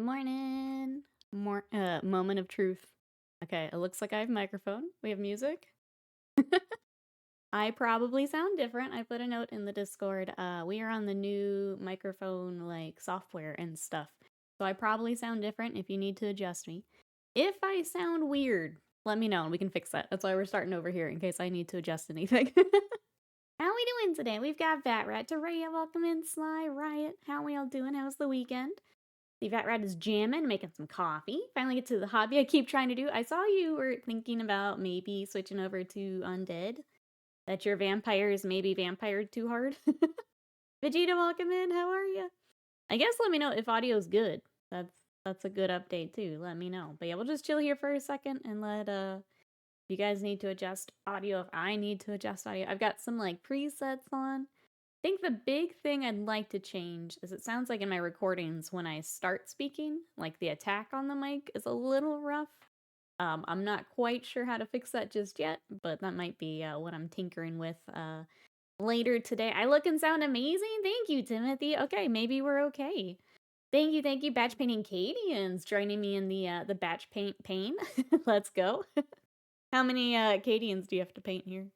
Good morning. Moment of truth. Okay, it looks like I have a microphone. We have music. I probably sound different. I put a note in the Discord. We are on the new microphone like software and stuff. So I probably sound different if you need to adjust me. If I sound weird, let me know and we can fix that. That's why we're starting over here in case I need to adjust anything. How we doing today? We've got Vat Rat, Raya, welcome in, Sly, Riot. How we all doing? How's the weekend? The Vat Rat is jamming, making some coffee. Finally get to the hobby I keep trying to do. I saw you were thinking about maybe switching over to Undead. That your vampires maybe vampired too hard. Vegeta, welcome in. How are you? I guess let me know if audio's good. That's a good update too. Let me know. But yeah, we'll just chill here for a second and let you guys need to adjust audio if I need to adjust audio. I've got some like presets on. I think the big thing I'd like to change is it sounds like in my recordings when I start speaking, like the attack on the mic is a little rough. I'm not quite sure how to fix that just yet, but that might be what I'm tinkering with later today. I look and sound amazing. Thank you, Timothy. Okay, maybe we're okay. Thank you, Batch Painting Cadians joining me in the batch paint pain. Let's go. How many Cadians do you have to paint here?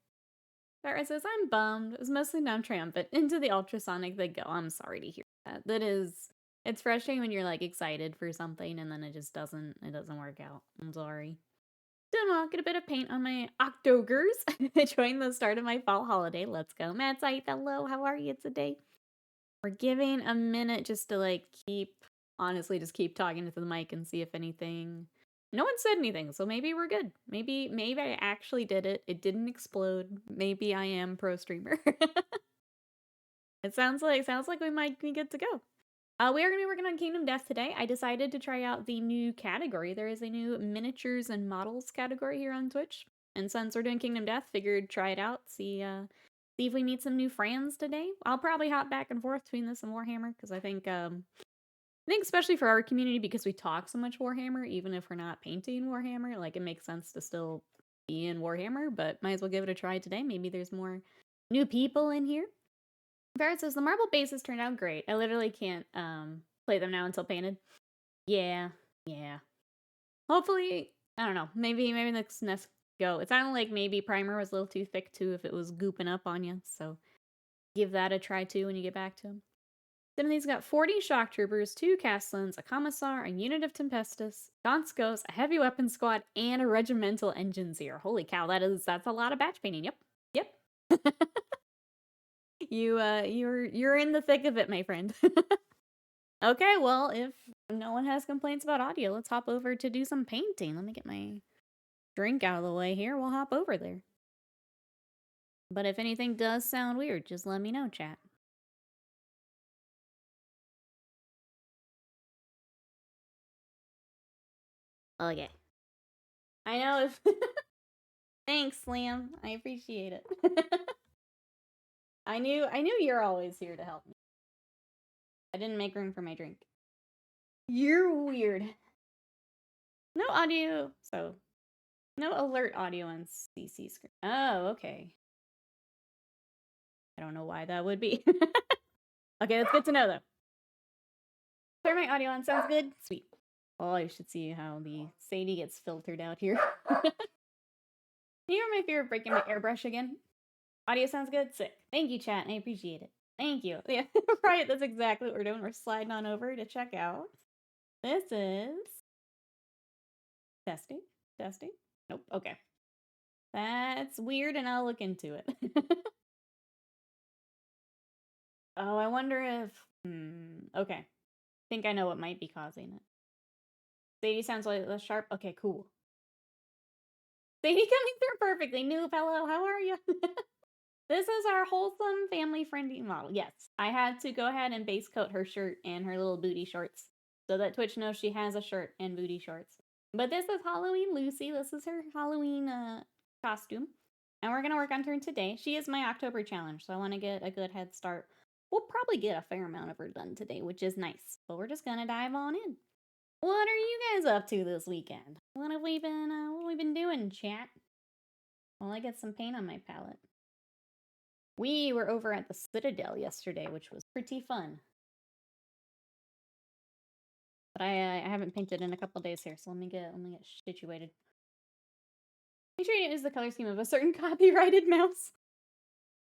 Farrah says, I'm bummed. It was mostly non-triumphant. Into the ultrasonic they go. I'm sorry to hear that. It's frustrating when you're like excited for something and then it doesn't work out. I'm sorry. Doing well. Get a bit of paint on my octogres. Enjoying the start of my fall holiday. Let's go. Matt Scythe, hello. How are you today? We're giving a minute just to like honestly, just keep talking to the mic and see if anything. No one said anything, so maybe we're good. Maybe I actually did it. It didn't explode. Maybe I am pro streamer. It sounds like we might be good to go. We are going to be working on Kingdom Death today. I decided to try out the new category. There is a new miniatures and models category here on Twitch. And since we're doing Kingdom Death, figured try it out, see if we meet some new friends today. I'll probably hop back and forth between this and Warhammer because I think especially for our community, because we talk so much Warhammer, even if we're not painting Warhammer, like it makes sense to still be in Warhammer, but might as well give it a try today. Maybe there's more new people in here. Barrett says, the marble bases turned out great. I literally can't play them now until painted. Yeah. Hopefully, I don't know, maybe next go. It sounded like maybe primer was a little too thick too if it was gooping up on you, so give that a try too when you get back to him. Timothy's got 40 shock troopers, 2 castellans, a commissar, a unit of Tempestus, Gonskos, a heavy weapon squad, and a regimental engineer. Holy cow, that's a lot of batch painting. Yep. You're in the thick of it, my friend. Okay, well, if no one has complaints about audio, let's hop over to do some painting. Let me get my drink out of the way here. We'll hop over there. But if anything does sound weird, just let me know, chat. Okay. I know if... Thanks, Slam. I appreciate it. I knew you're always here to help me. I didn't make room for my drink. You're weird. No audio, so... No alert audio on CC screen. Oh, okay. I don't know why that would be. Okay, that's good to know, though. Turn my audio on. Sounds good? Sweet. Oh, you should see how the Sadie gets filtered out here. You're my favorite breaking my airbrush again. Audio sounds good? Sick. Thank you, chat. I appreciate it. Thank you. Yeah, right. That's exactly what we're doing. We're sliding on over to check out. This is... Testing? Nope. Okay. That's weird, and I'll look into it. Oh, I wonder if... Okay. I think I know what might be causing it. Sadie sounds like less sharp. Okay, cool. Sadie coming through perfectly. Noob, hello, how are you? This is our wholesome, family-friendly model. Yes, I had to go ahead and base coat her shirt and her little booty shorts so that Twitch knows she has a shirt and booty shorts. But this is Halloween Lucy. This is her Halloween costume. And we're going to work on her today. She is my October challenge, so I want to get a good head start. We'll probably get a fair amount of her done today, which is nice. But we're just going to dive on in. What are you guys up to this weekend? What have we been doing, chat? Well, I get some paint on my palette. We were over at the Citadel yesterday, which was pretty fun. But I haven't painted in a couple days here, so let me get situated. Make sure you use the color scheme of a certain copyrighted mouse.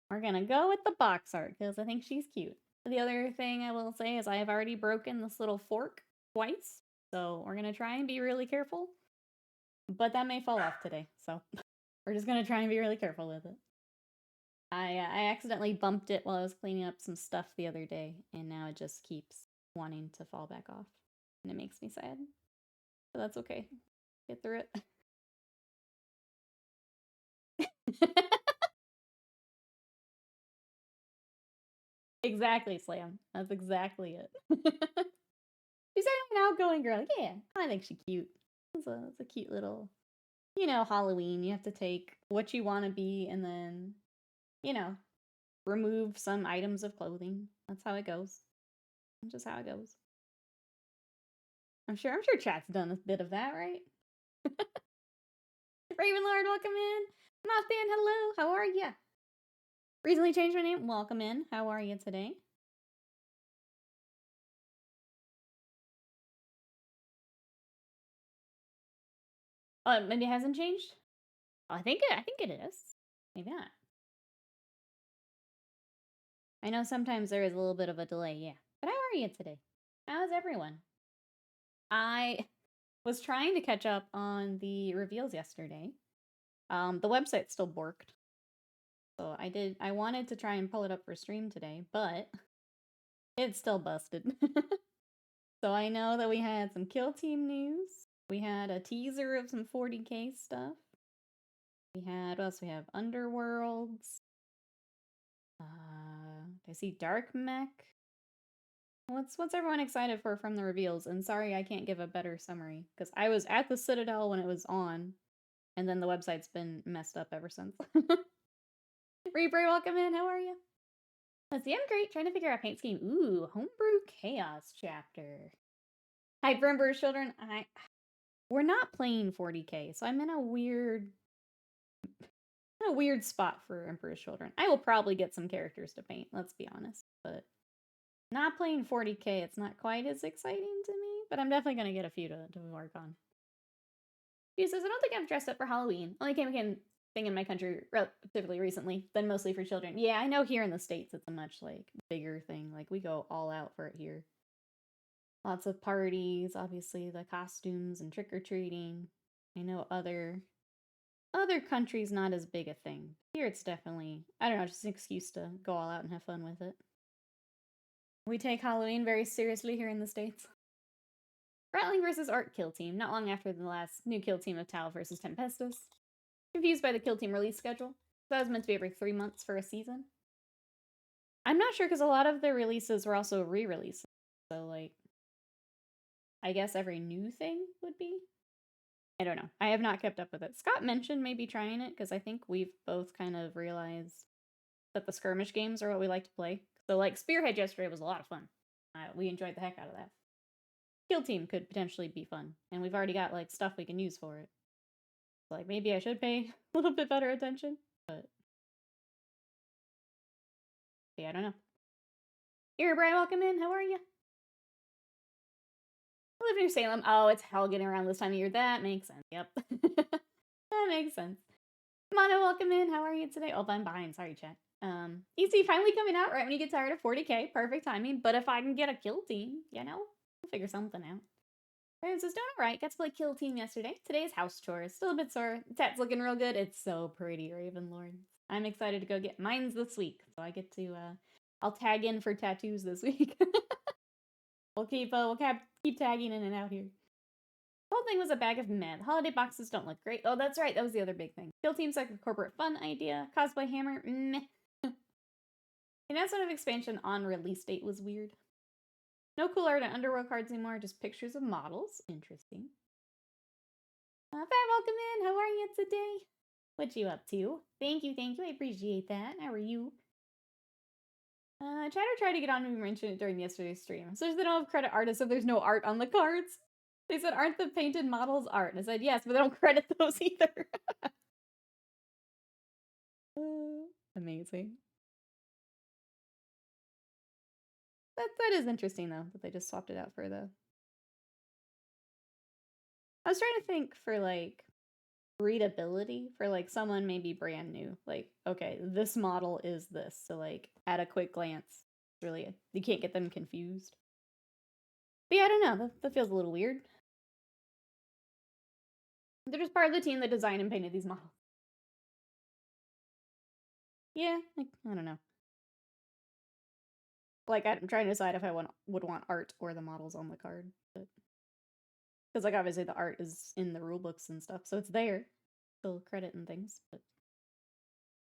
We're gonna go with the box art because I think she's cute. The other thing I will say is I have already broken this little fork twice, so we're gonna try and be really careful. But that may fall off today, so we're just gonna try and be really careful with it. I accidentally bumped it while I was cleaning up some stuff the other day, and now it just keeps wanting to fall back off, and it makes me sad. But that's okay. Get through it. Exactly, Slam. That's exactly it. She's an outgoing girl. Like, yeah, I think she's cute. It's a cute little, Halloween. You have to take what you want to be and then, you know, remove some items of clothing. That's how it goes. That's just how it goes. I'm sure chat's done a bit of that, right? Ravenlord, welcome in. Mothman, hello. How are ya? Recently changed my name. Welcome in. How are you today? Maybe it hasn't changed. Oh, I think it is. Maybe not. I know sometimes there is a little bit of a delay, yeah. But how are you today? How's everyone? I was trying to catch up on the reveals yesterday. The website still borked. So I wanted to try and pull it up for stream today, but it's still busted. So I know that we had some Kill Team news. We had a teaser of some 40k stuff. We had, what else we have? Underworlds. I see Dark Mech. What's everyone excited for from the reveals? And sorry, I can't give a better summary because I was at the Citadel when it was on, and then the website's been messed up ever since. Reaper, welcome in. How are you? Let's see. I'm great. Trying to figure out paint scheme. Ooh, homebrew chaos chapter. Hi, for Emperor's Children. We're not playing 40k, so I'm in a weird spot for Emperor's Children. I will probably get some characters to paint. Let's be honest, but. Not playing 40k, it's not quite as exciting to me, but I'm definitely going to get a few to work on. He says, I don't think I've dressed up for Halloween. Only came thing in my country relatively recently, then mostly for children. Yeah, I know here in the States it's a much, bigger thing. Like, we go all out for it here. Lots of parties, obviously, the costumes and trick-or-treating. I know other countries not as big a thing. Here it's definitely, I don't know, just an excuse to go all out and have fun with it. We take Halloween very seriously here in the States. Rattling versus Art Kill Team, not long after the last new Kill Team of Tau versus Tempestus. Confused by the Kill Team release schedule. That was meant to be every 3 months for a season. I'm not sure because a lot of their releases were also re-releases. So, I guess every new thing would be? I don't know. I have not kept up with it. Scott mentioned maybe trying it because I think we've both kind of realized that the skirmish games are what we like to play. So, Spearhead yesterday was a lot of fun. We enjoyed the heck out of that. Kill Team could potentially be fun, and we've already got, stuff we can use for it. So, maybe I should pay a little bit better attention, but... yeah, I don't know. Here, Brian, welcome in. How are you? I live near Salem. Oh, it's hell getting around this time of year. That makes sense. Yep. That makes sense. Mono, welcome in. How are you today? Oh, I'm behind. Sorry, chat. EC finally coming out right when you get tired of 40k. Perfect timing. But if I can get a Kill Team, we'll figure something out. Ryan says, doing alright. Got to play Kill Team yesterday. Today's house chores. Still a bit sore. The tat's looking real good. It's so pretty, Ravenlord. I'm excited to go get mine's this week. So I get to, I'll tag in for tattoos this week. We'll keep tagging in and out here. The whole thing was a bag of meh. The holiday boxes don't look great. Oh, that's right. That was the other big thing. Kill Team's like a corporate fun idea. Cosplay Hammer, meh. Announcement of expansion on release date was weird. No cool art on Underworld cards anymore, just pictures of models. Interesting. Fab, welcome in. How are you today? What you up to? Thank you. I appreciate that. How are you? Chatter tried to get on me and mentioned it during yesterday's stream. So they don't have credit artists, so there's no art on the cards. They said, aren't the painted models art? And I said, yes, but they don't credit those either. Amazing. That is interesting, though, that they just swapped it out for I was trying to think for like readability for like someone maybe brand new. Like, okay, this model is this. So like at a quick glance, really you can't get them confused. But yeah, I don't know. That feels a little weird. They're just part of the team that designed and painted these models. Yeah, like, I don't know. Like, I'm trying to decide if I would want art or the models on the card. Because, like, obviously the art is in the rule books and stuff, so it's there. Still credit and things, but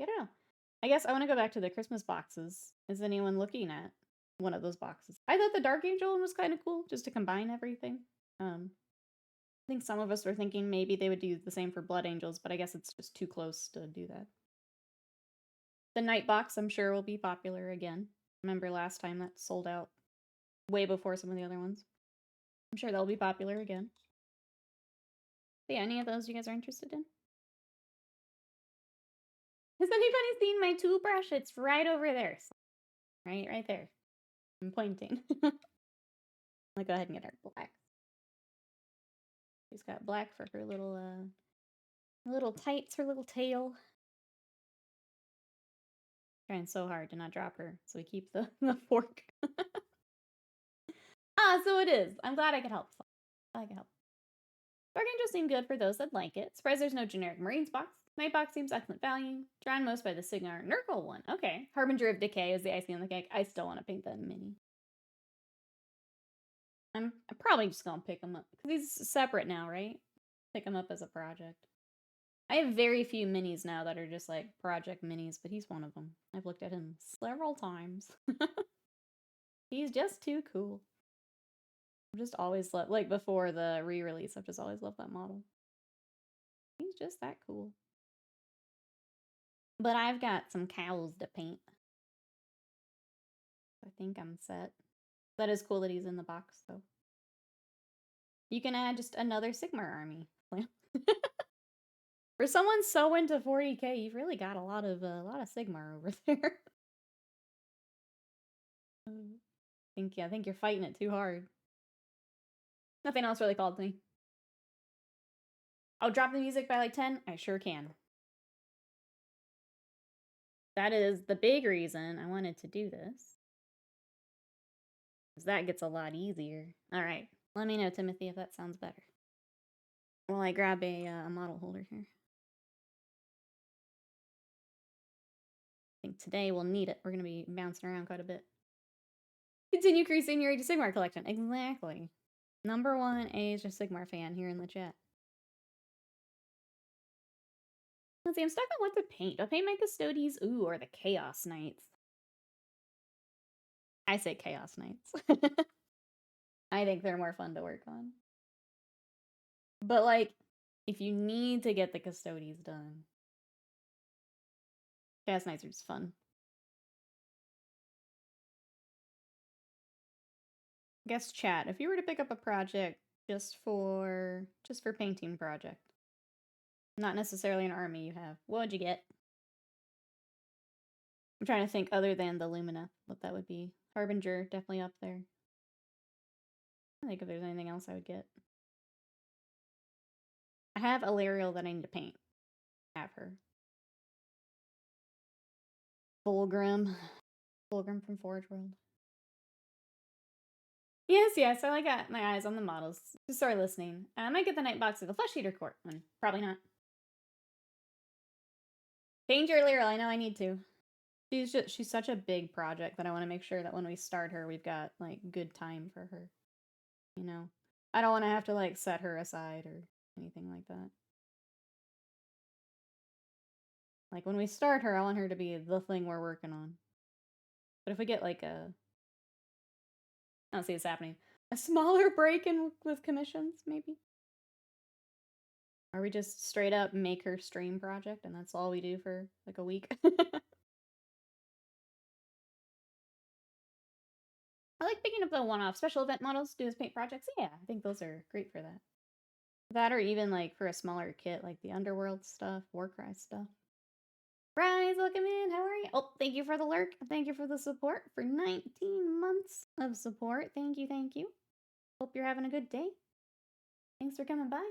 I don't know. I guess I want to go back to the Christmas boxes. Is anyone looking at one of those boxes? I thought the Dark Angel one was kind of cool, just to combine everything. I think some of us were thinking maybe they would do the same for Blood Angels, but I guess it's just too close to do that. The Night Box, I'm sure, will be popular again. Remember last time that sold out way before some of the other ones. I'm sure they'll be popular again. But yeah, any of those you guys are interested in? Has anybody seen my toothbrush? It's right over there. Right there. I'm pointing. I'm gonna go ahead and get her black. She's got black for her little tights, her little tail. Trying so hard to not drop her, so we keep the fork. So it is. I'm glad I could help. I can help. Dark Angels seem good for those that like it. Surprised there's no generic Marines box. Night box seems excellent value. Drawn most by the Signar Nurgle one. Okay. Harbinger of Decay is the icing on the cake. I still want to paint that mini. I'm probably just gonna pick them up because he's separate now, right? Pick him up as a project. I have very few minis now that are just like project minis, but he's one of them. I've looked at him several times. He's just too cool. I've just always loved, like before the re-release, I've just always loved that model. He's just that cool. But I've got some cows to paint. I think I'm set. That is cool that he's in the box, though. You can add just another Sigmar army. For someone so into 40k, you've really got a lot of Sigmar over there. I think you're fighting it too hard. Nothing else really called to me. Oh, drop the music by like 10? I sure can. That is the big reason I wanted to do this. Because that gets a lot easier. Alright, let me know, Timothy, if that sounds better. While I grab a model holder here. I think today we'll need it. We're going to be bouncing around quite a bit. Continue increasing your Age of Sigmar collection. Exactly. #1 Age of Sigmar fan here in the chat. Let's see, I'm stuck on what to paint. Do I paint my Custodes? Ooh, or the Chaos Knights. I say Chaos Knights. I think they're more fun to work on. But, like, if you need to get the Custodes done, Chaos Knights are just fun. Guess chat, if you were to pick up a project just for painting project, not necessarily an army you have, what would you get? I'm trying to think other than the Lumina, what that would be. Harbinger, definitely up there. I think if there's anything else I would get. I have Alariel that I need to paint. I have her. Fulgrim. Fulgrim from Forge World. Yes, I got my eyes on the models. Just started listening. I might get the Night Box of the Flesh Eater Court one. Probably not. Change your Alariel, I know I need to. She's such a big project that I want to make sure that when we start her, we've got, like, good time for her. You know? I don't want to have to, like, set her aside or anything like that. Like, when we start her, I want her to be the thing we're working on. But if we get, like, I don't see this happening. A smaller break in with commissions, maybe? Or we just straight up make her stream project and that's all we do for, like, a week? I like picking up the one-off special event models, do as paint projects. Yeah, I think those are great for that. That or even, like, for a smaller kit, like the Underworld stuff, Warcry stuff. Rise, welcome in. How are you? Oh, thank you for the lurk. Thank you for the support for 19 months of support. Thank you, thank you. Hope you're having a good day. Thanks for coming by.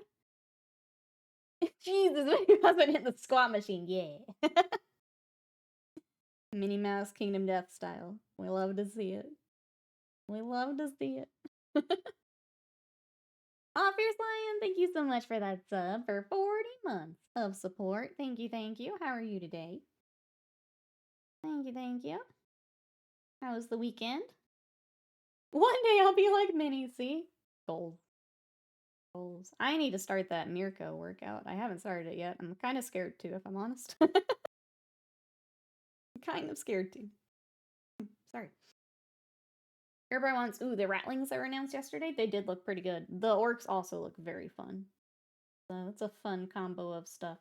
Jesus, when he wasn't in the squat machine, yeah. Minnie Mouse Kingdom Death style. We love to see it. We love to see it. Aw, Fierce Lion, thank you so much for that sub for 40 months of support. Thank you, thank you. How are you today? Thank you, thank you. How was the weekend? One day I'll be like Minnie, see? Goals. Goals. I need to start that Mirko workout. I haven't started it yet. I'm kind of scared too, if I'm honest. I'm kind of scared too. Sorry. Everybody wants, ooh, the Ratlings that were announced yesterday, they did look pretty good. The orcs also look very fun. So it's a fun combo of stuff.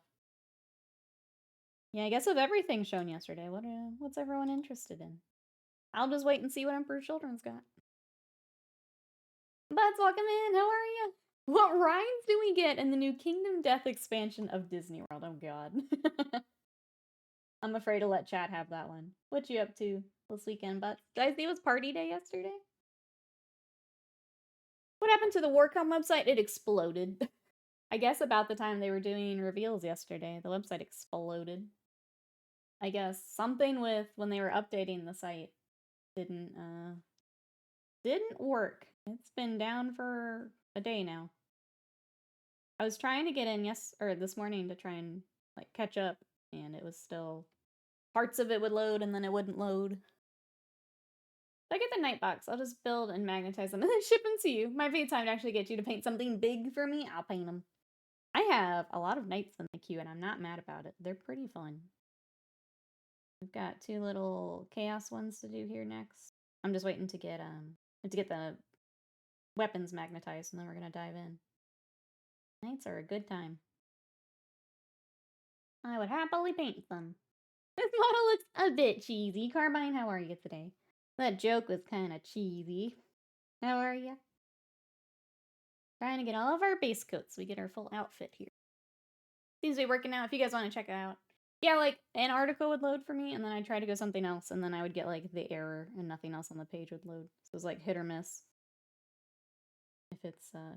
Yeah, I guess of everything shown yesterday, what's everyone interested in? I'll just wait and see what Emperor Children's got. Buds, welcome in. How are you? What rides do we get in the new Kingdom Death expansion of Disney World? Oh god. I'm afraid to let chat have that one. What you up to this weekend, Butts? Did I see it was party day yesterday? What happened to the Warcom website? It exploded. I guess about the time they were doing reveals yesterday, the website exploded. I guess something with when they were updating the site didn't work. It's been down for a day now. I was trying to get in this morning to try and like catch up, and it was still parts of it would load and then it wouldn't load. If I get the night box, I'll just build and magnetize them and then ship them to you. Might be time to actually get you to paint something big for me. I'll paint them. I have a lot of knights in the queue, and I'm not mad about it. They're pretty fun. We've got 2 little chaos ones to do here next. I'm just waiting to get the weapons magnetized, and then we're gonna dive in. Knights are a good time. I would happily paint them. This model looks a bit cheesy. Carbine, how are you today? That joke was kind of cheesy. How are you? Trying to get all of our base coats so we get our full outfit here. Seems to be working out if you guys want to check it out. Yeah, like an article would load for me, and then I'd try to go something else, and then I would get like the error, and nothing else on the page would load. So it was like hit or miss. If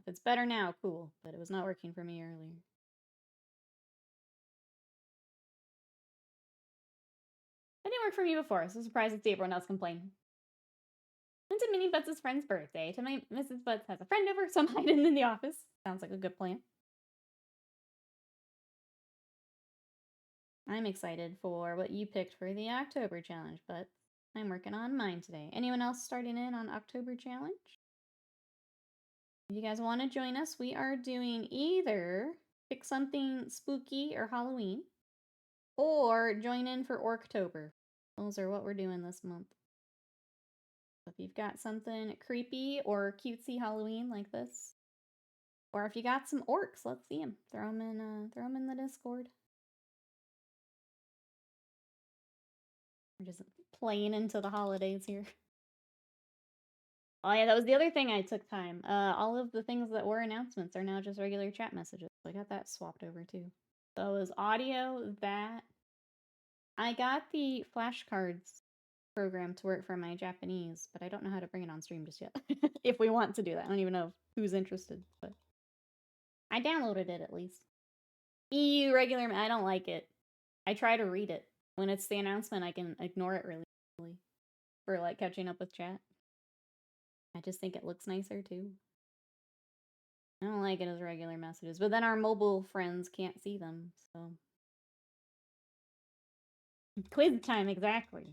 it's better now, cool. But it was not working for me earlier. It didn't work for me before, so surprised to see everyone else complain. Went to Minnie Butts' friend's birthday. Tonight, Mrs. Butts has a friend over, so I'm hiding in the office. Sounds like a good plan. I'm excited for what you picked for the October challenge, but I'm working on mine today. Anyone else starting in on October challenge? If you guys want to join us, we are doing either pick something spooky or Halloween, or join in for Orktober. Those are what we're doing this month. So if you've got something creepy or cutesy Halloween like this, or if you got some orcs, let's see them. Throw them in the Discord. We're just playing into the holidays here. Oh yeah, that was the other thing I took time. All of the things that were announcements are now just regular chat messages. I got that swapped over too. So it was audio, that. I got the flashcards program to work for my Japanese, but I don't know how to bring it on stream just yet. If we want to do that. I don't even know who's interested, but I downloaded it at least. EU regular, I don't like it. I try to read it. When it's the announcement, I can ignore it really easily for like catching up with chat. I just think it looks nicer too. I don't like it as regular messages, but then our mobile friends can't see them, so. Quiz time, exactly.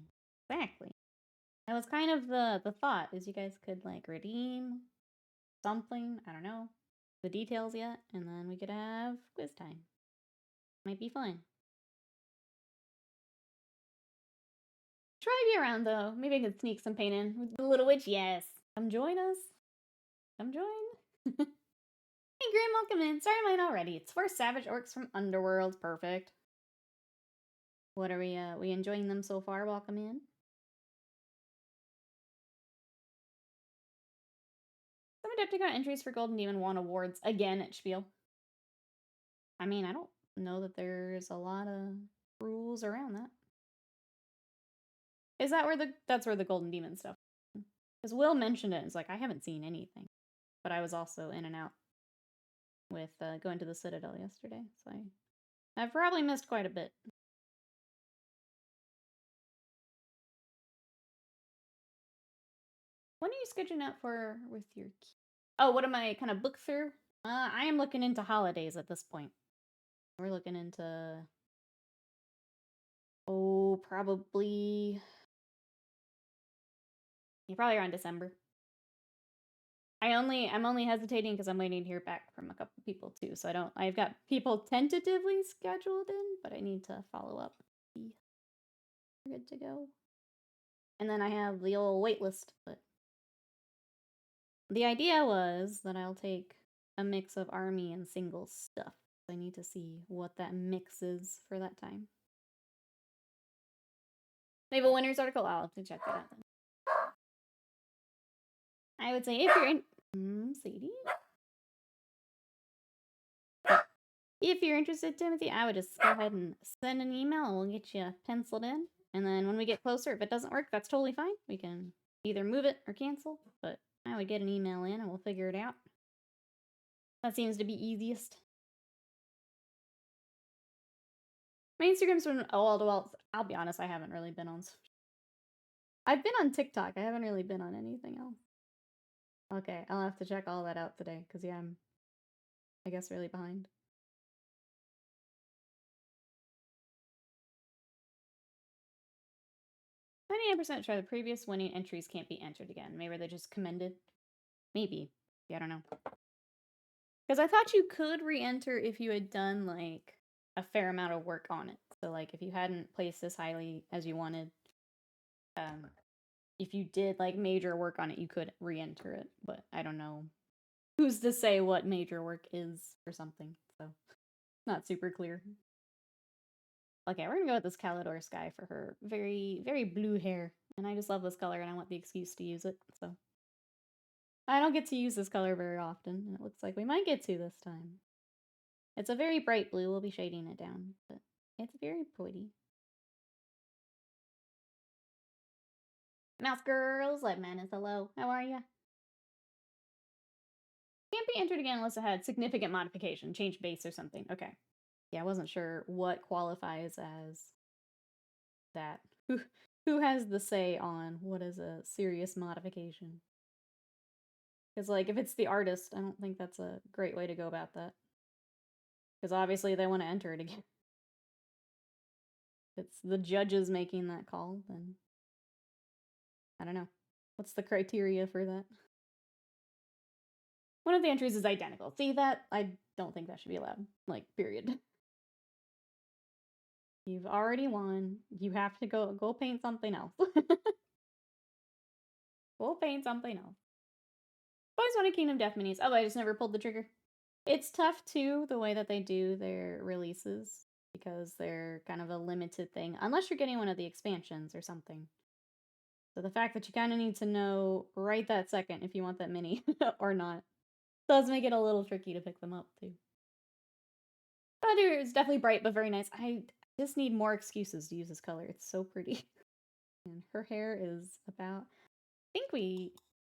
Exactly. That was kind of the thought, is you guys could like redeem something, I don't know, the details yet, and then we could have quiz time. Might be fun. Try to be around though. Maybe I could sneak some paint in with the little witch. Yes. Come join us. Come join. Hey Grim, welcome in. Sorry mine already. It's for Savage Orcs from Underworld. Perfect. What are we enjoying them so far? Welcome in. Some Adepticon entries for Golden Demon won awards again at Spiel. I mean, I don't know that there's a lot of rules around that. Is that where that's where the Golden Demon stuff? Because Will mentioned it. It's like, I haven't seen anything. But I was also in and out. with going to the Citadel yesterday, so I've probably missed quite a bit. When are you scheduling out for with your Oh, what am I kind of booked through? I am looking into holidays at this point. We're looking into probably probably around December. I'm only hesitating because I'm waiting to hear back from a couple people too. So I've got people tentatively scheduled in, but I need to follow up. We're good to go. And then I have the old wait list, but the idea was that I'll take a mix of army and single stuff. I need to see what that mix is for that time. Naval Winners article? I'll have to check that out then. I would say if you're in... Sadie? If you're interested, Timothy, I would just go ahead and send an email and we'll get you penciled in. And then when we get closer, if it doesn't work, that's totally fine. We can either move it or cancel, but I would get an email in and we'll figure it out. That seems to be easiest. My Instagram's been well, I'll be honest, I haven't really been on... I've been on TikTok. I haven't really been on anything else. Okay, I'll have to check all that out today, because yeah, I'm, I guess, really behind. 99% sure the previous winning entries can't be entered again. Maybe they just commended. Maybe. Yeah, I don't know. Because I thought you could re-enter if you had done, like, a fair amount of work on it. So, like, if you hadn't placed as highly as you wanted, if you did, like, major work on it, you could re-enter it. But I don't know who's to say what major work is or something. So, not super clear. Okay, we're gonna go with this Calidor Sky for her very, very blue hair. And I just love this color and I want the excuse to use it, so. I don't get to use this color very often, and it looks like we might get to this time. It's a very bright blue, we'll be shading it down, but it's very pretty. Mouse Girls, Light Madness, hello, how are ya? Can't be entered again unless it had significant modification, change base or something. Okay. Yeah, I wasn't sure what qualifies as that. Who has the say on what is a serious modification? Because, like, if it's the artist, I don't think that's a great way to go about that. Because obviously they want to enter it again. If it's the judges making that call, then I don't know. What's the criteria for that? One of the entries is identical. See that? I don't think that should be allowed. Like, period. You've already won. You have to go paint something else. Go paint something else. Always wanted Kingdom Death minis. Oh, I just never pulled the trigger. It's tough, too, the way that they do their releases, because they're kind of a limited thing, unless you're getting one of the expansions or something. So the fact that you kind of need to know right that second if you want that mini or not does make it a little tricky to pick them up, too. It's definitely bright, but very nice. I just need more excuses to use this color. It's so pretty. And her hair is about... I think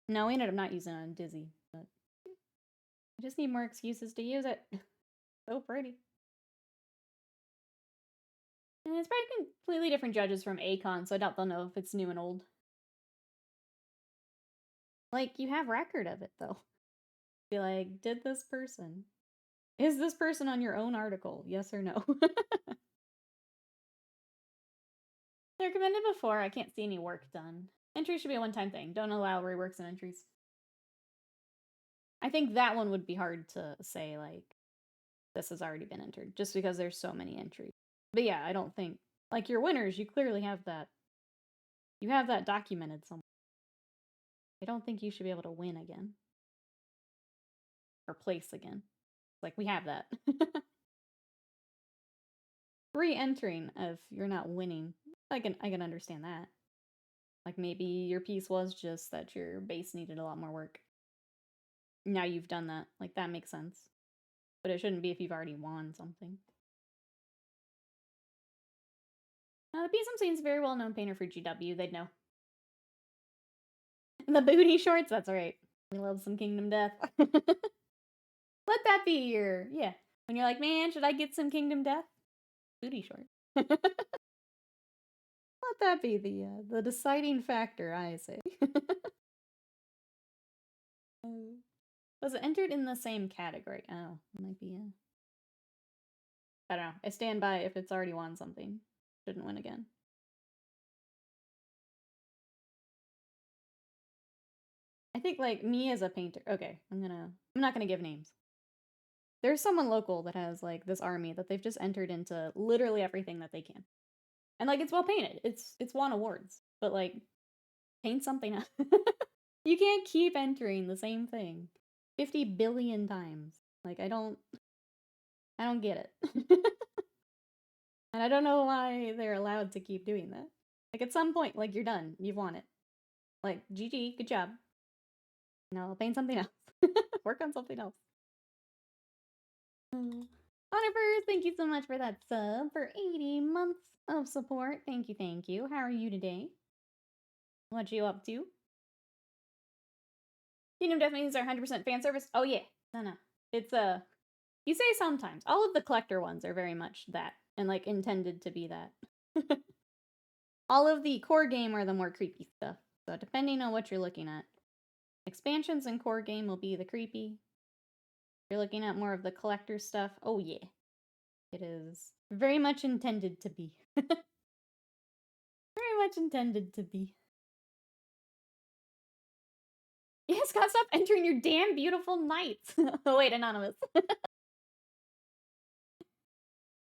no, we ended up not using it on Dizzy, but I just need more excuses to use it. So pretty. And it's probably completely different judges from Akon, so I doubt they'll know if it's new and old. Like, you have record of it, though. Be like, is this person on your own article? Yes or no? They're recommended before. I can't see any work done. Entries should be a one-time thing. Don't allow reworks and entries. I think that one would be hard to say, like, this has already been entered, just because there's so many entries. But yeah, I don't think, like, your winners, you clearly have that. You have that documented somewhere. I don't think you should be able to win again. Or place again. Like, we have that. Re-entering if you're not winning. I can understand that. Like, maybe your piece was just that your base needed a lot more work. Now you've done that. Like, that makes sense. But it shouldn't be if you've already won something. The BSMC is a very well-known painter for GW. They'd know. The booty shorts? That's right. We love some Kingdom Death. Let's Let that be your, yeah. When you're like, man, should I get some Kingdom Death? Booty shorts. Let that be the deciding factor, I say. Was it entered in the same category? Oh, it might be, I don't know. I stand by if it's already won something. Shouldn't win again. I think, like, me as a painter. Okay, I'm not gonna give names. There's someone local that has, like, this army that they've just entered into literally everything that they can. And, like, it's well painted. It's won awards. But, like, paint something else. You can't keep entering the same thing 50 billion times. Like, I don't get it. And I don't know why they're allowed to keep doing that. Like, at some point, like, you're done. You've won it. Like, GG, good job. No, paint something else. Work on something else. Oliver, thank you so much for that sub for 80 months of support. Thank you, thank you. How are you today? What you up to? Kingdom Death means are 100% fan service? Oh, yeah. No. It's, you say sometimes. All of the collector ones are very much that, and, like, intended to be that. All of the core game are the more creepy stuff. So depending on what you're looking at. Expansions in core game will be the creepy. If you're looking at more of the collector stuff, oh yeah. It is very much intended to be. Very much intended to be. Yeah, Scott, stop entering your damn beautiful nights. Oh wait, anonymous.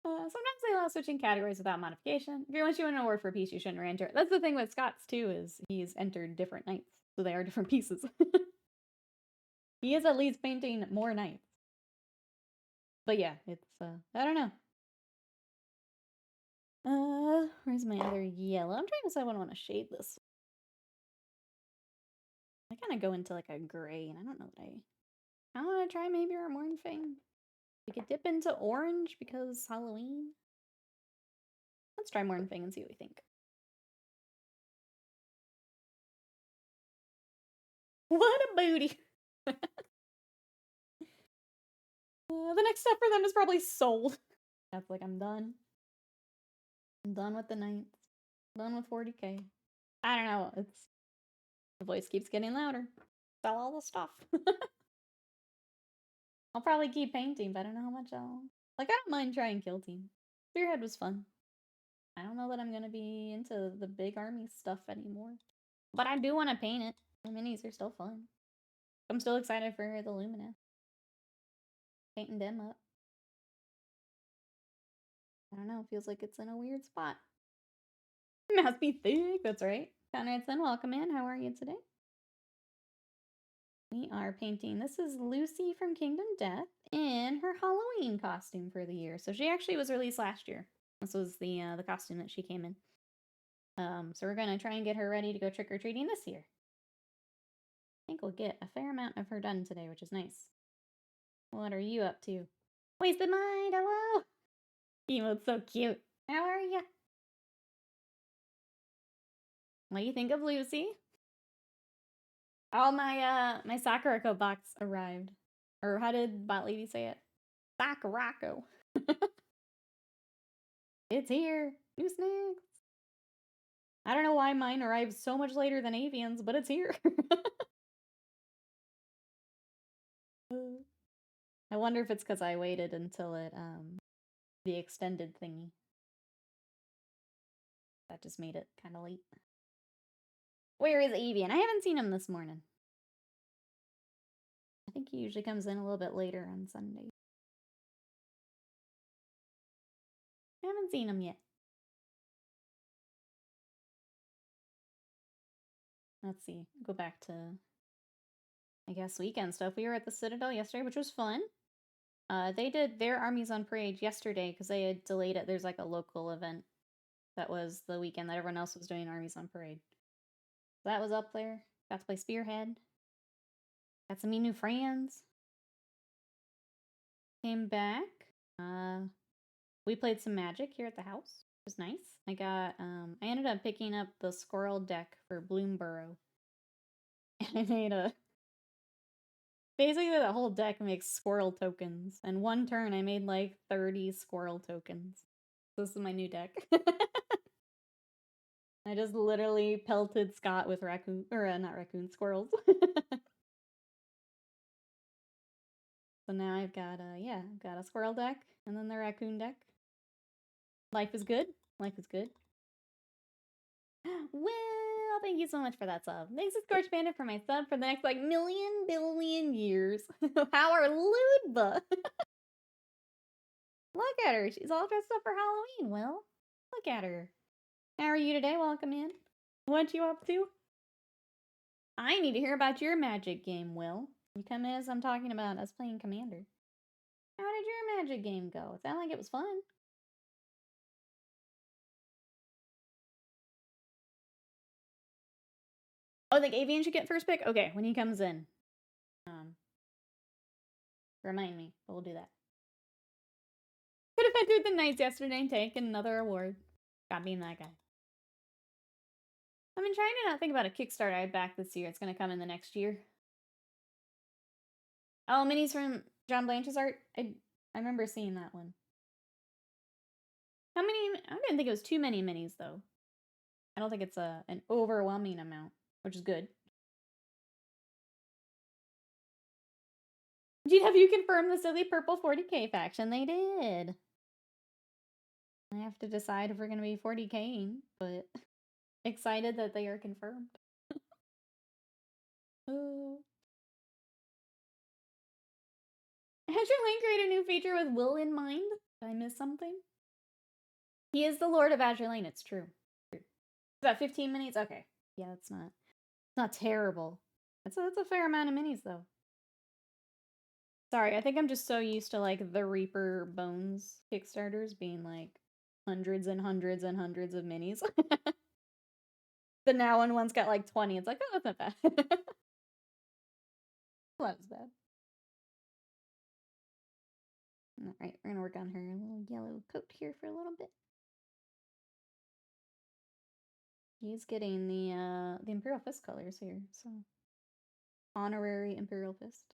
Sometimes they allow switching categories without modification. If you want an award for a piece, you shouldn't re-enter. That's the thing with Scott's too, is he's entered different nights, so they are different pieces. He is at least painting more nights. But yeah, it's I don't know. Where's my other yellow? I'm trying to decide what I want to shade this. I kind of go into like a gray, and I don't know what I want to try maybe our morning thing. We could dip into orange because Halloween. Let's try Morning Fang and see what we think. What a booty! The next step for them is probably sold. That's like, I'm done. I'm done with the nights. Done with 40k. I don't know. The voice keeps getting louder. Sell all the stuff. I'll probably keep painting, but I don't know how much I'll... Like, I don't mind trying Kill Team. Spearhead was fun. I don't know that I'm gonna be into the big army stuff anymore. But I do want to paint it. The minis are still fun. I'm still excited for the Lumina. Painting them up. I don't know, it feels like it's in a weird spot. Must be thick, that's right. Conradson, welcome in. How are you today? We are painting, this is Lucy from Kingdom Death in her Halloween costume for the year. So she actually was released last year. This was the costume that she came in. So we're gonna try and get her ready to go trick-or-treating this year. I think we'll get a fair amount of her done today, which is nice. What are you up to? Wasted Mind, hello! Emote's so cute. How are ya? What do you think of Lucy? Oh, my Sakurako box arrived. Or how did Bot Lady say it? Sakurako. It's here. New snacks. I don't know why mine arrived so much later than Avian's, but it's here. I wonder if it's because I waited until it, the extended thingy. That just made it kind of late. Where is Avian? I haven't seen him this morning. I think he usually comes in a little bit later on Sunday. I haven't seen him yet. Let's see. Go back to, I guess, weekend stuff. We were at the Citadel yesterday, which was fun. They did their Armies on Parade yesterday because they had delayed it. There's like a local event that was the weekend that everyone else was doing Armies on Parade. So that was up there. Got to play Spearhead. Got some new friends. Came back. We played some Magic here at the house. It was nice. I ended up picking up the Squirrel deck for Bloomborough. And I made Basically, the whole deck makes squirrel tokens. And one turn, I made like 30 squirrel tokens. This is my new deck. I just literally pelted Scott with raccoon, or not raccoon, squirrels. So now I've got I've got a squirrel deck and then the raccoon deck. Life is good. Life is good. Well, thank you so much for that sub. Thanks to Scorch Bandit for my sub for the next like million billion years. How are Ludba? Look at her. She's all dressed up for Halloween, Will. Look at her. How are you today? Welcome in. What you up to? I need to hear about your magic game, Will. You come in as I'm talking about us playing Commander. How did your magic game go? It sounded like it was fun. Oh, think Avian should get first pick? Okay, when he comes in. Remind me. We'll do that. Could have been through the nights yesterday and taken another award. Got being that guy. I've been trying to not think about a Kickstarter I backed this year. It's going to come in the next year. Oh, minis from John Blanche's art? I remember seeing that one. How many? I didn't think it was too many minis, though. I don't think it's an overwhelming amount, which is good. GW confirmed the silly purple 40k faction. They did. I have to decide if we're going to be 40k'ing, but excited that they are confirmed. Has your link created a new feature with Will in mind? Did I miss something? He is the Lord of Azure Lane, it's true. Is that 15 minutes? Okay. Yeah, it's not terrible. That's a fair amount of minis, though. Sorry, I think I'm just so used to, like, the Reaper Bones Kickstarters being, like, hundreds and hundreds and hundreds of minis. The now one's got, like, 20. It's like, oh, that's not bad. Well, that was bad. Alright, we're gonna work on her little yellow coat here for a little bit. He's getting the Imperial Fist colors here, so honorary Imperial Fist.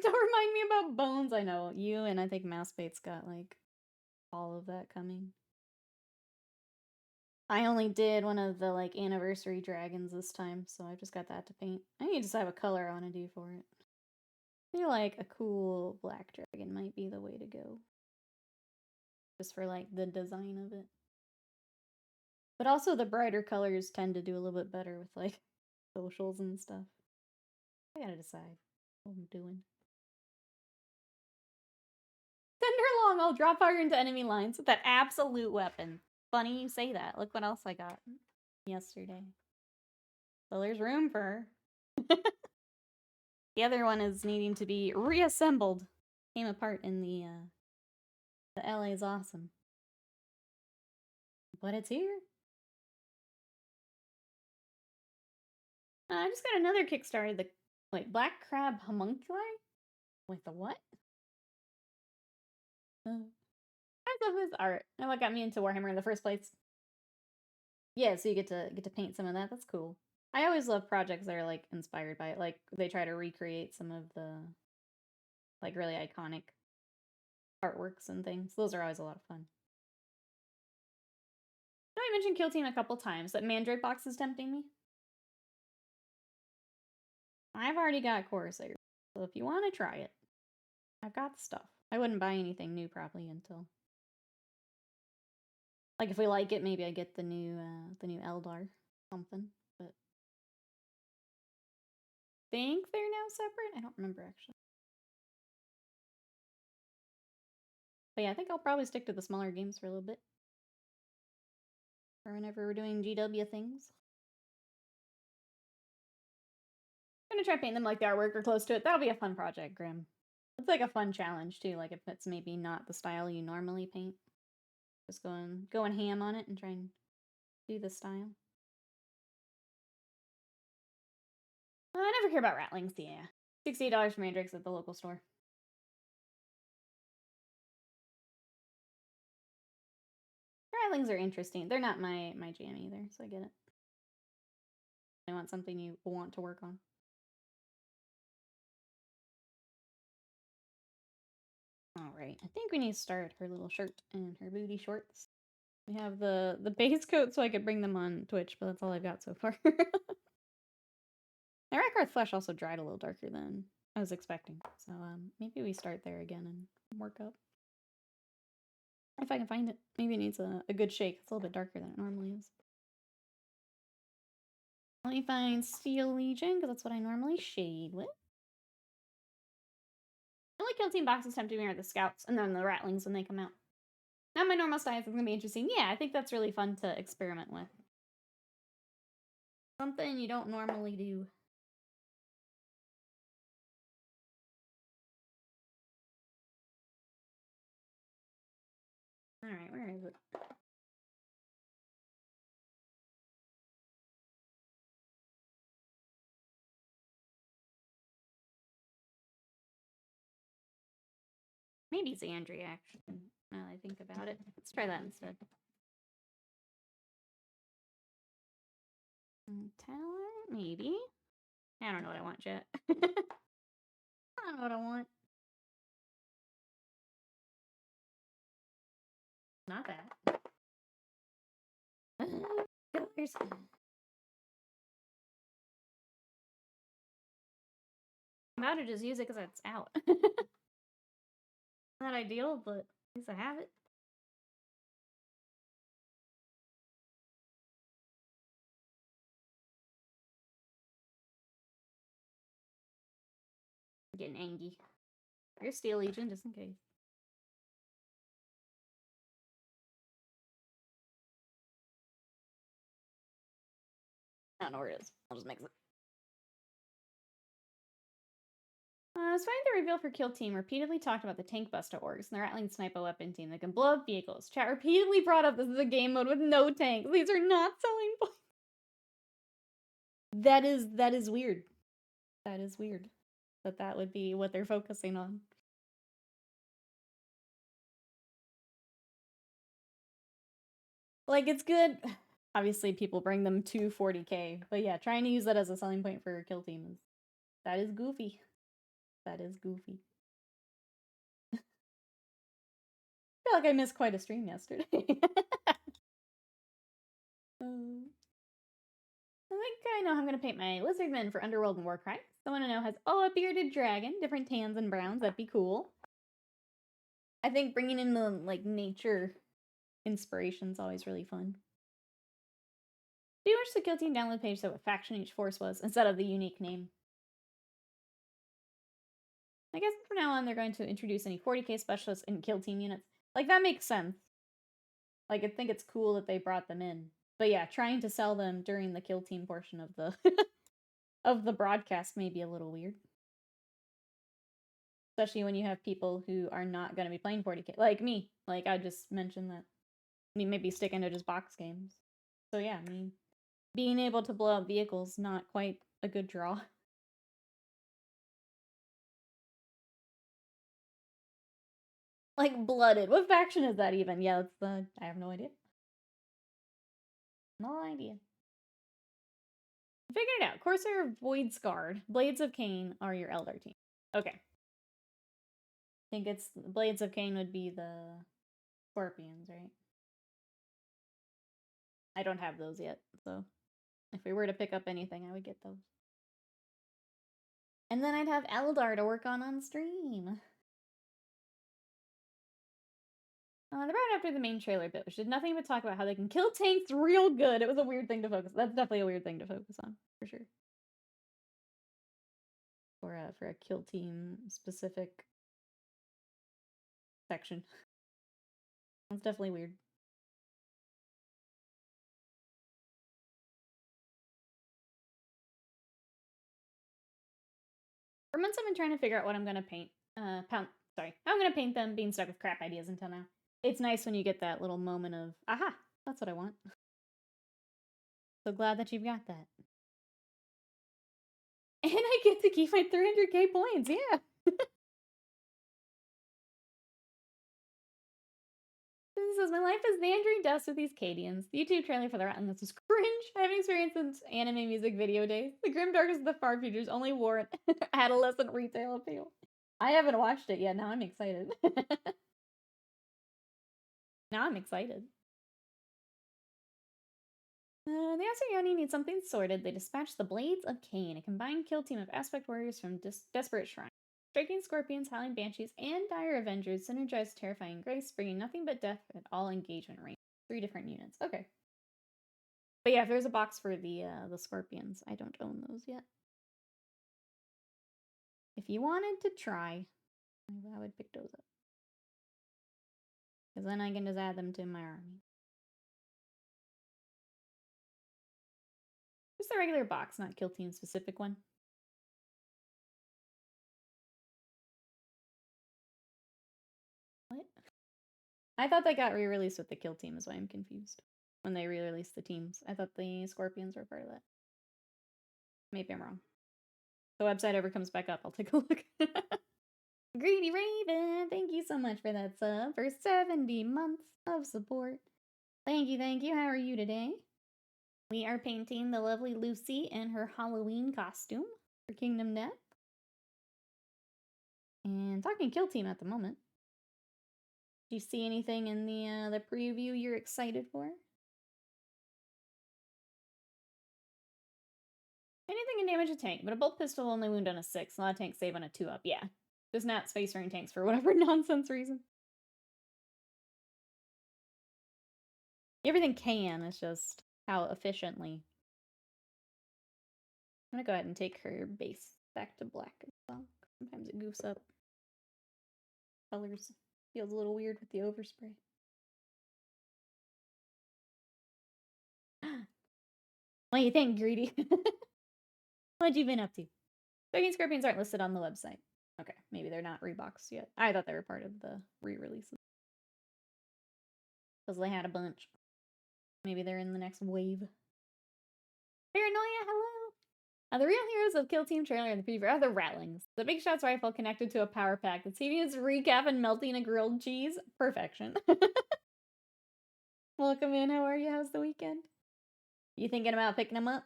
Don't remind me about Bones. I know you and I think Mousebait's got like all of that coming. I only did one of the like anniversary dragons this time, so I just got that to paint. I need to decide what color I want to do for it. I feel like a cool black dragon might be the way to go. Just for like the design of it. But also the brighter colors tend to do a little bit better with like socials and stuff. I gotta decide what I'm doing. Send her long, I'll drop fire into enemy lines with that absolute weapon. Funny you say that. Look what else I got yesterday. So there's room for her. The other one is needing to be reassembled. Came apart in the LA's awesome. But it's here. I just got another Kickstarter. Wait, Black Crab Homunculi? Wait, the what? I love this art. And what got me into Warhammer in the first place. Yeah, so you get to paint some of that. That's cool. I always love projects that are like inspired by it. Like they try to recreate some of the like really iconic artworks and things. Those are always a lot of fun. I know I mentioned Kill Team a couple times. That Mandroid box is tempting me. I've already got Corsair, so if you want to try it, I've got the stuff. I wouldn't buy anything new probably until like if we like it, maybe I get the new Eldar something. But think they're now separate. I don't remember actually. But yeah, I think I'll probably stick to the smaller games for a little bit. Or whenever we're doing GW things. I'm gonna try painting them like the artwork or close to it. That'll be a fun project, Grim. It's like a fun challenge too, like if it's maybe not the style you normally paint. Just going ham on it and try and do the style. I never hear about Rattlings, yeah. $68 for Mandrakes at the local store. rattlings are interesting. They're not my jam either, so I get it. I want something you want to work on. Alright, I think we need to start her little shirt and her booty shorts. We have the base coat so I could bring them on Twitch, but that's all I've got so far. My Rakarth flesh also dried a little darker than I was expecting, so maybe we start there again and work up. If I can find it. Maybe it needs a good shake. It's a little bit darker than it normally is. Let me find Steel Legion, because that's what I normally shade with. The only kill team boxes tempted me are the scouts, and then the rattlings when they come out. Now my normal styles is going to be interesting. Yeah, I think that's really fun to experiment with. Something you don't normally do. Alright, where is it? Maybe Xandria, actually, now that I think about it. Let's try that instead. Talent, maybe? I don't know what I want yet. I don't know what I want. Not that. Colors. I'm about to just use it because it's out. Not ideal, but at least I have it. I'm getting angry. Here's Steel Legion, just in case. I don't know where it is. I'll just mix it. It's finding the reveal for Kill Team repeatedly talked about the Tank Buster orgs and the Rattling Sniper weapon team that can blow up vehicles. Chat repeatedly brought up this is a game mode with no tanks. These are not selling points. That is weird. That is weird. That would be what they're focusing on. Like, it's good. Obviously, people bring them to 40k, but yeah, trying to use that as a selling point for your Kill Team is that is goofy. That is goofy. I feel like I missed quite a stream yesterday. I think I know how I'm going to paint my Lizardmen for Underworld and Warcry. Someone I know has, a bearded dragon, different tans and browns. That'd be cool. I think bringing in the, like, nature inspiration's always really fun. Do you wish the Kill Team download page said what faction each force was, instead of the unique name? I guess from now on they're going to introduce any 40k specialists in Kill Team units. Like, that makes sense. Like, I think it's cool that they brought them in. But yeah, trying to sell them during the Kill Team portion of the of the broadcast may be a little weird. Especially when you have people who are not going to be playing 40k. Like me. Like, I just mentioned that. I mean, maybe sticking to just box games. So yeah, I mean, being able to blow up vehicles, not quite a good draw. Like, blooded. What faction is that even? Yeah, that's the... I have no idea. No idea. Figured it out. Corsair Void Scarred. Blades of Cain are your Eldar team. Okay. I think it's... Blades of Cain would be the Scorpions, right? I don't have those yet, so... If we were to pick up anything, I would get those. And then I'd have Eldar to work on stream. The round after the main trailer bit, which did nothing but talk about how they can kill tanks real good. It was a weird thing to focus. That's definitely a weird thing to focus on, for sure. For a Kill Team specific section. That's definitely weird. For months I've been trying to figure out what I'm gonna paint. I'm gonna paint them being stuck with crap ideas until now. It's nice when you get that little moment of, aha, that's what I want. So glad that you've got that. And I get to keep my 300k points, yeah. This is says, my life is the Andrew dust with these Cadians. The YouTube trailer for the Rattlings is cringe. I haven't experienced since anime music video days. The grim darkness of the far future's only warrant adolescent retail appeal. I haven't watched it yet. Now I'm excited. Now I'm excited. The Asuryoni need something sorted. They dispatch the Blades of Cain, a combined kill team of aspect warriors from desperate shrines. Striking scorpions, howling banshees, and dire avengers synergize terrifying grace, bringing nothing but death at all engagement range. 3 different units. Okay. But yeah, if there's a box for the scorpions, I don't own those yet. If you wanted to try, I would pick those up. Because then I can just add them to my army. Just the regular box, not kill team specific one. What? I thought they got re-released with the kill team, is why I'm confused. When they re-released the teams. I thought the scorpions were part of that. Maybe I'm wrong. If the website ever comes back up, I'll take a look. Greedy Raven, thank you so much for that sub. For 70 months of support. Thank you, thank you. How are you today? We are painting the lovely Lucy in her Halloween costume for Kingdom Death. And talking kill team at the moment. Do you see anything in the preview you're excited for? Anything can damage a tank, but a bolt pistol will only wound on a 6. A lot of tanks save on a 2-up. Yeah. Just not space marine tanks for whatever nonsense reason. Everything can, it's just how efficiently. I'm gonna go ahead and take her base back to black as well. Sometimes it goofs up. Colors. Feels a little weird with the overspray. What do you think, Greedy? What you been up to? Striking scorpions aren't listed on the website. Okay, maybe they're not reboxed yet. I thought they were part of the re-releases. Because they had a bunch. Maybe they're in the next wave. Paranoia, hello! The real heroes of Kill Team trailer and the preview are the Rattlings. The Big Shots rifle connected to a power pack that's heating its recap and melting a grilled cheese. Perfection. Welcome in, how are you? How's the weekend? You thinking about picking them up?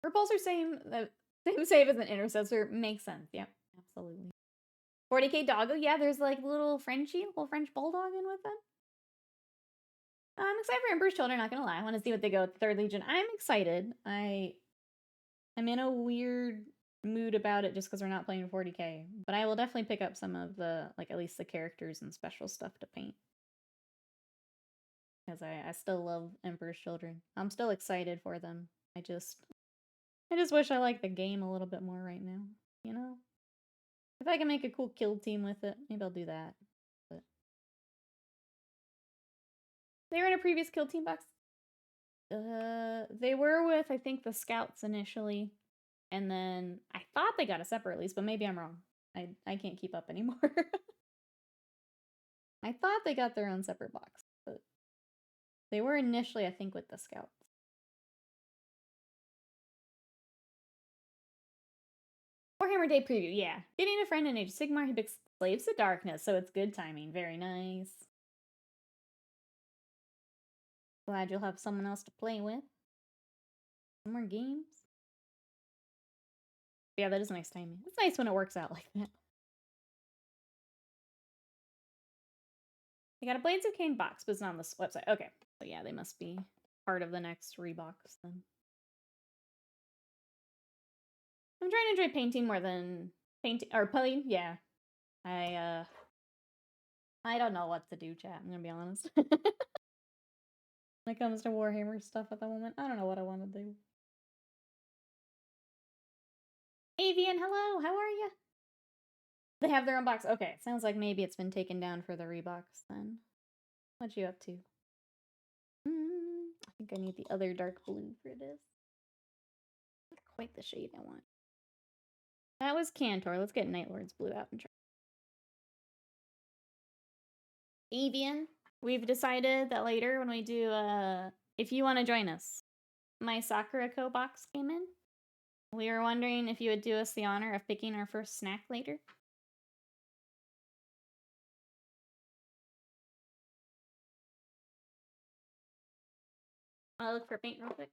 Repulsor same save as an intercessor makes sense. Yep, absolutely. 40k doggo, yeah, there's like little Frenchie, little French bulldog in with them. I'm excited for Emperor's Children, not gonna lie. I want to see what they go with the 3rd Legion. I'm excited. I'm in a weird mood about it just because we're not playing 40k. But I will definitely pick up some of the, like, at least the characters and special stuff to paint. Because I still love Emperor's Children. I'm still excited for them. I just wish I liked the game a little bit more right now, you know? If I can make a cool kill team with it, maybe I'll do that. But they were in a previous kill team box. They were with, I think, the scouts initially. And then I thought they got a separate release, but maybe I'm wrong. I can't keep up anymore. I thought they got their own separate box, but they were initially, I think, with the scouts. Warhammer Day preview, yeah. Getting a friend in Age of Sigmar who picks Slaves to Darkness, so it's good timing. Very nice. Glad you'll have someone else to play with. Some more games. Yeah, that is nice timing. It's nice when it works out like that. They got a Blades of Cain box, but it's not on this website. Okay, so yeah, they must be part of the next rebox then. I'm trying to enjoy painting more than painting or playing. Yeah, I don't know what to do, chat. I'm gonna be honest. When it comes to Warhammer stuff at the moment, I don't know what I want to do. Avian, hello. How are you? They have their own box. Okay, sounds like maybe it's been taken down for the rebox then. What you up to? I think I need the other dark blue for this. Not quite the shade I want. That was Cantor. Let's get Night Lord's blue out and try. Avian, we've decided that later when we do, if you want to join us, my Sakura Co box came in. We were wondering if you would do us the honor of picking our first snack later. I'll look for paint real quick.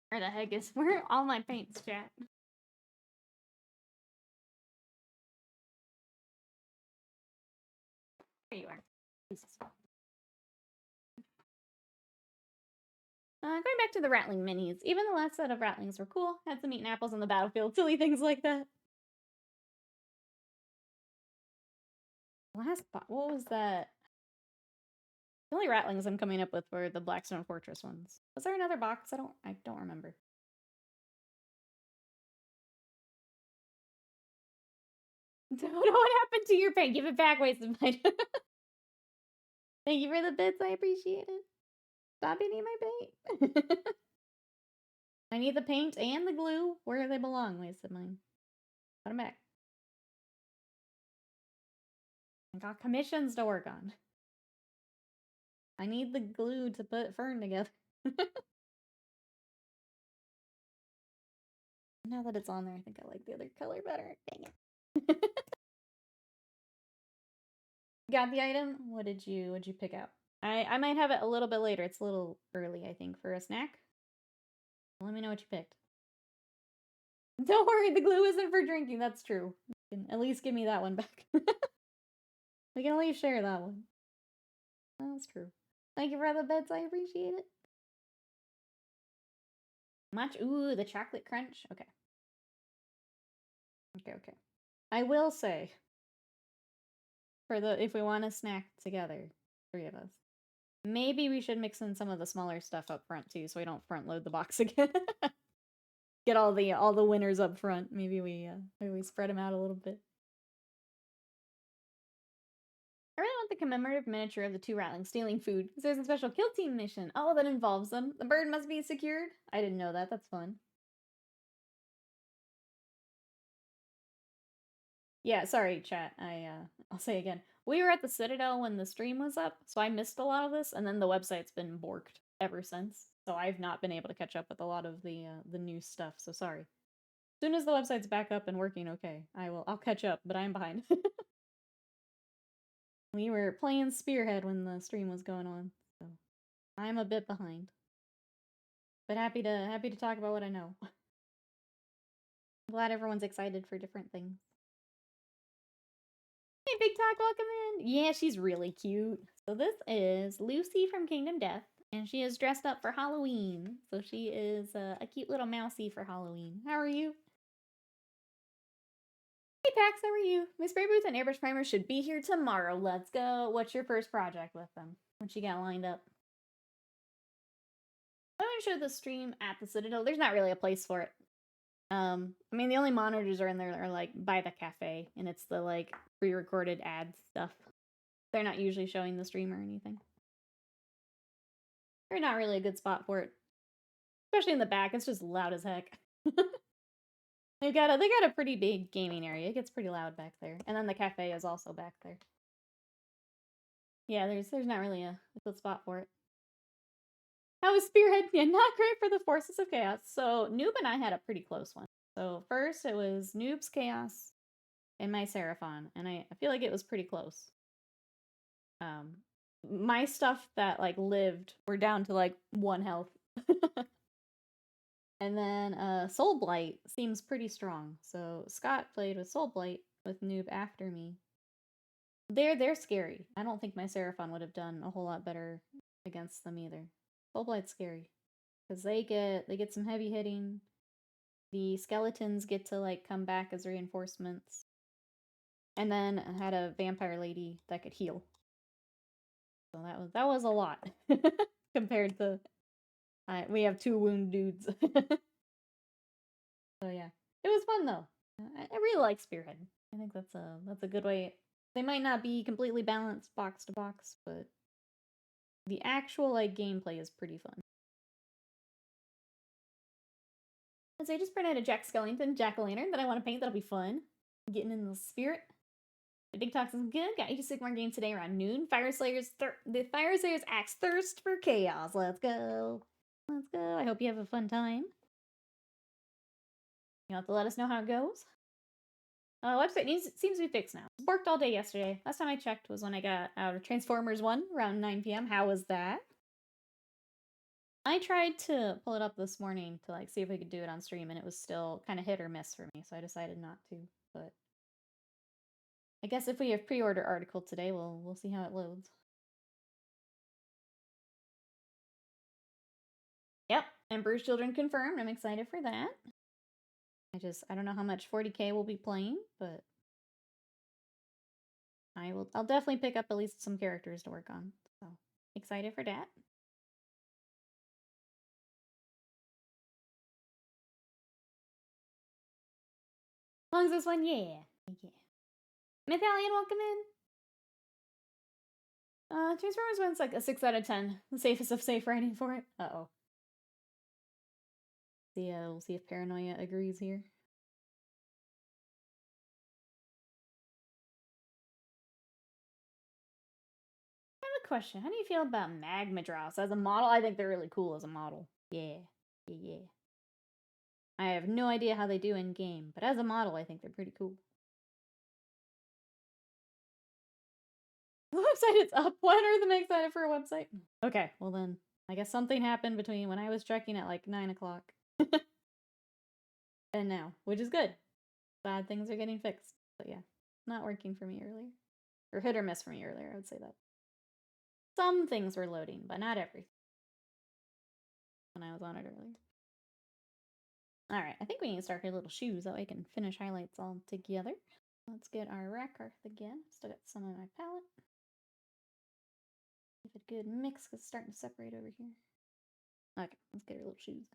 Where the heck is where are all my paints, chat? There you are. Jesus. Going back to the Rattling minis. Even the last set of Rattlings were cool. Had some eating apples on the battlefield. Silly things like that. What was that? The only Rattlings I'm coming up with were the Blackstone Fortress ones. Was there another box? I don't remember. Don't know what happened to your paint. Give it back, wasted mine. Thank you for the bits. I appreciate it. Stop eating my paint. I need the paint and the glue where they belong, wasted mine. Put them back. I got commissions to work on. I need the glue to put Fern together. Now that it's on there, I think I like the other color better. Dang it. Got the item? What'd you pick out? I might have it a little bit later. It's a little early, I think, for a snack. Let me know what you picked. Don't worry, the glue isn't for drinking. That's true. You can at least give me that one back. We can at least share that one. That's true. Thank you for the bits. I appreciate it. Much? Ooh, the chocolate crunch. Okay. Okay. I will say, if we want to snack together, 3 of us, maybe we should mix in some of the smaller stuff up front too, so we don't front load the box again. Get all the winners up front. Maybe we spread them out a little bit. I really want the commemorative miniature of the 2 Rattlings stealing food. There's a special kill team mission. Oh, that involves them. The bird must be secured. I didn't know that. That's fun. Yeah, sorry, chat. I'll say again. We were at the Citadel when the stream was up, so I missed a lot of this, and then the website's been borked ever since. So I've not been able to catch up with a lot of the new stuff. So sorry. As soon as the website's back up and working, okay, I'll catch up. But I'm behind. We were playing Spearhead when the stream was going on, so I'm a bit behind. But happy to talk about what I know. I'm glad everyone's excited for different things. Hey, Big Talk, welcome in. Yeah, she's really cute. So this is Lucy from Kingdom Death, and she is dressed up for Halloween. So she is a cute little mousey for Halloween. How are you? Hey, Pax, how are you? My spray booth and airbrush primer should be here tomorrow. Let's go. What's your first project with them? What you got lined up? I want to show the stream at the Citadel. There's not really a place for it. I mean, the only monitors are in there that are like by the cafe, and it's the like pre-recorded ad stuff. They're not usually showing the stream or anything. They're not really a good spot for it, especially in the back. It's just loud as heck. they got a pretty big gaming area. It gets pretty loud back there, and then the cafe is also back there. Yeah, there's not really a good spot for it. How was Spearhead? Yeah, not great for the Forces of Chaos. So Noob and I had a pretty close one. So first it was Noob's Chaos and my Seraphon, and I feel like it was pretty close. My stuff that like lived were down to like 1 health. And then Soul Blight seems pretty strong. So Scott played with Soul Blight with Noob after me. They're scary. I don't think my Seraphon would have done a whole lot better against them either. Soul Blight's scary because they get some heavy hitting. The skeletons get to like come back as reinforcements. And then I had a vampire lady that could heal. So that was a lot compared to we have 2 wound dudes. So yeah, it was fun though. I really like Spearhead. I think that's a good way. They might not be completely balanced box to box, but the actual like gameplay is pretty fun. So I just printed a Jack Skellington jack-o'-lantern that I want to paint. That'll be fun. Getting in the spirit. The Big Talks is good. Got 86 more games today around noon. The Fire Slayers Axe Thirst for Chaos. Let's go. Let's go. I hope you have a fun time. You'll have to let us know how it goes. Website seems to be fixed now. Worked all day yesterday. Last time I checked was when I got out of Transformers 1 around 9 p.m. How was that? I tried to pull it up this morning to like see if we could do it on stream, and it was still kind of hit or miss for me, so I decided not to. But I guess if we have pre-order article today, we'll see how it loads. Yep, Emperor's Children confirmed. I'm excited for that. I don't know how much 40k will be playing, but I'll definitely pick up at least some characters to work on. So excited for that. As long as this one, yeah. Mythalion, welcome in. Transformers 1's like a 6 out of 10. The safest of safe writing for it. Uh-oh. We'll see if Paranoia agrees here. I have a question. How do you feel about Magma Dross? As a model, I think they're really cool as a model. Yeah. I have no idea how they do in game, but as a model, I think they're pretty cool. The website is up. When are they excited for a website? Okay, well then, I guess something happened between when I was checking at like 9 o'clock and now, which is good. Bad things are getting fixed. But yeah, not working for me earlier. Or hit or miss for me earlier, I would say that. Some things were loading, but not everything. When I was on it earlier. Alright, I think we need to start our little shoes so I can finish highlights all together. Let's get our rack earth again. Still got some on my palette. Give it a good mix because it's starting to separate over here. Okay, let's get our little shoes.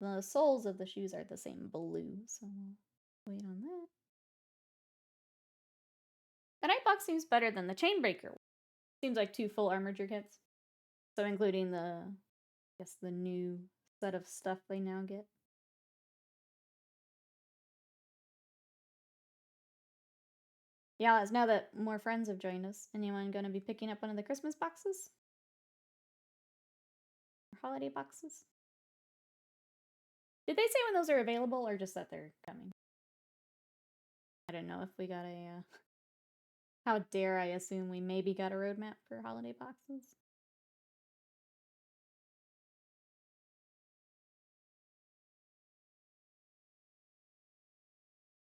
The soles of the shoes are the same blue, so we'll wait on that. The Nightbox seems better than the Chainbreaker. Seems like 2 full armature kits. So including the, I guess, the new set of stuff they now get. Yeah, as now that more friends have joined us, anyone going to be picking up one of the Christmas boxes? Or holiday boxes? Did they say when those are available or just that they're coming? I don't know if we got a, how dare I assume we maybe got a roadmap for holiday boxes?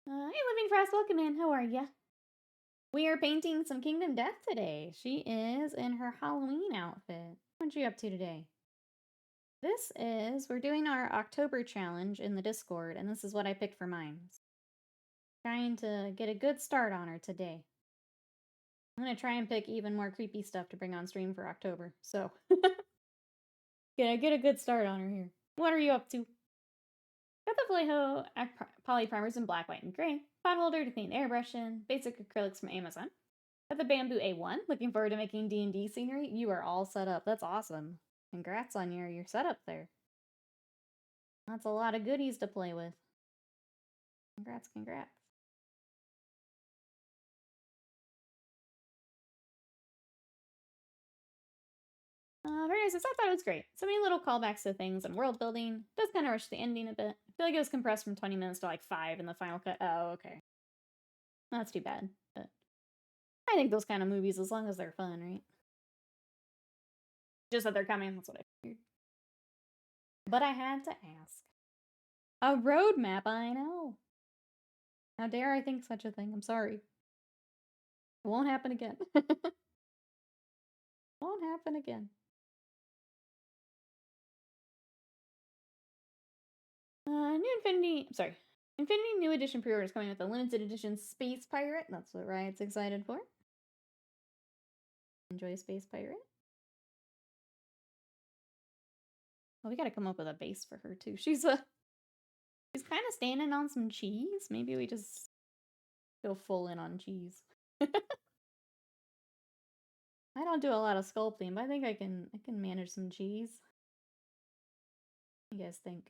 Hey, Living Frost, welcome in. How are ya? We are painting some Kingdom Death today. She is in her Halloween outfit. What are you up to today? We're doing our October challenge in the Discord, and this is what I picked for mine. Trying to get a good start on her today. I'm going to try and pick even more creepy stuff to bring on stream for October, so. Get a good start on her here. What are you up to? Got the Vallejo poly primers in black, white, and gray. Pot holder to clean airbrush in. Basic acrylics from Amazon. Got the Bamboo A1. Looking forward to making D&D scenery. You are all set up. That's awesome. Congrats on your setup there. That's a lot of goodies to play with. Congrats. Very nice. I thought it was great. So many little callbacks to things and world building. Does kind of rush the ending a bit. I feel like it was compressed from 20 minutes to like 5 in the final cut. Oh, okay. That's too bad. But I think those kind of movies, as long as they're fun, right? Just that they're coming, that's what I figured. But I had to ask. A roadmap, I know. How dare I think such a thing? I'm sorry. It won't happen again. Won't happen again. Infinity New Edition pre-order is coming with a limited edition Space Pirate. That's what Riot's excited for. Enjoy Space Pirate. Well, we gotta come up with a base for her too. She's kind of standing on some cheese. Maybe we just go full in on cheese. I don't do a lot of sculpting, but I think I can manage some cheese. What do you guys think?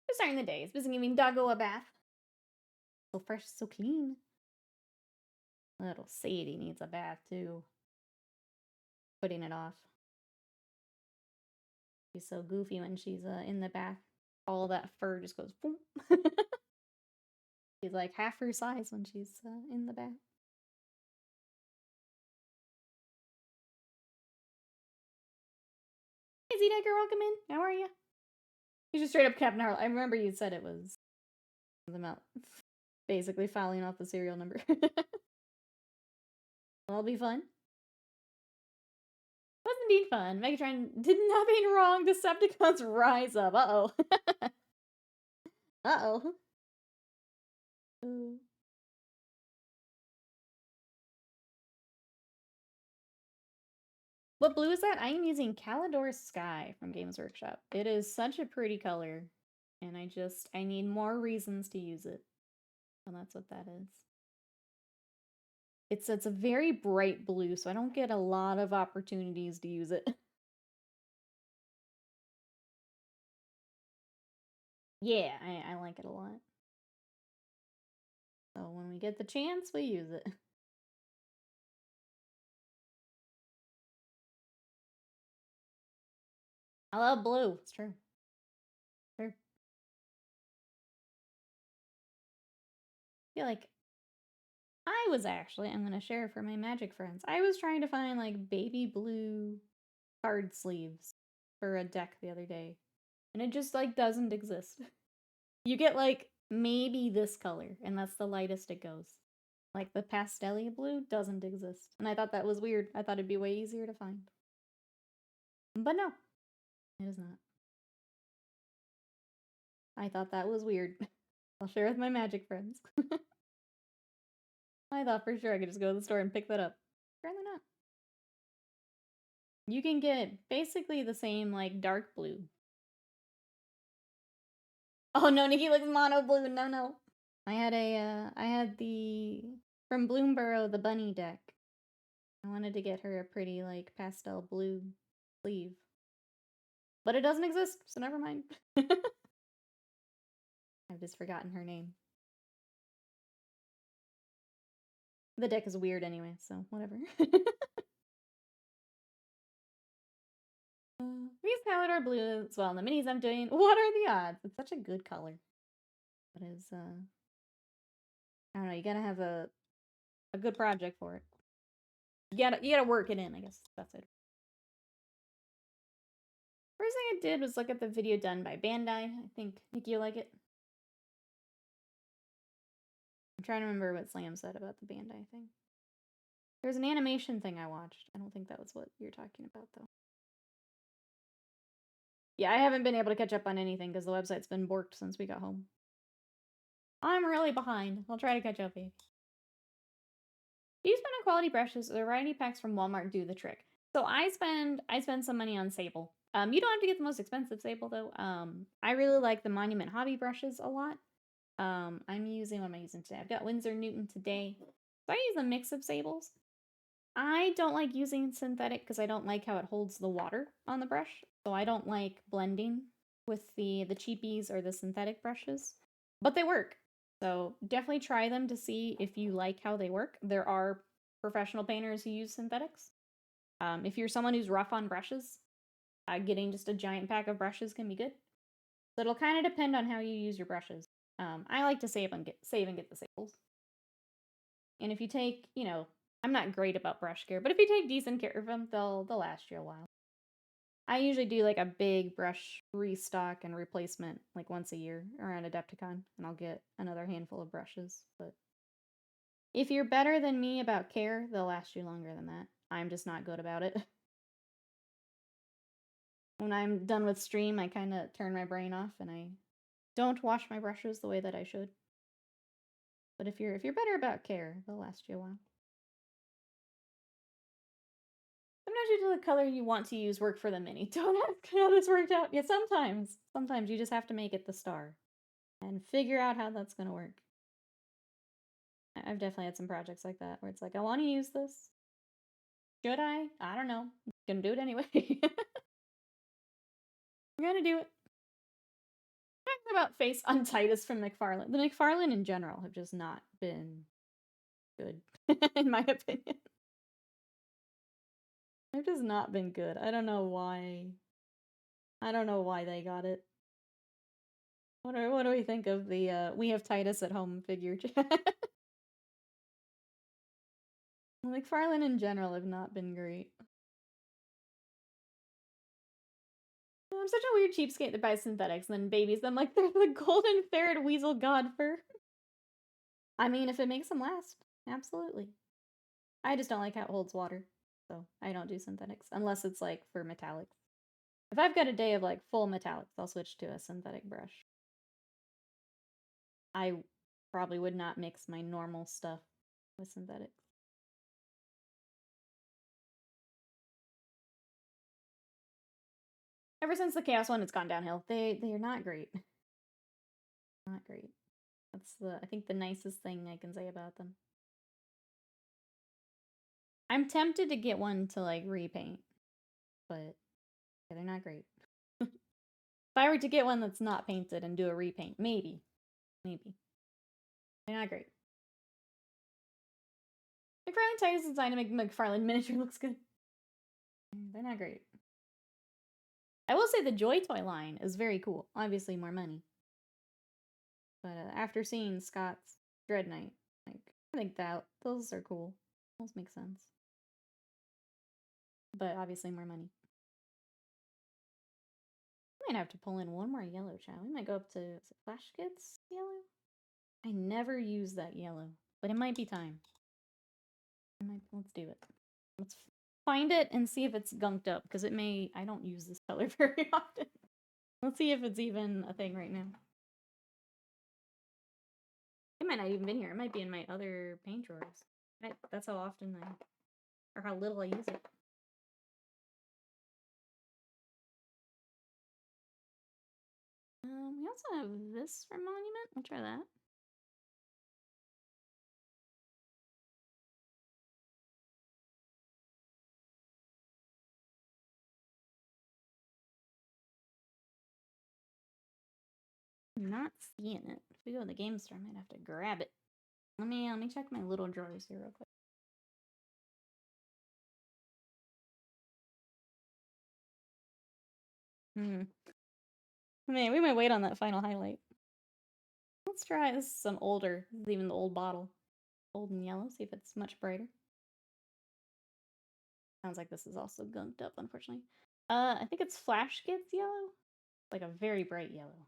We're starting the day. It's busy giving Doggo a bath. So fresh, so clean. Little Sadie needs a bath too. Putting it off. She's so goofy when she's in the bath. All that fur just goes boom. She's like half her size when she's in the bath. Hey Z-Decker, welcome in. How are you? You just straight up Captain Harlow. I remember you said it was something about basically filing off the serial number. That'll be fun. It was indeed fun. Megatron did nothing wrong. Decepticons rise up. Uh-oh. Uh-oh. What blue is that? I am using Calidor Sky from Games Workshop. It is such a pretty color, and I need more reasons to use it. And that's what that is. It's a very bright blue, so I don't get a lot of opportunities to use it. Yeah, I like it a lot. So when we get the chance, we use it. I love blue. It's true. True. I feel like I'm gonna share for my magic friends. I was trying to find like baby blue card sleeves for a deck the other day, and it just like doesn't exist. You get like maybe this color, and that's the lightest it goes. Like the pastel blue doesn't exist, and I thought that was weird. I thought it'd be way easier to find, but no, it is not. I thought that was weird. I'll share with my magic friends. I thought for sure I could just go to the store and pick that up. Apparently not. You can get basically the same like dark blue. Oh no, Nikki looks mono blue. No, no. I had the from Bloomborough the bunny deck. I wanted to get her a pretty like pastel blue sleeve, but it doesn't exist, so never mind. I've just forgotten her name. The deck is weird anyway, so whatever. We use Palador blue as well in the minis I'm doing. What are the odds? It's such a good color. But is I don't know, you gotta have a good project for it. You gotta work it in, I guess that's it. First thing I did was look at the video done by Bandai. I think Nikki, you like it? I'm trying to remember what Slam said about the Bandai thing. There's an animation thing I watched. I don't think that was what you're talking about, though. Yeah, I haven't been able to catch up on anything because the website's been borked since we got home. I'm really behind. I'll try to catch up, babe. Do you spend on quality brushes? The variety packs from Walmart do the trick. So I spend some money on Sable. You don't have to get the most expensive Sable though. I really like the Monument Hobby brushes a lot. I'm using, what am I using today? I've got Winsor Newton today. So I use a mix of Sables. I don't like using synthetic because I don't like how it holds the water on the brush. So I don't like blending with the cheapies or the synthetic brushes. But they work. So definitely try them to see if you like how they work. There are professional painters who use synthetics. If you're someone who's rough on brushes, getting just a giant pack of brushes can be good. So it'll kind of depend on how you use your brushes. I like to save and get the samples. And if you take, you know, I'm not great about brush care, but if you take decent care of them, they'll last you a while. I usually do like a big brush restock and replacement like once a year around Adepticon, and I'll get another handful of brushes. But if you're better than me about care, they'll last you longer than that. I'm just not good about it. When I'm done with stream, I kind of turn my brain off and I don't wash my brushes the way that I should. But if you're better about care, they'll last you a while. Sometimes you do the color you want to use work for the mini. Don't ask how this worked out. Yeah, sometimes you just have to make it the star and figure out how that's going to work. I've definitely had some projects like that where it's like, I want to use this. Should I? I don't know. I'm going to do it anyway. I'm going to do it. Talking about face on Titus from McFarlane. The McFarlane in general have just not been good, in my opinion. They've just not been good. I don't know why. I don't know why they got it. What do we think of the We Have Titus at Home figure chat? McFarlane in general have not been great. I'm such a weird cheapskate that buys synthetics and then babies them like they're the golden ferret weasel god fur. I mean, if it makes them last, absolutely. I just don't like how it holds water, so I don't do synthetics unless it's like for metallics. If I've got a day of like full metallics, I'll switch to a synthetic brush. I probably would not mix my normal stuff with synthetics. Ever since the Chaos one, it's gone downhill. They're not great. Not great. That's I think the nicest thing I can say about them. I'm tempted to get one to like repaint, but yeah, they're not great. If I were to get one that's not painted and do a repaint, maybe. They're not great. McFarlane Titus design to make McFarlane miniature looks good. They're not great. I will say the Joy Toy line is very cool. Obviously more money. But after seeing Scott's Dread Knight, like, I think that those are cool. Those make sense. But obviously more money. We might have to pull in one more yellow, chat. We might go up to, is it Flash Kids yellow? I never use that yellow, but it might be time. Let's do it. Let's find it and see if it's gunked up, because it may, I don't use this color very often. Let's see if it's even a thing right now. It might not even been here. It might be in my other paint drawers. That's how often or how little I use it. We also have this for Monument. We'll try that. I'm not seeing it. If we go to the game store, I might have to grab it. Let me check my little drawers here real quick. Man, we might wait on that final highlight. Let's try this. Is some older. This is even the old bottle. Old and yellow. See if it's much brighter. Sounds like this is also gunked up, unfortunately. I think it's Flash Kids yellow. Like a very bright yellow.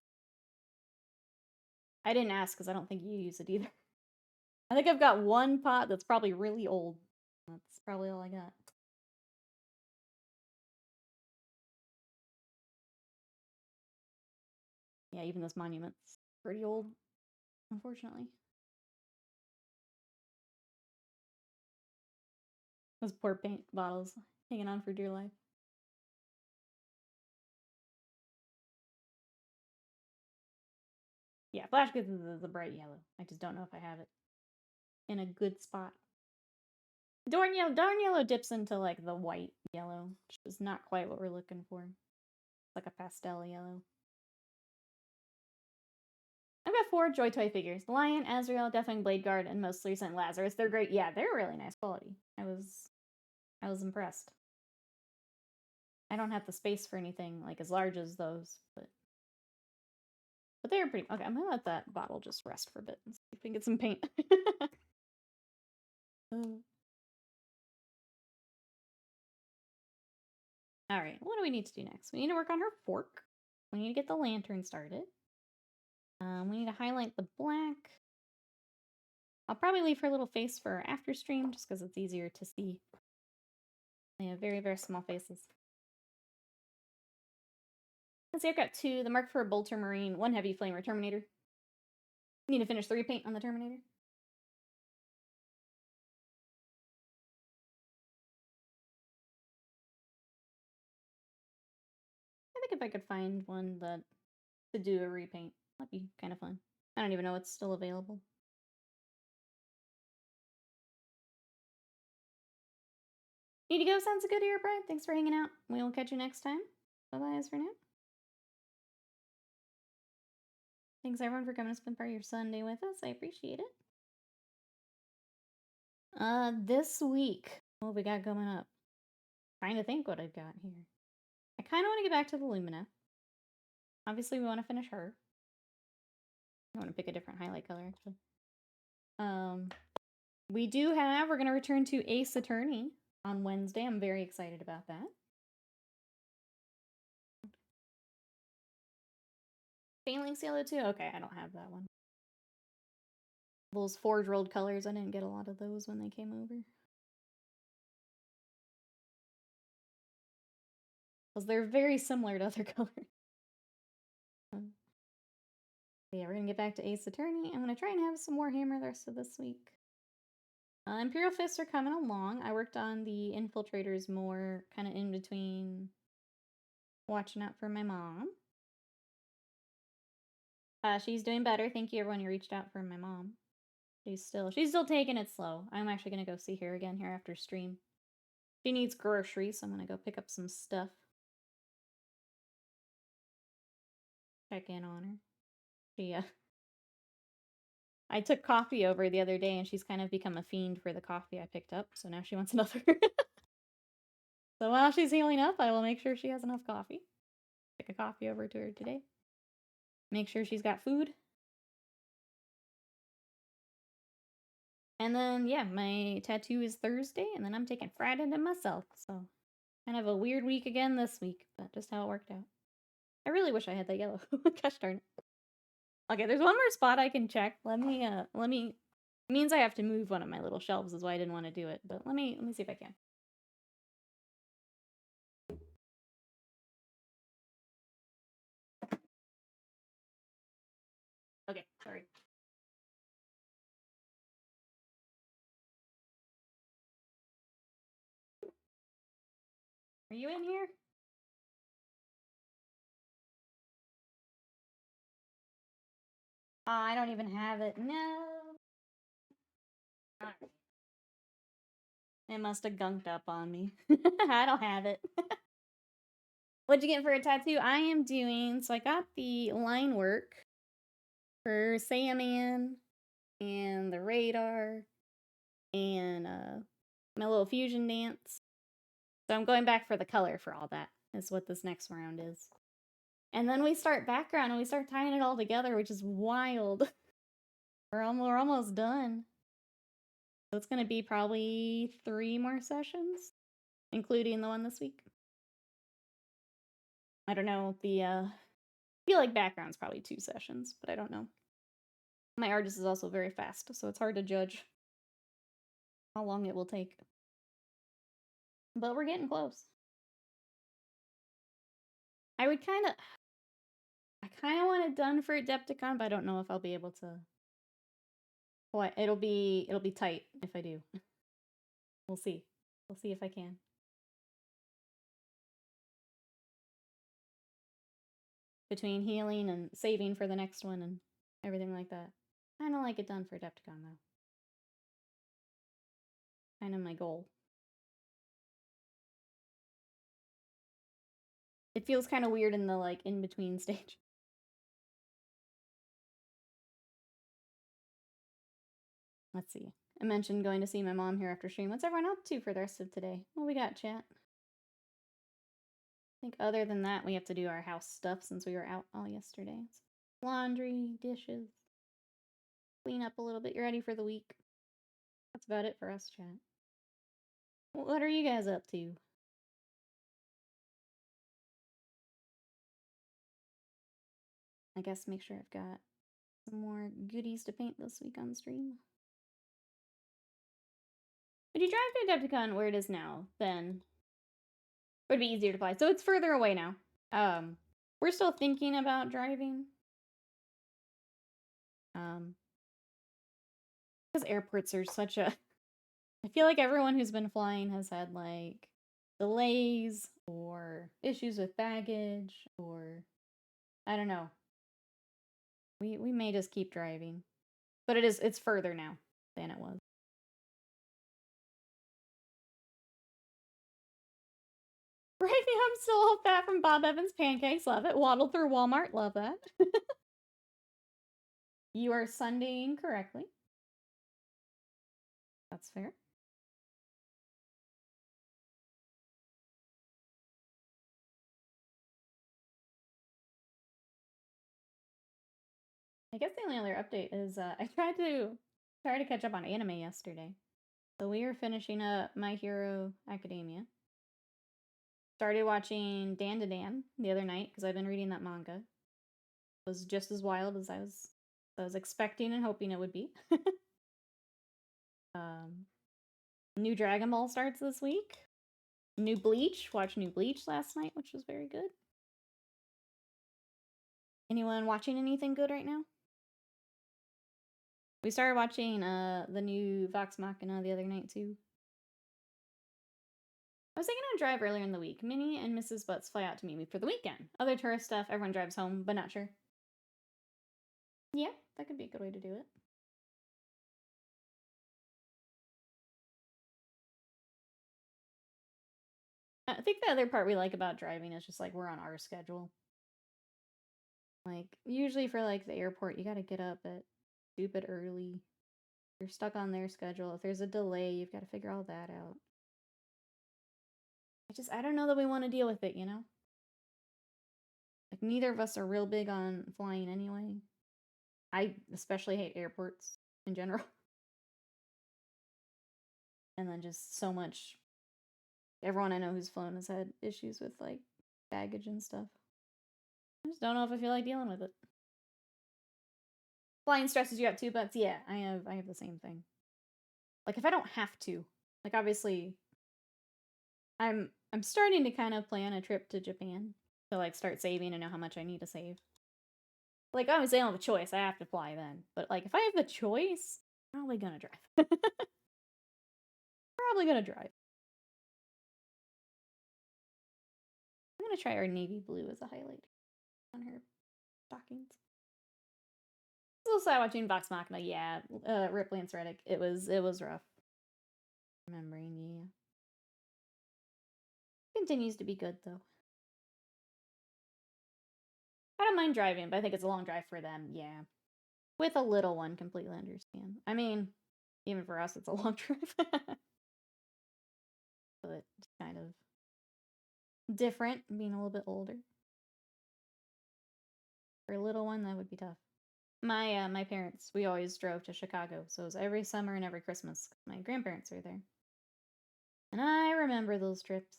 I didn't ask because I don't think you use it either. I think I've got one pot that's probably really old. That's probably all I got. Yeah, even this monument's pretty old, unfortunately. Those poor paint bottles hanging on for dear life. Yeah, Flash Kids is a bright yellow. I just don't know if I have it in a good spot. Darn Yellow dips into like the white yellow, which is not quite what we're looking for. It's like a pastel yellow. I've got 4 Joy Toy figures. The Lion, Azrael, Deathwing, Blade Guard, and most recent Lazarus. They're great. Yeah, they're really nice quality. I was impressed. I don't have the space for anything like as large as those, but they're pretty. Okay, I'm gonna let that bottle just rest for a bit and see if we can get some paint. All right, what do we need to do next? We need to work on her fork. We need to get the lantern started. We need to highlight the black. I'll probably leave her little face for after stream just because it's easier to see. They have very, very small faces. Let's see, I've got 2. The Mark for a Bolter Marine, 1 Heavy Flamer Terminator. Need to finish the repaint on the Terminator. I think if I could find one that to do a repaint, that'd be kind of fun. I don't even know what's still available. Need to go, sounds good here, Brian. Thanks for hanging out. We will catch you next time. Bye-bye as for now. Thanks everyone for coming to spend part of your Sunday with us. I appreciate it. This week, what we got coming up? Trying to think what I've got here. I kind of want to get back to the Lumina. Obviously, we want to finish her. I want to pick a different highlight color, actually. We're going to return to Ace Attorney on Wednesday. I'm very excited about that. Phalanx Yellow too? Okay, I don't have that one. Those Forge Rolled colors, I didn't get a lot of those when they came over. Because they're very similar to other colors. Yeah, we're going to get back to Ace Attorney. I'm going to try and have some more Hammer the rest of this week. Imperial Fists are coming along. I worked on the Infiltrators more kind of in between watching out for my mom. She's doing better. Thank you everyone who reached out for my mom. She's still taking it slow. I'm actually going to go see her again here after stream. She needs groceries, so I'm going to go pick up some stuff. Check in on her. I took coffee over the other day, and she's kind of become a fiend for the coffee I picked up, so now she wants another. So while she's healing up, I will make sure she has enough coffee. Pick a coffee over to her today. Make sure she's got food. And then, yeah, my tattoo is Thursday, and then I'm taking Friday to myself, so kind of a weird week again this week, but just how it worked out. I really wish I had that yellow. Gosh darn it. Okay, there's one more spot I can check. Let me, it means I have to move one of my little shelves is why I didn't want to do it, but let me see if I can. Okay, sorry. Are you in here? I don't even have it. No. It must have gunked up on me. I don't have it. What'd you get for a tattoo? I am doing, so I got the line work for Saiyaman and the radar and my little fusion dance. So I'm going back for the color for all that, is what this next round is. And then we start background and we start tying it all together, which is wild. We're almost done. So it's going to be probably 3 more sessions, including the one this week. I don't know, I feel like background's probably 2 sessions, but I don't know. My artist is also very fast, so it's hard to judge how long it will take. But we're getting close. I kind of want it done for Adepticon, but I don't know if I'll be able to. What? It'll be tight if I do. We'll see. We'll see if I can. Between healing and saving for the next one and everything like that. Kind of like it done for Adepticon, though. Kind of my goal. It feels kind of weird in the, like, in-between stage. Let's see. I mentioned going to see my mom here after stream. What's everyone up to for the rest of today? What we got, chat? I think other than that, we have to do our house stuff since we were out all yesterday. Laundry, dishes, clean up a little bit. You're ready for the week. That's about it for us, chat. What are you guys up to? I guess make sure I've got some more goodies to paint this week on stream. Would you drive to Adepticon where it is now, then would be easier to fly. So it's further away now. We're still thinking about driving. Because airports are such a... I feel like everyone who's been flying has had, like, delays or issues with baggage or... I don't know. We may just keep driving. But it's further now than it was. Right now I'm still all fat from Bob Evans pancakes. Love it. Waddle through Walmart. Love that. You are Sundaying correctly. That's fair. I guess the only other update is I tried to catch up on anime yesterday. So we were finishing up My Hero Academia. Started watching Dan to Dan the other night because I've been reading that manga. It was just as wild as I was expecting and hoping it would be. New Dragon Ball starts this week. New Bleach. Watched New Bleach last night, which was very good. Anyone watching anything good right now? We started watching the new Vox Machina the other night too. I was thinking I'd drive earlier in the week. Minnie and Mrs. Butts fly out to meet me for the weekend. Other tourist stuff, everyone drives home, but not sure. Yeah, that could be a good way to do it. I think the other part we like about driving is just like we're on our schedule. Like usually for like the airport, you got to get up at stupid early. You're stuck on their schedule. If there's a delay, you've got to figure all that out. I don't know that we want to deal with it, you know? Like neither of us are real big on flying anyway. I especially hate airports in general. And then just so much. Everyone I know who's flown has had issues with like baggage and stuff. I just don't know if I feel like dealing with it. Flying stresses you out too, but yeah, I have the same thing. Like if I don't have to, like obviously I'm starting to kind of plan a trip to Japan to like start saving and know how much I need to save. Like obviously I don't have a choice, I have to fly then. But like if I have the choice, I'm probably gonna drive. Probably gonna drive. I'm gonna try our navy blue as a highlight on her stockings. Still sad watching Vox Machina, yeah. Rip Lance Reddick. It was rough. Remembering, yeah. Continues to be good though. I don't mind driving, but I think it's a long drive for them, yeah. With a little one, completely understand. I mean, even for us, it's a long drive. But it's kind of different being a little bit older. For a little one, that would be tough. My parents, we always drove to Chicago, so it was every summer and every Christmas. My grandparents were there. And I remember those trips.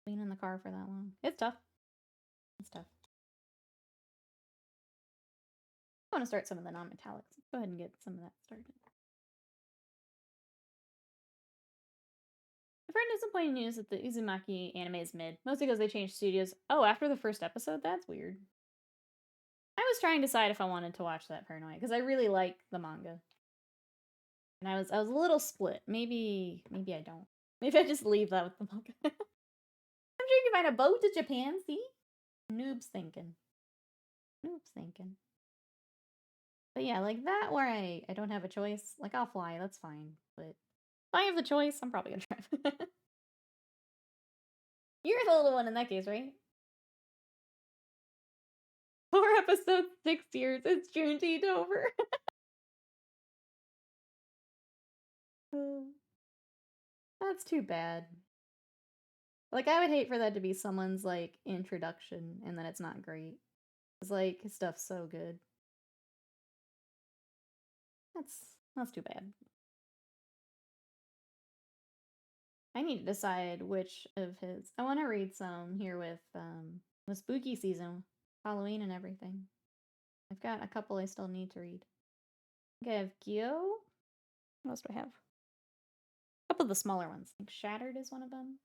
Being in the car for that long. It's tough. It's tough. I want to start some of the non-metallics. Go ahead and get some of that started. I've heard disappointing news that the Uzumaki anime is mid, mostly because they changed studios. Oh, after the first episode? That's weird. I was trying to decide if I wanted to watch that Paranoia, because I really like the manga. And I was a little split. Maybe I don't. Maybe I just leave that with the manga. I'm sure you can find a boat to Japan, see? Noobs thinking. Noobs thinking. But yeah, like that where I don't have a choice. Like I'll fly, that's fine. But if I have the choice, I'm probably gonna drive. You're the little one in that case, right? 4 episodes, 6 years. It's Juneteenth over. That's too bad. Like, I would hate for that to be someone's, like, introduction, and then it's not great. It's like, his stuff's so good. That's too bad. I need to decide which of his... I want to read some here with spooky season, Halloween and everything. I've got a couple I still need to read. I think I have Gyo. What else do I have? A couple of the smaller ones. I think Shattered is one of them.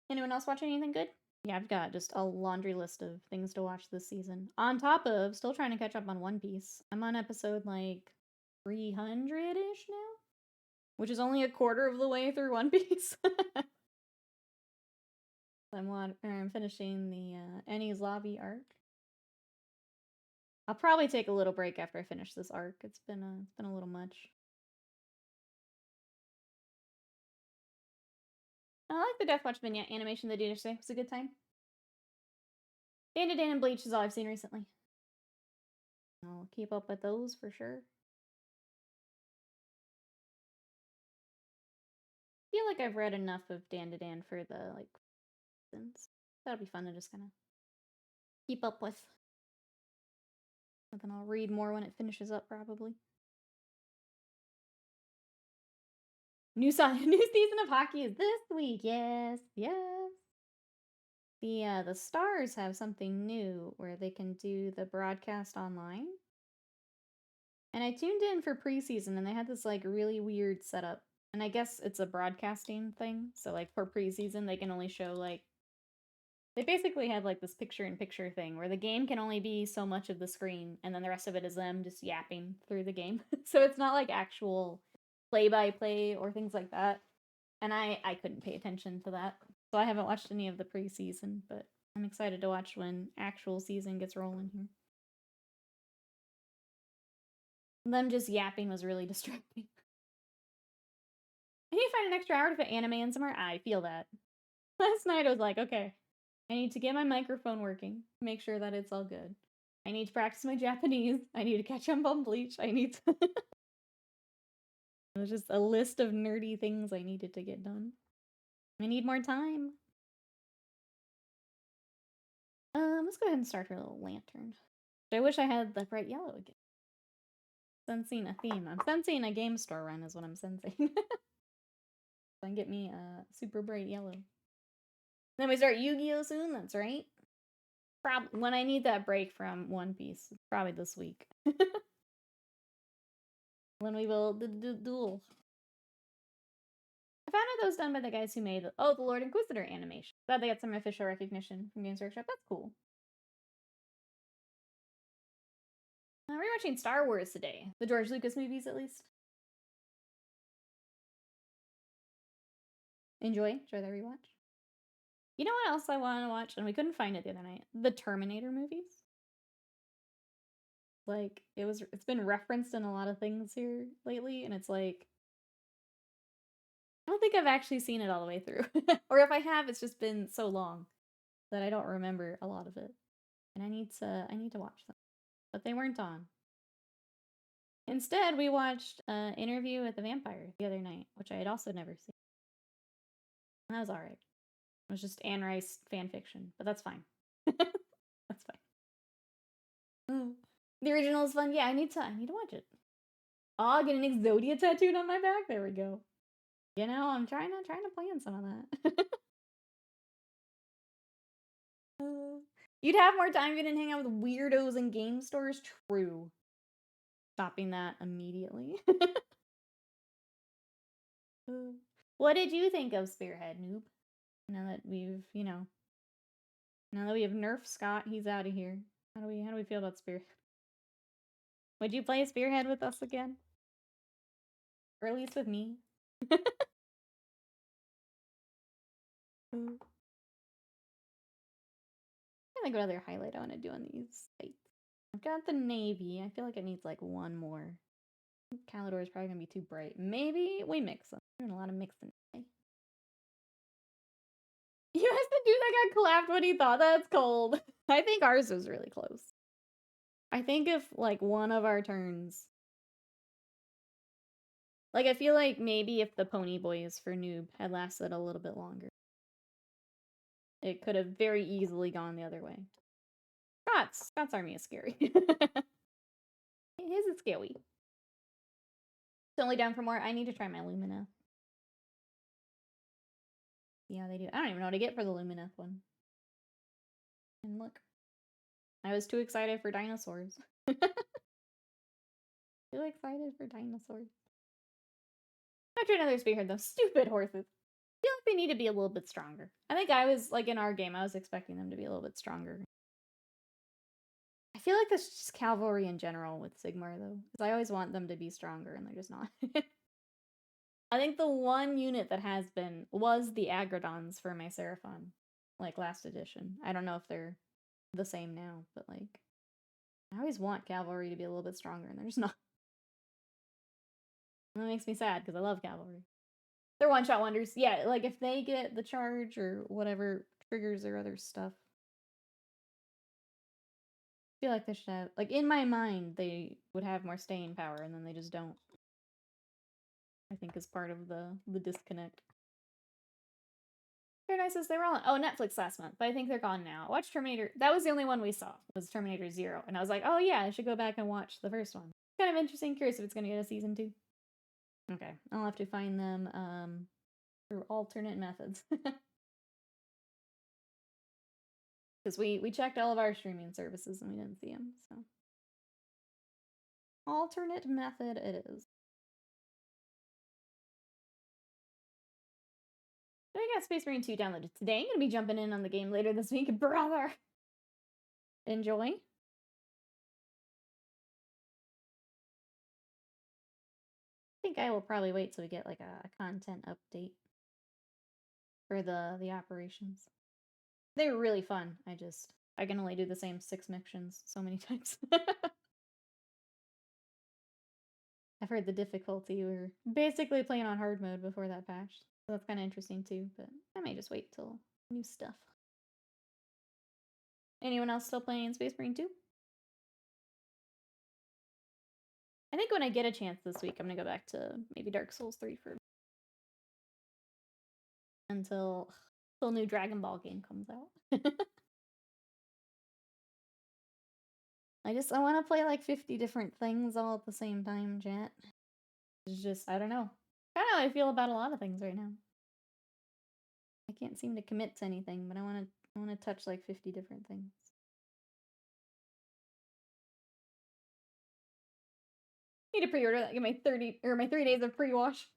Anyone else watching anything good? Yeah, I've got just a laundry list of things to watch this season. On top of still trying to catch up on One Piece. I'm on episode like 300-ish now, which is only a quarter of the way through One Piece. I'm finishing the Enies Lobby arc. I'll probably take a little break after I finish this arc. It's been a little much. I like the Death Watch vignette animation they did yesterday. It was a good time. Dan to Dan and Bleach is all I've seen recently. I'll keep up with those for sure. I feel like I've read enough of Dan to Dan for the like That'll be fun to just kind of keep up with. And then I'll read more when it finishes up, probably. New season of hockey is this week. Yes, yes. The Stars have something new where they can do the broadcast online. And I tuned in for preseason, and they had this like really weird setup. And I guess it's a broadcasting thing. So like for preseason, they can only show like they basically have like this picture-in-picture thing where the game can only be so much of the screen, and then the rest of it is them just yapping through the game. So it's not like actual play-by-play or things like that. And I couldn't pay attention to that. So I haven't watched any of the preseason, but I'm excited to watch when actual season gets rolling here. Them just yapping was really distracting. I need to find an extra hour to fit anime in somewhere. I feel that. Last night I was like, okay, I need to get my microphone working, make sure that it's all good. I need to practice my Japanese. I need to catch up on Bleach. I need to... It was just a list of nerdy things I needed to get done. I need more time. Let's go ahead and start her little lantern. I wish I had the bright yellow again. Sensing a theme. I'm sensing a game store run is what I'm sensing. So I can get me a super bright yellow. Then we start Yu-Gi-Oh! Soon, that's right. Probably when I need that break from One Piece. Probably this week. When we will duel. I found out that was done by the guys who made the Lord Inquisitor animation. Glad they got some official recognition from Games Workshop. That's cool. We're watching Star Wars today. The George Lucas movies, at least. Enjoy the rewatch. You know what else I want to watch? And we couldn't find it the other night. The Terminator movies. Like, it's been referenced in a lot of things here lately, and it's like, I don't think I've actually seen it all the way through. Or if I have, it's just been so long that I don't remember a lot of it. And I need to watch them. But they weren't on. Instead, we watched Interview with the Vampire the other night, which I had also never seen. And that was alright. It was just Anne Rice fan fiction, but that's fine. That's fine. The original is fun. Yeah, I need to watch it. Oh, I'll get an Exodia tattooed on my back. There we go. You know, I'm trying to plan some of that. You'd have more time if you didn't hang out with weirdos in game stores. True. Stopping that immediately. What did you think of Spearhead, noob? Now that we've, now that we have nerfed Scott, he's out of here. How do we feel about Spearhead? Would you play Spearhead with us again? Or at least with me? I think what other highlight I want to do on these sites. I've got the Navy. I feel like it needs like one more. Calidor is probably going to be too bright. Maybe we mix them. We're doing a lot of mixing today. You asked the dude that got clapped when he thought that's cold. I think ours was really close. I think if like one of our turns... Like I feel like maybe if the Pony Boys for noob had lasted a little bit longer, it could have very easily gone the other way. Scott's army is scary. His is scary. It's only down for more. I need to try my Lumina. Yeah, they do. I don't even know what to get for the Lumineth one. And look. I was too excited for dinosaurs. Too excited for dinosaurs. I'll try another Spearhead though. Stupid horses. I feel like they need to be a little bit stronger. I think I was, like in our game, I was expecting them to be a little bit stronger. I feel like that's just cavalry in general with Sigmar though. Because I always want them to be stronger and they're just not. I think the one unit that has been was the Agrodons for my Seraphon, like last edition. I don't know if they're the same now, but like I always want cavalry to be a little bit stronger and they're just not. And that makes me sad because I love cavalry. They're one-shot wonders. Yeah, like if they get the charge or whatever triggers their other stuff. I feel like they should have, like in my mind, they would have more staying power and then they just don't. I think is part of the disconnect. Paradise says they were all on Netflix last month, but I think they're gone now. I watched Terminator. That was the only one we saw, was Terminator 0. And I was like, oh yeah, I should go back and watch the first one. Kind of interesting, curious if it's going to get a season 2. Okay, I'll have to find them through alternate methods. Because we checked all of our streaming services and we didn't see them, so. Alternate method it is. I got Space Marine 2 downloaded today. I'm going to be jumping in on the game later this week, brother. Enjoy. I think I will probably wait till we get like a content update for the operations. They're really fun. I can only do the same 6 missions so many times. I've heard the difficulty. We were basically playing on hard mode before that patch. So that's kind of interesting too, but I may just wait till new stuff. Anyone else still playing Space Marine 2? I think when I get a chance this week, I'm going to go back to maybe Dark Souls 3 for until new Dragon Ball game comes out. I want to play like 50 different things all at the same time, chat. It's just, I don't know. Kind of how I feel about a lot of things right now. I can't seem to commit to anything, but I want to touch like 50 different things. Need to pre-order that. Get my 3 days of pre-wash.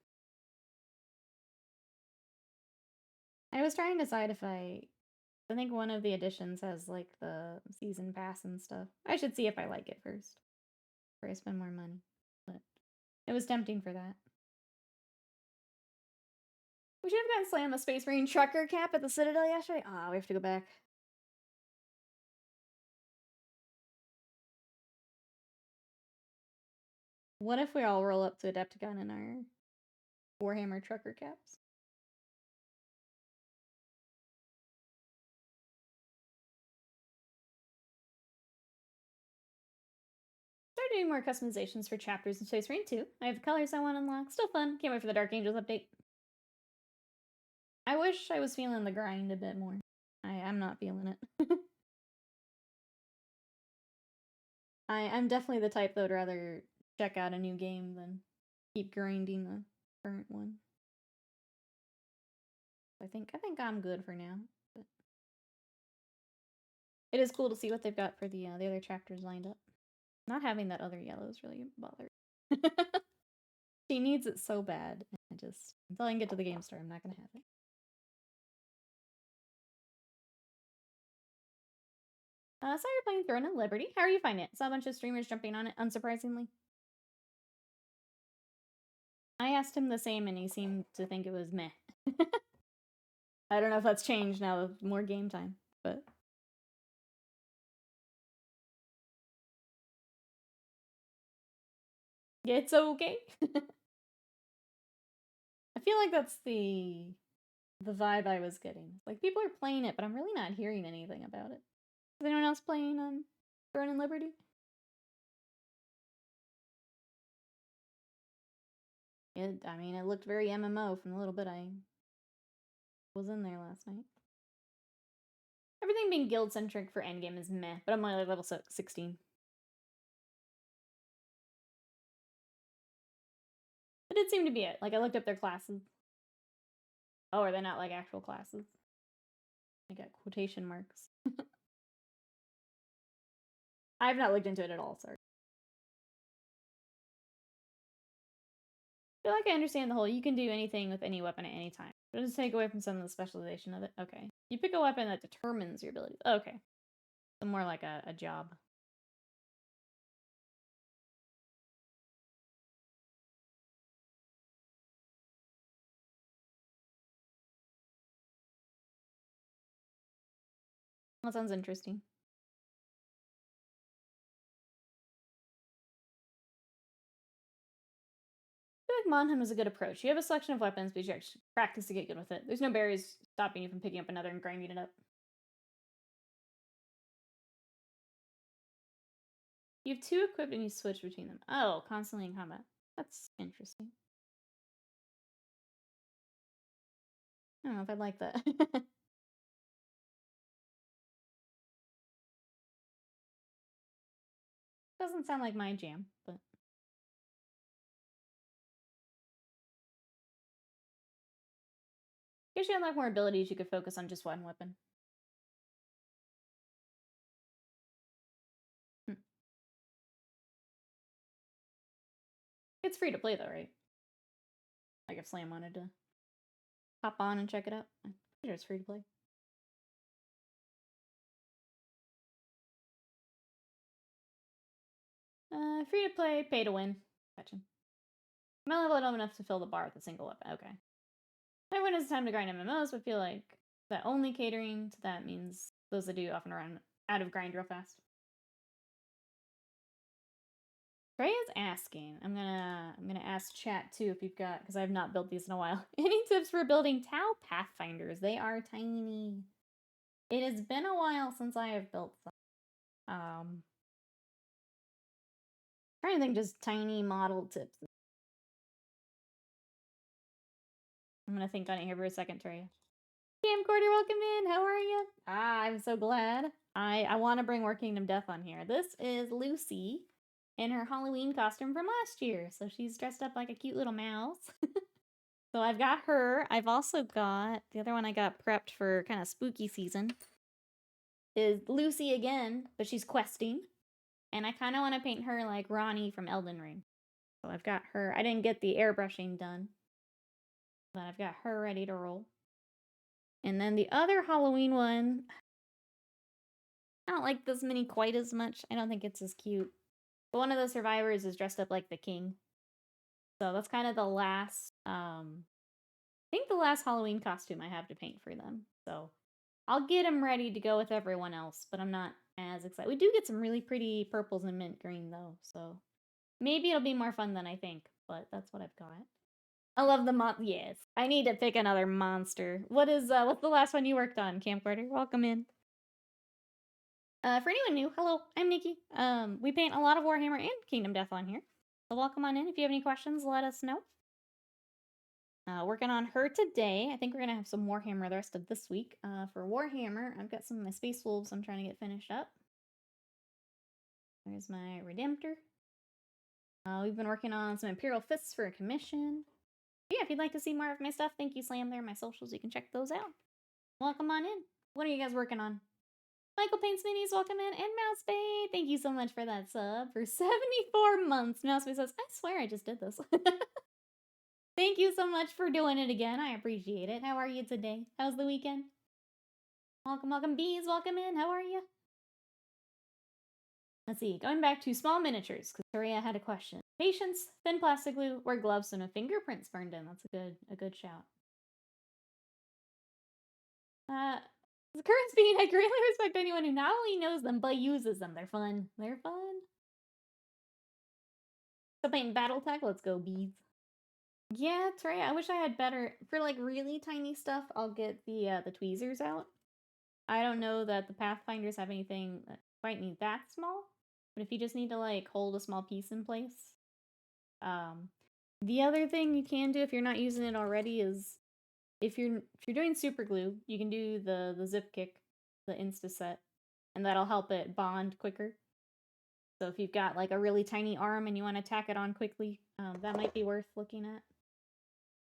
I was trying to decide if I think one of the editions has like the season pass and stuff. I should see if I like it first before I spend more money. But it was tempting for that. We should have gotten Slam a Space Marine trucker cap at the Citadel yesterday. Ah, we have to go back. What if we all roll up to Adepticon in our Warhammer trucker caps? Started doing more customizations for chapters in Space Marine 2. I have the colors I want to unlock. Still fun. Can't wait for the Dark Angels update. I wish I was feeling the grind a bit more. I'm not feeling it. I'm definitely the type that would rather check out a new game than keep grinding the current one. I think I'm good for now. But it is cool to see what they've got for the other chapters lined up. Not having that other yellow is really bothering. She needs it so bad. Until I can get to the game store, I'm not gonna have it. So you're playing Throne of Liberty. How are you finding it? Saw a bunch of streamers jumping on it, unsurprisingly. I asked him the same and he seemed to think it was meh. I don't know if that's changed now with more game time, but... Yeah, it's okay. I feel like that's the vibe I was getting. Like, people are playing it, but I'm really not hearing anything about it. Is anyone else playing Throne and Liberty? I mean, it looked very MMO from the little bit I was in there last night. Everything being guild-centric for endgame is meh, but I'm only like level 16. It did seem to be it. Like, I looked up their classes. Oh, are they not like actual classes? I got quotation marks. I've not looked into it at all, sorry. I feel like I understand the whole you can do anything with any weapon at any time. But just take away from some of the specialization of it. Okay. You pick a weapon that determines your abilities. Okay. So more like a job. That sounds interesting. I feel like Monhem is a good approach. You have a selection of weapons, but you actually practice to get good with it. There's no barriers stopping you from picking up another and grinding it up. You have 2 equipped and you switch between them. Oh, constantly in combat. That's interesting. I don't know if I'd like that. Doesn't sound like my jam, but gives you unlock more abilities, you could focus on just one weapon. Hmm. It's free to play though, right? Like if Slam wanted to hop on and check it out. I'm sure it's free to play. Free to play, pay to win. Gotcha. I'm not leveled up enough to fill the bar with a single weapon. Okay. Everyone has time to grind MMOs, but feel like that only catering to that means those that do often run out of grind real fast. Freya's asking. I'm gonna ask chat too if you've got, because I've not built these in a while. Any tips for building Tau Pathfinders? They are tiny. It has been a while since I have built some. Trying to think just tiny model tips. I'm gonna think on it here for a second, Terry. Camcorder, welcome in. How are you? I'm so glad. I want to bring War Kingdom Death on here. This is Lucy in her Halloween costume from last year. So she's dressed up like a cute little mouse. So I've got her. I've also got the other one I got prepped for kind of spooky season is Lucy again, but she's questing. And I kind of want to paint her like Ronnie from Elden Ring. So I've got her. I didn't get the airbrushing done, but I've got her ready to roll. And then the other Halloween one, I don't like this mini quite as much. I don't think it's as cute. But one of the survivors is dressed up like the king. So that's kind of the last, I think the last Halloween costume I have to paint for them. So I'll get them ready to go with everyone else, but I'm not as excited. We do get some really pretty purples and mint green though, so maybe it'll be more fun than I think, but that's what I've got. I love the yes. I need to pick another monster. What's the last one you worked on, Camcorder? Welcome in. For anyone new, hello, I'm Nikki. We paint a lot of Warhammer and Kingdom Death on here. So welcome on in. If you have any questions, let us know. Working on her today. I think we're going to have some Warhammer the rest of this week. For Warhammer, I've got some of my Space Wolves I'm trying to get finished up. There's my Redemptor. We've been working on some Imperial Fists for a commission. But yeah, if you'd like to see more of my stuff, thank you, Slam. There are my socials. You can check those out. Welcome on in. What are you guys working on? Michael Paints Minis, welcome in. And Mousebay, thank you so much for that sub for 74 months. Mousebay says, I swear I just did this. Thank you so much for doing it again. I appreciate it. How are you today? How's the weekend? Welcome, welcome, bees. Welcome in. How are you? Let's see. Going back to small miniatures, because Toria had a question. Patience, thin plastic glue, or gloves and no fingerprints burned in. That's a good shout. The current speed, I greatly respect anyone who not only knows them, but uses them. They're fun. They're fun. So painting battle tech, let's go, bees. Yeah, Trey, I wish I had better for like really tiny stuff. I'll get the tweezers out. I don't know that the Pathfinders have anything that quite need that small, but if you just need to like hold a small piece in place. The other thing you can do if you're not using it already is if you're doing super glue, you can do the zip kick, the insta set, and that'll help it bond quicker. So if you've got like a really tiny arm and you want to tack it on quickly, that might be worth looking at.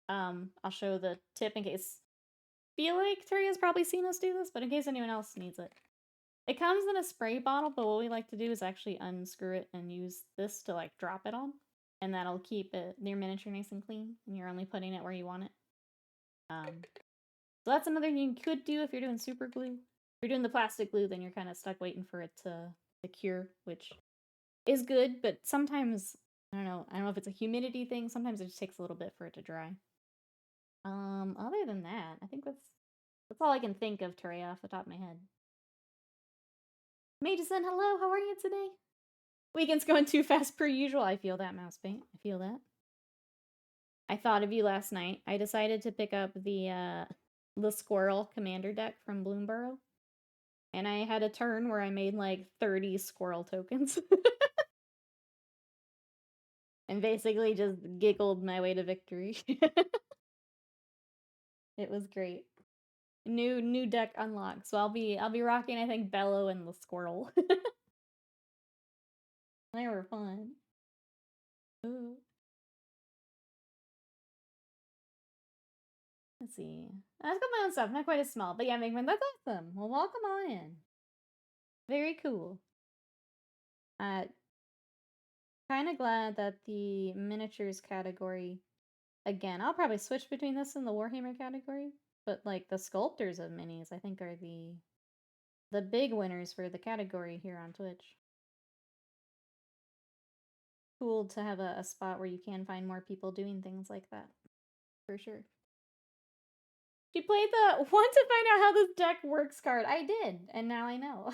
I'll show the tip in case. Feel like Toria's probably seen us do this, but in case anyone else needs it. It comes in a spray bottle, but what we like to do is actually unscrew it and use this to like drop it on. And that'll keep your miniature nice and clean, and you're only putting it where you want it. So that's another thing you could do if you're doing super glue. If you're doing the plastic glue, then you're kind of stuck waiting for it to cure, which is good, but sometimes, I don't know if it's a humidity thing, sometimes it just takes a little bit for it to dry. Other than that, I think that's all I can think of, Teria, off the top of my head. Mageson, hello, how are you today? Weekend's going too fast per usual. I feel that, Mouse Paint. I feel that. I thought of you last night. I decided to pick up the Squirrel Commander deck from Bloomborough. And I had a turn where I made like 30 squirrel tokens. And basically just giggled my way to victory. It was great. New deck unlocked. So I'll be rocking, I think, Bello and the Squirrel. They were fun. Ooh. Let's see. I've got my own stuff, not quite as small, but yeah, Migman, that's awesome. Well, welcome on in. Very cool. Kind of glad that the miniatures category, again, I'll probably switch between this and the Warhammer category, but like the sculptors of minis, I think are the big winners for the category here on Twitch. Cool to have a spot where you can find more people doing things like that, for sure. She played the want to find out how this deck works card. I did, and now I know.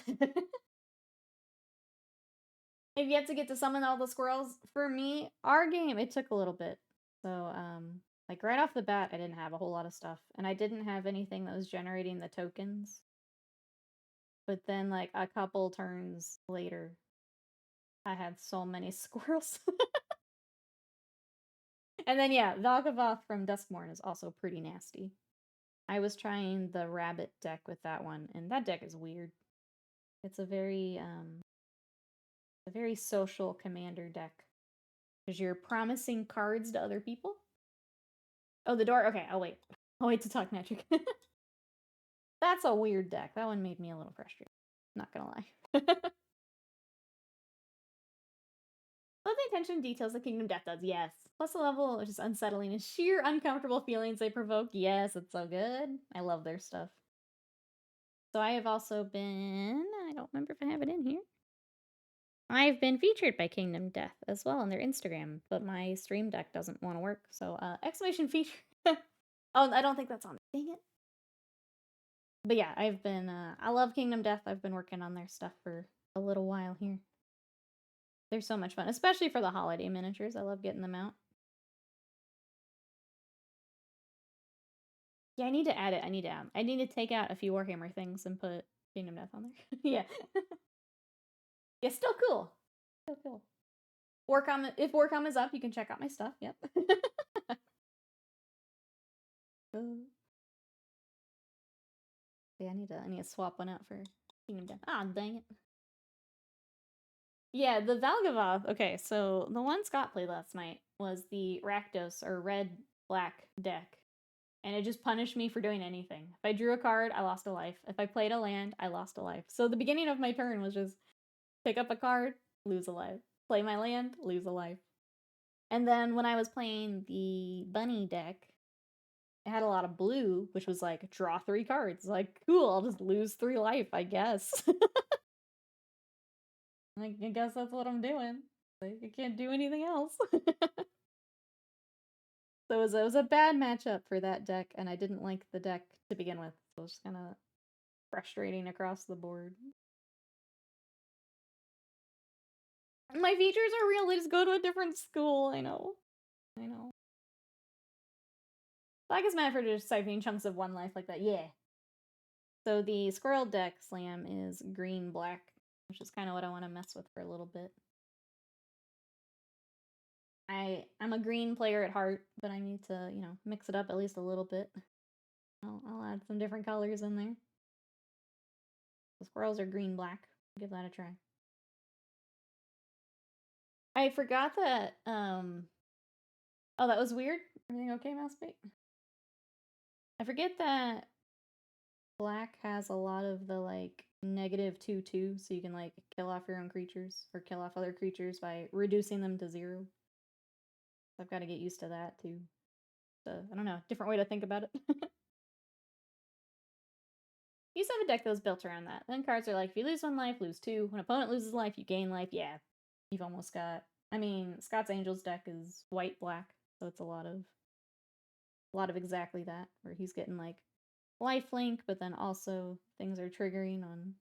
I've yet to get to summon all the squirrels. For me, our game, it took a little bit. So, like right off the bat, I didn't have a whole lot of stuff. And I didn't have anything that was generating the tokens. But then, like, a couple turns later, I had so many squirrels. And then, yeah, Valgavoth from Duskmorn is also pretty nasty. I was trying the rabbit deck with that one, and that deck is weird. It's a very social commander deck. Because you're promising cards to other people. Oh, the door? Okay, I'll wait. I'll wait to talk magic. That's a weird deck. That one made me a little frustrated. Not gonna lie. Love the attention to details that Kingdom Death does, yes. Plus the level of just unsettling and sheer uncomfortable feelings they provoke. Yes, it's so good. I love their stuff. So I have also been, I don't remember if I have it in here. I've been featured by Kingdom Death as well on their Instagram, but my stream deck doesn't want to work. So exclamation feature. Oh, I don't think that's on. Dang it. But yeah, I've been, I love Kingdom Death. I've been working on their stuff for a little while here. They're so much fun, especially for the holiday miniatures. I love getting them out. Yeah, I need to add it. I need to take out a few Warhammer things and put Kingdom Death on there. Yeah. Yeah, still cool. Still cool. Warcom, if Warcom is up, you can check out my stuff. Yep. Yeah, I need to swap one out for Kingdom Death. Ah, dang it. Yeah, the Valgavoth. Okay, so the one Scott played last night was the Rakdos or red-black deck. And it just punished me for doing anything. If I drew a card, I lost a life. If I played a land, I lost a life. So the beginning of my turn was just pick up a card, lose a life. Play my land, lose a life. And then when I was playing the bunny deck, it had a lot of blue, which was like, draw 3 cards. Like, cool, I'll just lose 3 life, I guess. Like, I guess that's what I'm doing. Like, I can't do anything else. So it was a bad matchup for that deck, and I didn't like the deck to begin with. So it was just kind of frustrating across the board. My features are real, they just go to a different school. I know. Black is meant for just siphoning chunks of 1 life like that. Yeah. So the squirrel deck slam is green-black, which is kind of what I want to mess with for a little bit. I'm a green player at heart, but I need to, mix it up at least a little bit. I'll add some different colors in there. The squirrels are green-black. Give that a try. I forgot that, oh, that was weird? Everything okay, Mousebait? I forget that black has a lot of the, like, -2/2, so you can, like, kill off your own creatures, or kill off other creatures by reducing them to 0. So I've got to get used to that, too. So, I don't know, different way to think about it. You used to have a deck that was built around that. Then cards are like, if you lose 1 life, lose 2. When an opponent loses life, you gain life. Yeah, you've almost got... I mean, Scott's Angels deck is white-black, so it's a lot of exactly that, where he's getting, like, lifelink, but then also things are triggering on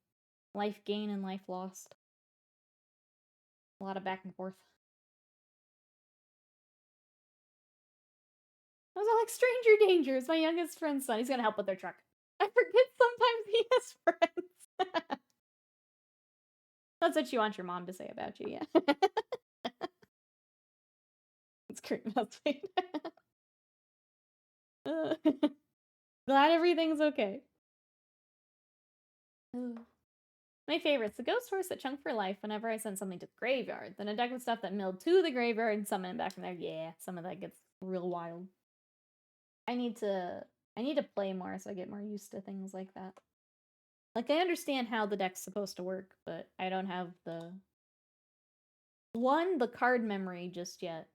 life gain and life lost. A lot of back and forth. I was all like, Stranger Danger is my youngest friend's son. He's gonna help with their truck. I forget sometimes he has friends. That's what you want your mom to say about you, yeah. It's great. That's sweet. Glad everything's okay. Ugh. My favorites, the ghost horse that chunk for life whenever I send something to the graveyard. Then a deck with stuff that milled to the graveyard and summon it back from there. Yeah, some of that gets real wild. I need to play more so I get more used to things like that. Like, I understand how the deck's supposed to work, but I don't have the card memory just yet,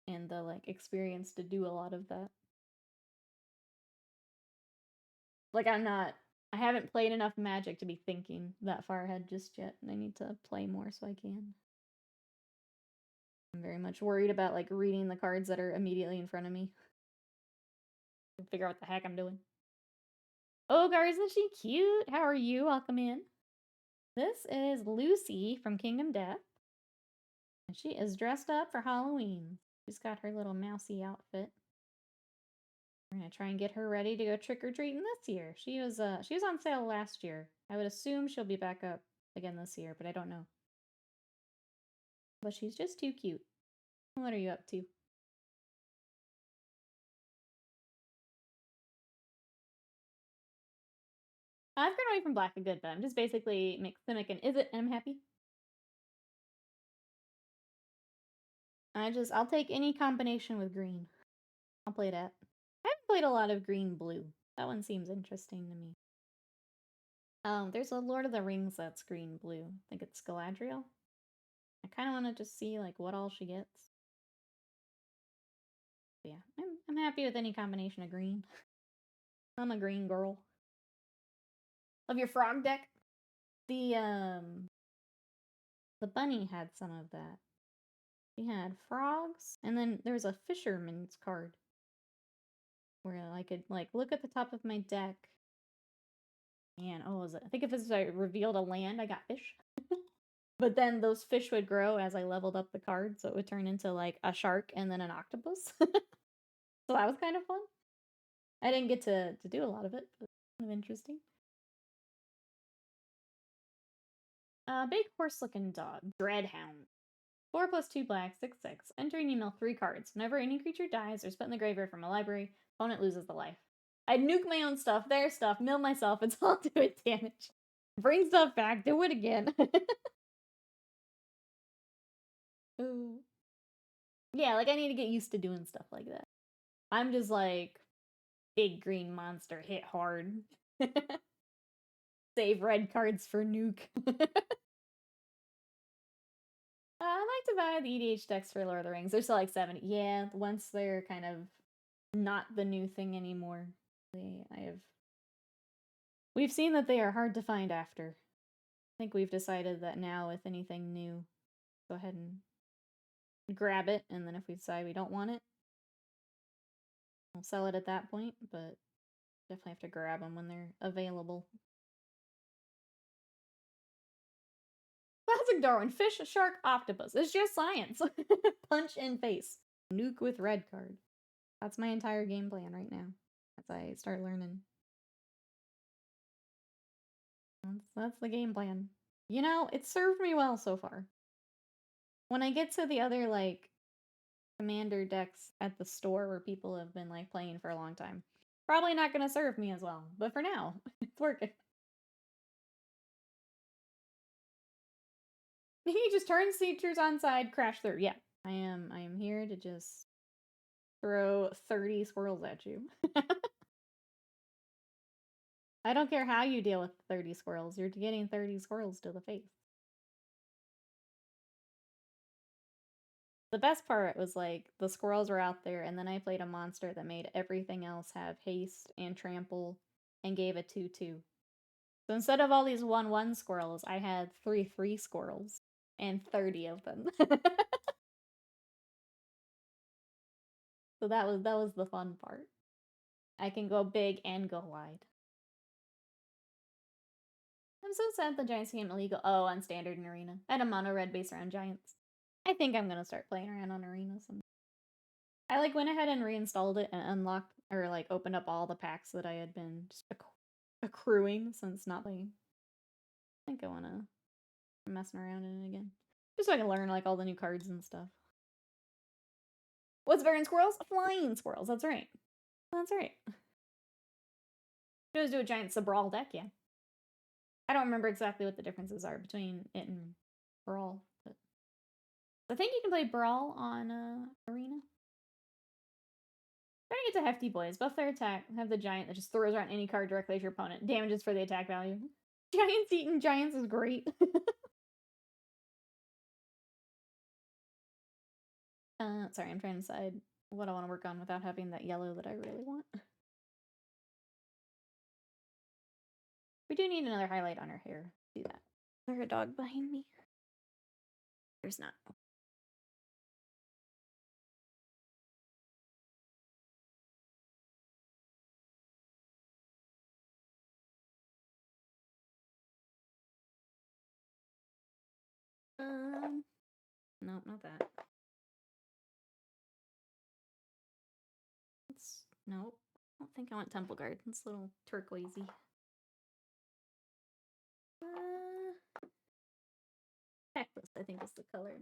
and the, like, experience to do a lot of that. Like, I haven't played enough Magic to be thinking that far ahead just yet, and I need to play more so I can. I'm very much worried about, like, reading the cards that are immediately in front of me. Figure out what the heck I'm doing. Oh, Gar, isn't she cute? How are you? Welcome in. This is Lucy from Kingdom Death. And she is dressed up for Halloween. She's got her little mousy outfit. We're gonna try and get her ready to go trick-or-treating this year. She was on sale last year. I would assume she'll be back up again this year, but I don't know. But she's just too cute. What are you up to? I've gone away from black a good bit. I'm just basically Simic and Is It, and I'm happy. I'll take any combination with green. I'll play that. I haven't played a lot of green-blue. That one seems interesting to me. There's a Lord of the Rings that's green-blue. I think it's Galadriel. I kind of want to just see, like, what all she gets. But yeah, I'm happy with any combination of green. I'm a green girl. Love your frog deck. The bunny had some of that. She had frogs, and then there's a fisherman's card where I could, like, look at the top of my deck. And oh, was it? I think if I revealed a land, I got fish. But then those fish would grow as I leveled up the card, so it would turn into, like, a shark and then an octopus. So that was kind of fun. I didn't get to do a lot of it, but kind of interesting. Big horse-looking dog. Dreadhound. 4+2 black, 6/6. Entering, you mill 3 cards. Whenever any creature dies or is put in the graveyard from a library, opponent loses the life. I'd nuke my own stuff, their stuff, mill myself, it's all do it damage. Bring stuff back, do it again. Ooh. Yeah, like, I need to get used to doing stuff like that. I'm just like, big green monster, hit hard. Save red cards for nuke. I like to buy the EDH decks for Lord of the Rings. They're still like 70. Yeah, once they're kind of not the new thing anymore. We've seen that they are hard to find after. I think we've decided that now with anything new, go ahead and grab it, and then if we decide we don't want it, we'll sell it at that point, but definitely have to grab them when they're available. Classic Darwin. Fish, shark, octopus. It's just science. Punch in face. Nuke with red card. That's my entire game plan right now as I start learning. That's the game plan. You know, it served me well so far. When I get to the other, like, commander decks at the store where people have been, like, playing for a long time, probably not gonna serve me as well. But for now, it's working. He just turns features on side, crash through. Yeah, I am here to just throw 30 squirrels at you. I don't care how you deal with 30 squirrels, you're getting 30 squirrels to the face. The best part was, like, the squirrels were out there, and then I played a monster that made everything else have haste and trample and gave a 2/2. So instead of all these 1/1 squirrels, I had 3/3 squirrels and 30 of them. So that was the fun part. I can go big and go wide. I'm so sad the Giants became illegal. Oh, on Standard and Arena. I had a mono red base around Giants. I think I'm gonna start playing around on Arena some. I, like, went ahead and reinstalled it and unlocked, or, like, opened up all the packs that I had been just accruing since not playing. I think I wanna messing around in it again. Just so I can learn, like, all the new cards and stuff. What's better than squirrels? Flying squirrels, that's right. That's right. You always do a giant Brawl deck, yeah. I don't remember exactly what the differences are between it and Brawl, but I think you can play Brawl on Arena. I think it's a hefty boys. Buff their attack. Have the giant that just throws around any card directly at your opponent. Damages for the attack value. Giants eating giants is great. Sorry, I'm trying to decide what I want to work on without having that yellow that I really want. We do need another highlight on her hair. Do that. Is there a dog behind me? There's not. Nope, not that. Nope. I don't think I want Temple Guard. It's a little turquoisey. Cactus, I think is the color.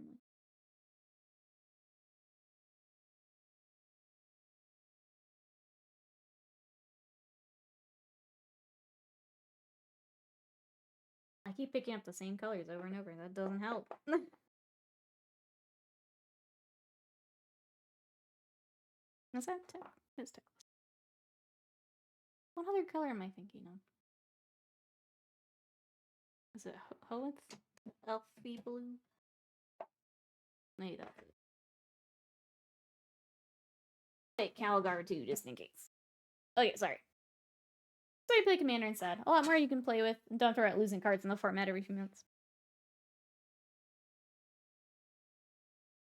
I keep picking up the same colors over and over. That doesn't help. Is that it's Texas. What other color am I thinking of? Is it Hoeth? Elfy blue? Maybe that's it. Take Calgar too, just in case. Okay, sorry. So you play Commander instead. A lot more you can play with. And don't throw out losing cards in the format every few minutes.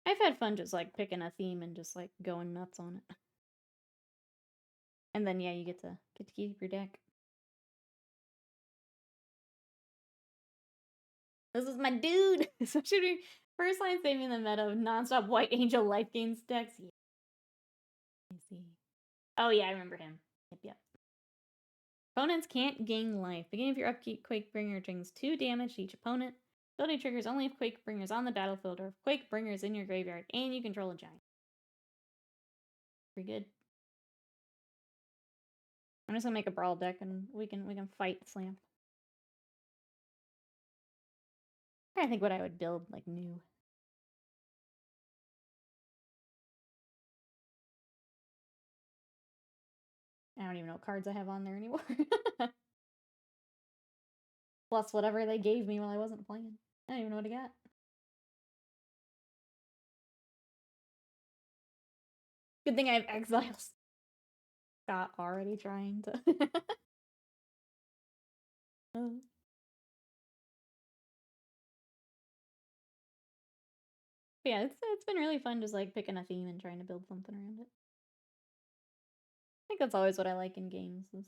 I've had fun just like picking a theme and just like going nuts on it. And then yeah, you get to keep your deck. This is my dude. So should we first line saving the meta of nonstop White Angel life gains decks? Yeah. I see. Oh yeah, I remember him. Yep. Opponents can't gain life. Beginning of your upkeep, Quakebringer brings 2 damage to each opponent. Ability triggers only if Quakebringer's on the battlefield or if Quakebringer's in your graveyard and you control a giant. Pretty good. I'm just gonna make a Brawl deck and we can fight Slam. I think what I would build like new. I don't even know what cards I have on there anymore. Plus whatever they gave me while I wasn't playing. I don't even know what I got. Good thing I have Exiles. Scott already trying to. Yeah, it's been really fun just like picking a theme and trying to build something around it. I think that's always what I like in games is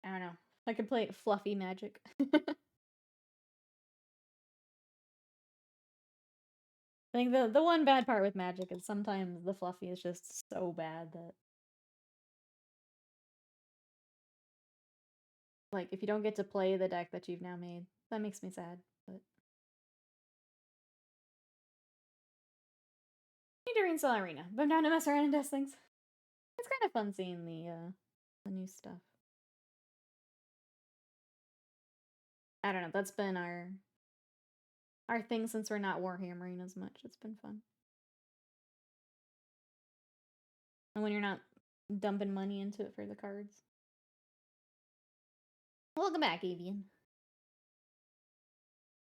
I don't know. I could play fluffy Magic. I think the one bad part with Magic is sometimes the fluffy is just so bad that like if you don't get to play the deck that you've now made, that makes me sad. But during Soul Arena, but I'm down to mess around and test things. It's kind of fun seeing the new stuff. I don't know. That's been our thing since we're not warhammering as much. It's been fun. And when you're not dumping money into it for the cards. Welcome back, Avian.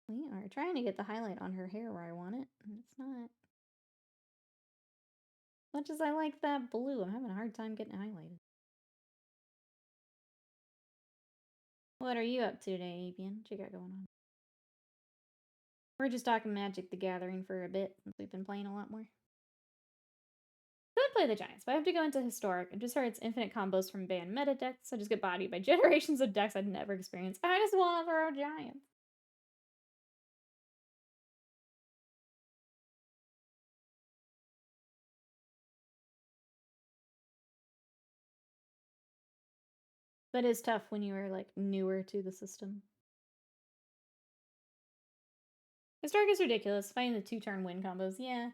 We are trying to get the highlight on her hair where I want it, and it's not. Much as I like that blue, I'm having a hard time getting it highlighted. What are you up to today, Avian? What you got going on? We're just talking Magic the Gathering for a bit, since we've been playing a lot more. Could play the Giants, but I have to go into Historic. I've just heard it's infinite combos from banned meta decks, so I just get bodied by generations of decks I'd never experienced. I just want to throw Giants. That is tough when you are like newer to the system. Historic is ridiculous. Finding the 2-turn win combos, yeah.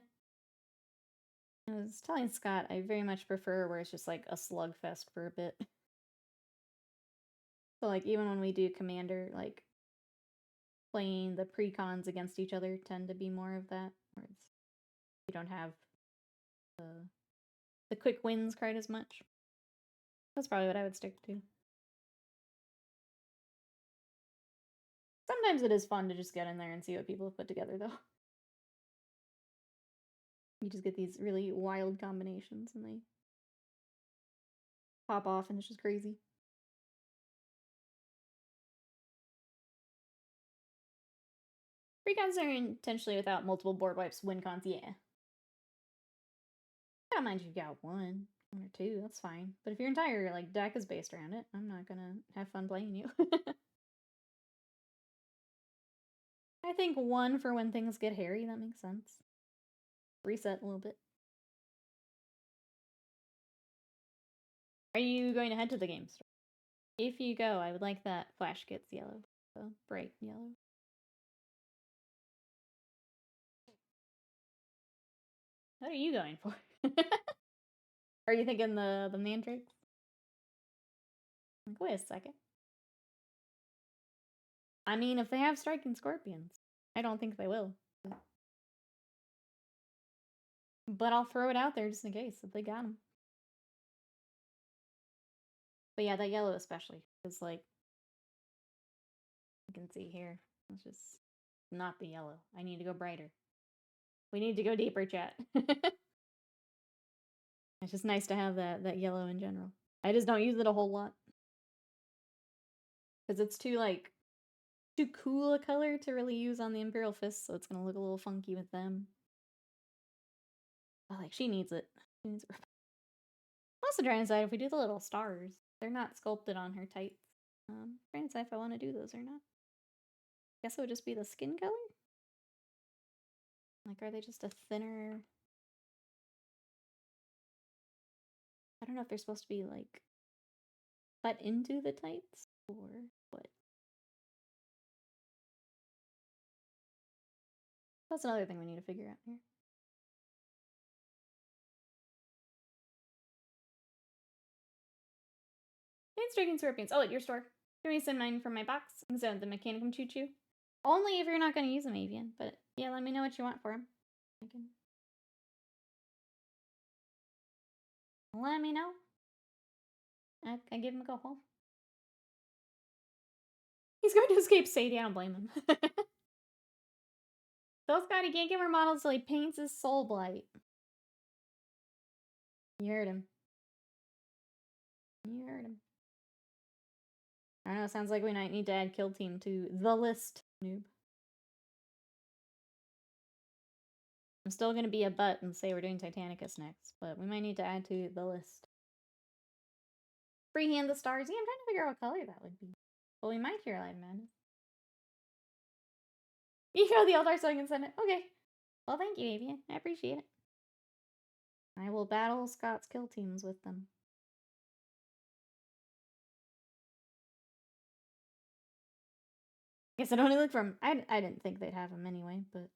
I was telling Scott I very much prefer where it's just like a slugfest for a bit. So like even when we do Commander, like playing the precons against each other tend to be more of that, where it's you don't have the quick wins quite as much. That's probably what I would stick to. Sometimes it is fun to just get in there and see what people have put together, though. You just get these really wild combinations, and they pop off, and it's just crazy. Precons are intentionally without multiple board wipes, win cons, yeah. I don't mind if you've got one or two, that's fine. But if your entire like deck is based around it, I'm not gonna have fun playing you. I think one for when things get hairy, that makes sense. Reset a little bit. Are you going to head to the game store? If you go, I would like that Flash Gets yellow. Bright yellow. What are you going for? Are you thinking the Mandrake? Like, wait a second. I mean, if they have Striking Scorpions, I don't think they will. But I'll throw it out there just in case if they got them. But yeah, that yellow especially is like, you can see here. It's just not the yellow. I need to go brighter. We need to go deeper, chat. It's just nice to have that yellow in general. I just don't use it a whole lot. Because it's too cool a color to really use on the Imperial Fist, so it's gonna look a little funky with them. But like, she needs it. She needs it. I'm also trying to decide if we do the little stars. They're not sculpted on her tights. Trying to decide if I want to do those or not. Guess it would just be the skin color? Like, are they just a thinner... I don't know if they're supposed to be, like, cut into the tights, or what. That's another thing we need to figure out here. It's Striking Scorpions. Oh, at your store. Can we send mine from my box? So the Mechanicum Choo Choo. Only if you're not going to use them, Avian. But yeah, let me know what you want for them. Let me know. I give him a go home. He's going to escape Sadie. I don't blame him. Phil's got a Gamer model so he paints his soul blight. You heard him. You heard him. I don't know, it sounds like we might need to add Kill Team to the list, noob. I'm still gonna be a butt and say we're doing Titanicus next, but we might need to add to the list. Freehand the stars. Yeah, I'm trying to figure out what color that would be. Well, we might hear Live Madness. You go the altar so I can send it. Okay. Well, thank you, Avian. I appreciate it. I will battle Scott's kill teams with them. Guess I'd only look for them. I didn't think they'd have them anyway, but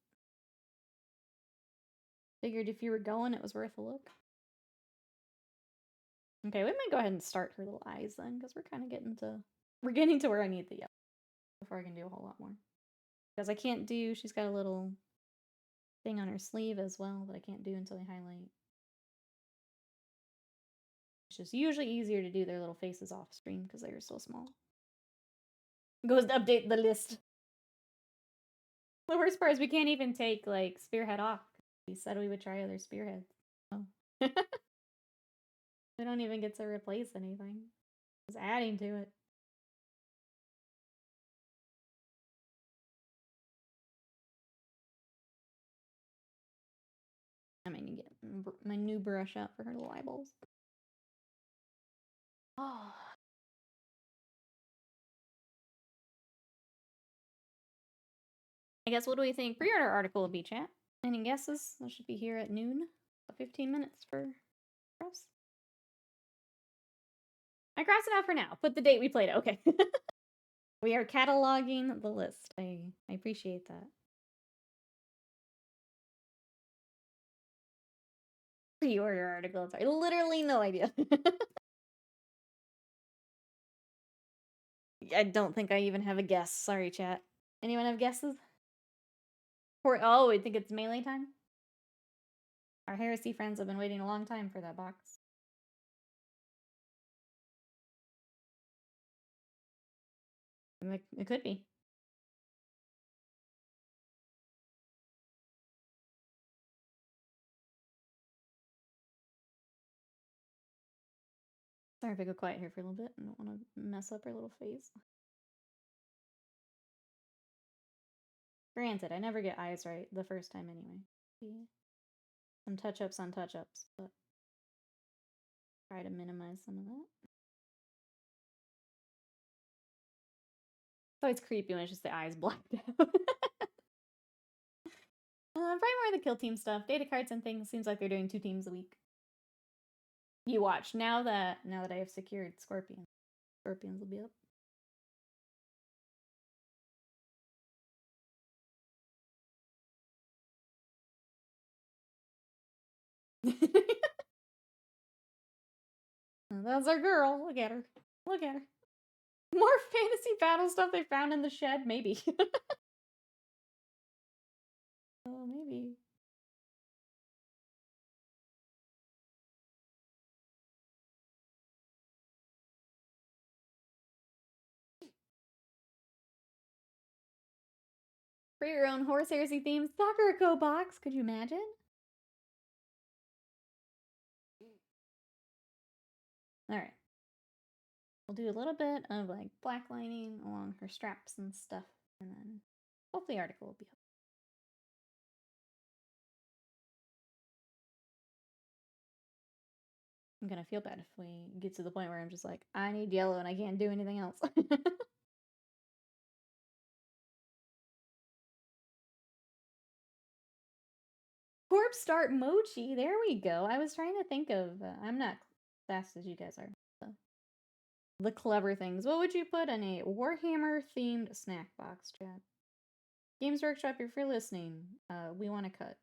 figured if you were going, it was worth a look. Okay, we might go ahead and start her little eyes then, because we're kind of getting to where I need the yellow before I can do a whole lot more. Because I can't do, she's got a little thing on her sleeve as well that I can't do until I highlight. It's just usually easier to do their little faces off stream because they are so small. Goes to update the list. The worst part is we can't even take like Spearhead off. We said we would try other Spearheads. Oh. We don't even get to replace anything. Just adding to it. I might need to get my new brush out for her little eyeballs. Oh. I guess what do we think pre-order article will be, chat? Any guesses? That should be here at noon. 15 minutes for us. I crossed it out for now. Put the date we played it. Okay. We are cataloging the list. I appreciate that. Pre-order article. Sorry, literally no idea. I don't think I even have a guess. Sorry, chat. Anyone have guesses? Oh, I think it's melee time? Our heresy friends have been waiting a long time for that box. It could be. Sorry if I go quiet here for a little bit. I don't want to mess up our little face. Granted, I never get eyes right the first time anyway. Yeah. Some touch-ups on touch-ups, but try to minimize some of that. So it's creepy when it's just the eyes blacked out. Probably more of the kill team stuff. Data cards and things. Seems like they're doing 2 teams a week. You watch. Now that I have secured Scorpions will be up. That's our girl. Look at her. Look at her. More fantasy battle stuff they found in the shed? Maybe. Oh, maybe. For your own horse heresy themed Sakura box, could you imagine? Alright. We'll do a little bit of like black lining along her straps and stuff, and then hopefully the article will be up. I'm gonna feel bad if we get to the point where I'm just like, I need yellow and I can't do anything else. Corpse Start Mochi, there we go. I was trying to think of, I'm not fast as you guys are. So. The clever things. What would you put in a Warhammer themed snack box, chat? Games Workshop, if you're listening, we want to cut.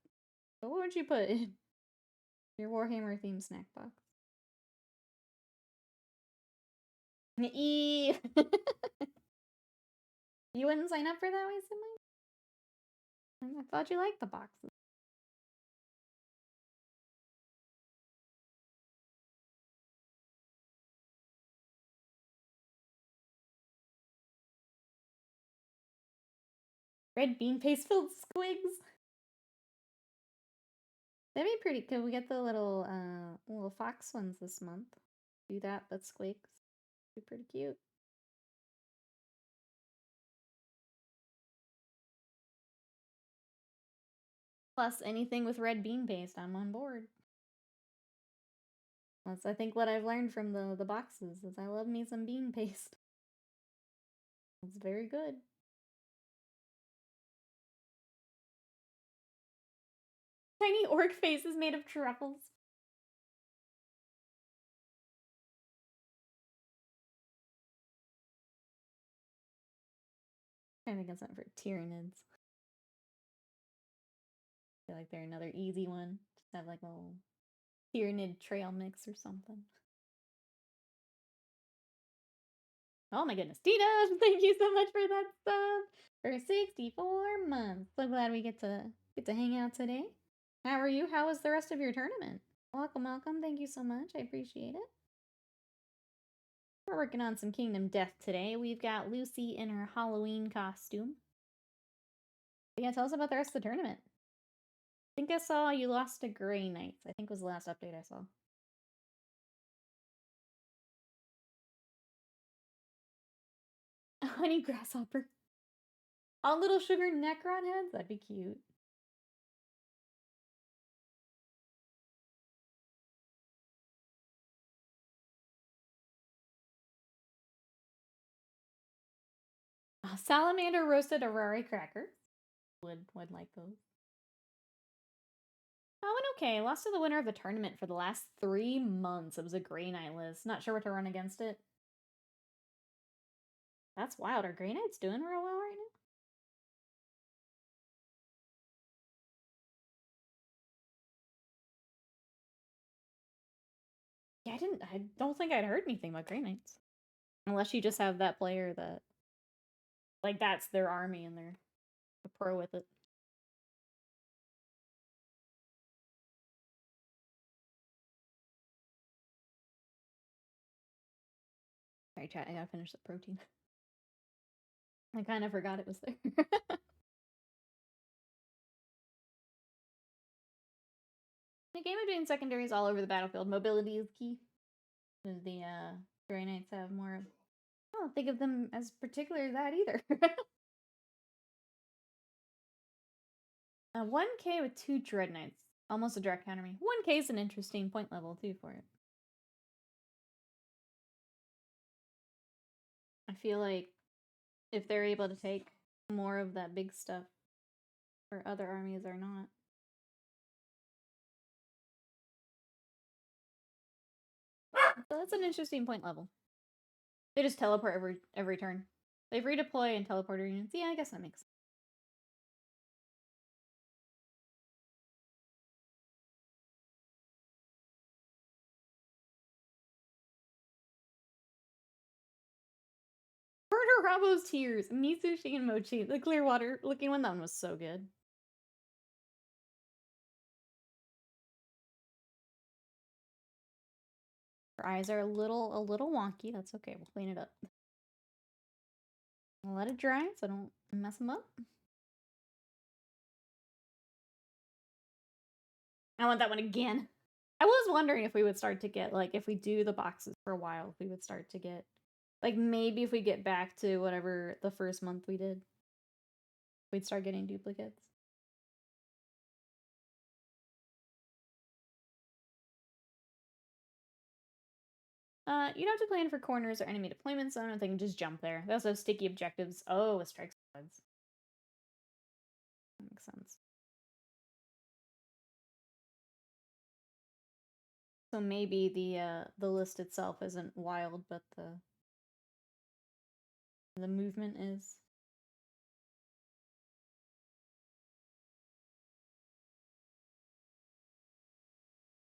But what would you put in your Warhammer themed snack box? You wouldn't sign up for that way, Simon? I thought you liked the boxes. Red bean paste filled squigs. That'd be pretty cool. We get the little fox ones this month. Do that, but squigs. Be pretty cute. Plus, anything with red bean paste, I'm on board. That's, I think, what I've learned from the boxes, is I love me some bean paste. It's very good. Tiny orc faces made of truffles. I think it's not for Tyranids. I feel like they're another easy one. Just have like a little Tyranid trail mix or something. Oh my goodness, Tita! Thank you so much for that sub for 64 months. So glad we get to hang out today. How are you? How was the rest of your tournament? Welcome, welcome. Thank you so much. I appreciate it. We're working on some Kingdom Death today. We've got Lucy in her Halloween costume. Yeah, tell us about the rest of the tournament. I think I saw you lost to Grey Knights. I think was the last update I saw. A honey grasshopper. All little sugar Necron heads? That'd be cute. Salamander roasted Arari cracker. Would like those. Oh, and okay. Lost to the winner of the tournament for the last 3 months. It was a Grey Knight list. Not sure what to run against it. That's wild. Are Grey Knights doing real well right now? Yeah, I don't think I'd heard anything about Grey Knights. Unless you just have that player that, like, that's their army and they're a pro with it. Sorry, chat, I gotta finish the protein. I kind of forgot it was there. The game of doing secondaries all over the battlefield. Mobility is key. The Grey Knights have more of... I don't think of them as particular that either. 1k with 2 Dread Knights. Almost a direct counter me. 1k is an interesting point level too for it. I feel like if they're able to take more of that big stuff where other armies are not. So that's an interesting point level. They just teleport every turn. They redeploy and teleport units. Yeah, I guess that makes sense. Murder Rabo's Tears. Mitsushi and Mochi. The Clearwater looking one. That one was so good. Her eyes are a little wonky. That's okay. We'll clean it up. I'll let it dry so I don't mess them up. I want that one again. I was wondering if we would start to get, like, if we do the boxes for a while, if we would start to get, like, maybe if we get back to whatever the first month we did, we'd start getting duplicates. You don't have to plan for corners or enemy deployment zone, they can just jump there. They also have sticky objectives. Oh, with strike squads. That makes sense. So maybe the list itself isn't wild, but the movement is.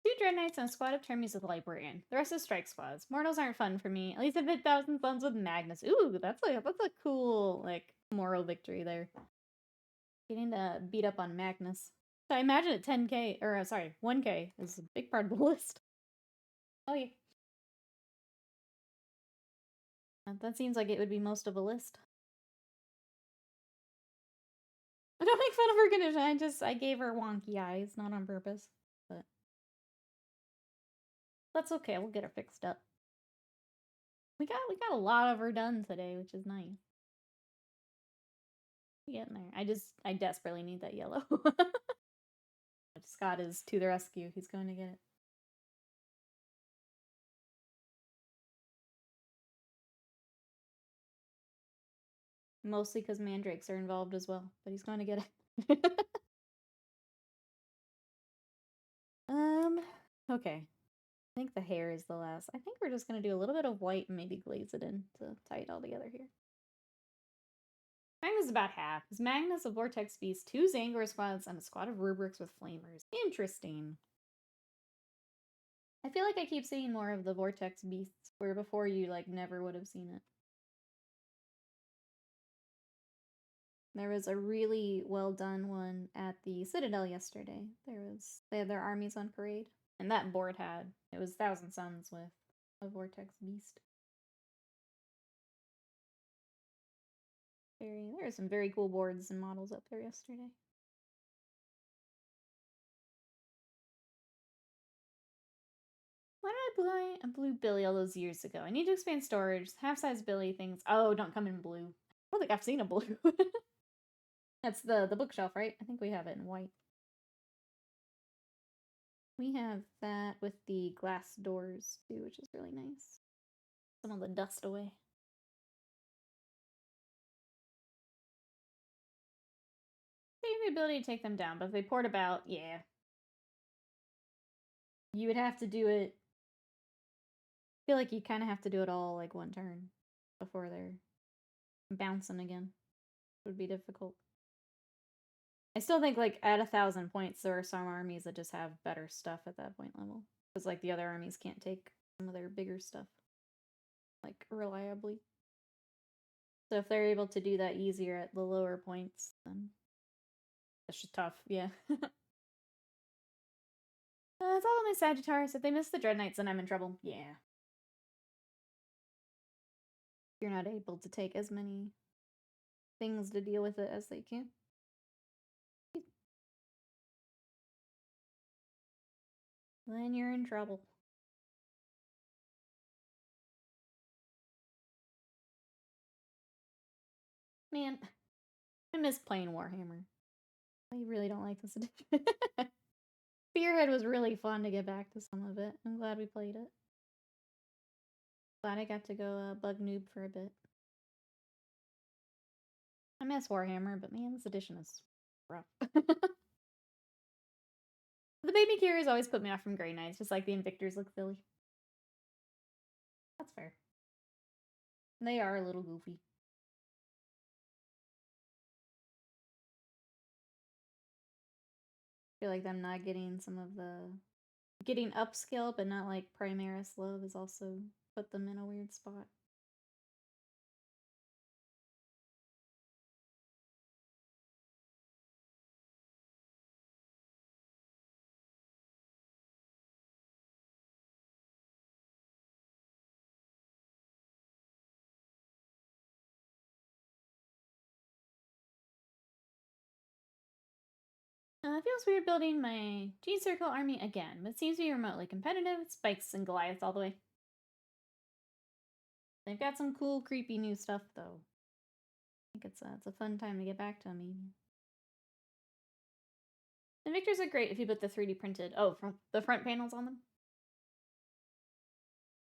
2 Dread Knights and a squad of Termies with Librarian. The rest is strike squads. Mortals aren't fun for me. At least I've hit 1,000 Suns with Magnus. Ooh, that's a cool, like, moral victory there. Getting to beat up on Magnus. So I imagine at 10k, or sorry, 1k is a big part of the list. Oh yeah. That seems like it would be most of a list. I don't make fun of her condition. I gave her wonky eyes, not on purpose. But that's okay. We'll get her fixed up. We got a lot of her done today, which is nice. Getting there. I desperately need that yellow. Scott is to the rescue. He's going to get it. Mostly because mandrakes are involved as well, but he's going to get it. Okay. I think the hair is the last. I think we're just going to do a little bit of white and maybe glaze it in to tie it all together here. Magnus is about half. Is Magnus a Vortex Beast, 2 Zangor squads, and a squad of Rubrics with Flamers. Interesting. I feel like I keep seeing more of the Vortex Beasts, where before you, like, never would have seen it. There was a really well done one at the Citadel yesterday. They had their armies on parade. And that board it was 1,000 Suns with a Vortex Beast. There are some very cool boards and models up there yesterday. Why did I buy a blue Billy all those years ago? I need to expand storage. Half-size Billy things. Oh, don't come in blue. I don't think I've seen a blue. That's the bookshelf, right? I think we have it in white. We have that with the glass doors, too, which is really nice. Some of the dust away. They have the ability to take them down, but if they port about, yeah. You would have to do it... I feel like you kind of have to do it all, like, one turn before they're bouncing again. It would be difficult. I still think, like, at 1,000 points, there are some armies that just have better stuff at that point level. Because, like, the other armies can't take some of their bigger stuff. like, reliably. So if they're able to do that easier at the lower points, then it's just tough, yeah. It's all of my Sagittarius. If they miss the Dread Knights, then I'm in trouble. Yeah. You're not able to take as many things to deal with it as they can. Then you're in trouble. Man, I miss playing Warhammer. I really don't like this edition. Spearhead was really fun to get back to some of it. I'm glad we played it. Glad I got to go bug noob for a bit. I miss Warhammer, but man, this edition is rough. The baby carriers always put me off from Grey Knights, just like the Invictors look silly. That's fair. They are a little goofy. I feel like them not getting some of the... Getting upscale, but not like Primaris Love has also put them in a weird spot. It feels weird building my G-Circle army again, but seems to be remotely competitive. Spikes and Goliaths all the way. They've got some cool, creepy new stuff, though. I think it's a fun time to get back to them, even. The Victors are great if you put the 3D printed... Oh, the front panels on them?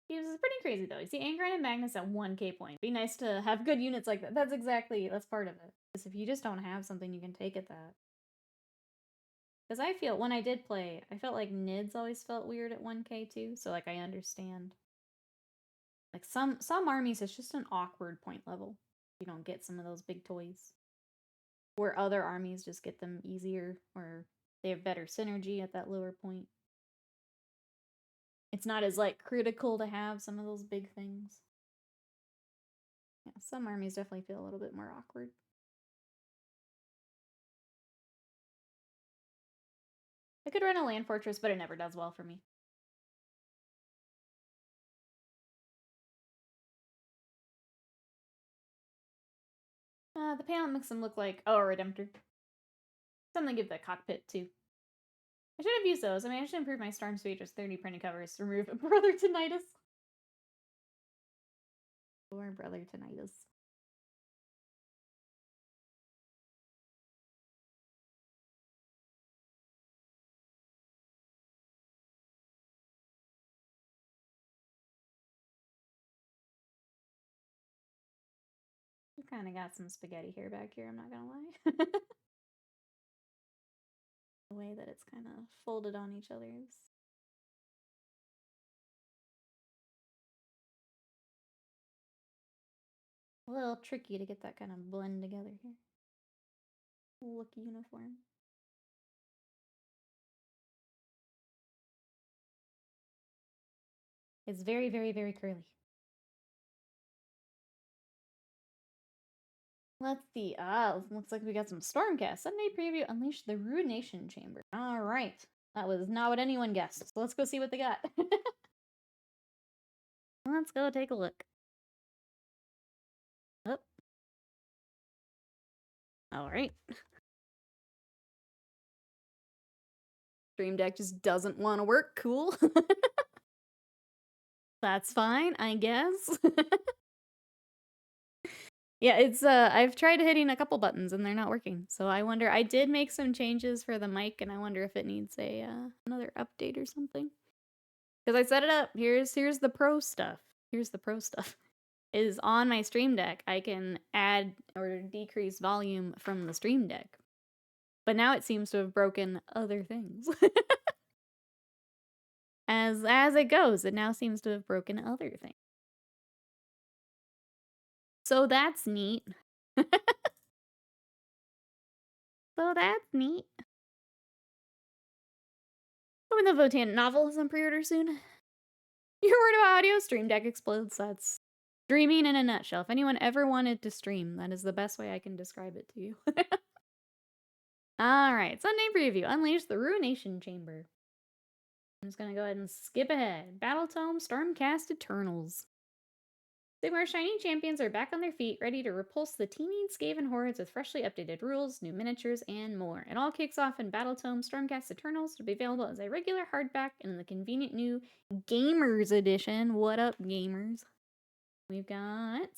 This is pretty crazy, though. You see Angron and Magnus at 1k point. Be nice to have good units like that. That's part of it. Because if you just don't have something you can take at that. Because I feel, when I did play, I felt like Nids always felt weird at 1k too, so like I understand. Like some armies, it's just an awkward point level. You don't get some of those big toys. Where other armies just get them easier, or they have better synergy at that lower point. It's not as like critical to have some of those big things. Yeah, some armies definitely feel a little bit more awkward. I could run a land fortress, but it never does well for me. The panel makes them look like, oh, a Redemptor. Something to give the cockpit too. I should have used those. I managed to improve my Storm Speed, just 30 printed covers to remove Brother Tinnitus. Poor Brother Tinnitus. We kind of got some spaghetti hair back here, I'm not gonna lie. The way that it's kind of folded on each other's. A little tricky to get that kind of blend together here. Look uniform. It's very, very, very curly. Let's see. Looks like we got some Stormcast. Sunday preview, Unleash the Ruination Chamber. Alright. That was not what anyone guessed. So let's go see what they got. Let's go take a look. Oh. Alright. Stream Deck just doesn't want to work. Cool. That's fine, I guess. Yeah, it's I've tried hitting a couple buttons and they're not working. So I wonder, I did make some changes for the mic and I wonder if it needs a another update or something. Because I set it up. Here's the pro stuff. Here's the pro stuff. Is on my Stream Deck. I can add or decrease volume from the Stream Deck. But now it seems to have broken other things. As it goes, it now seems to have broken other things. So that's neat. So that's neat. Hoping the Votan novel is on pre-order soon. You're worried about audio? Stream Deck explodes. Streaming in a nutshell. If anyone ever wanted to stream, that is the best way I can describe it to you. Alright, Sunday preview. Unleash the Ruination Chamber. I'm just gonna go ahead and skip ahead. Battle Tome, Stormcast Eternals. Sigmar's shining champions are back on their feet, ready to repulse the teeming Skaven hordes with freshly updated rules, new miniatures, and more. It all kicks off in Battle Tome Stormcast Eternals to be available as a regular hardback and in the convenient new Gamers Edition. What up, gamers? We've got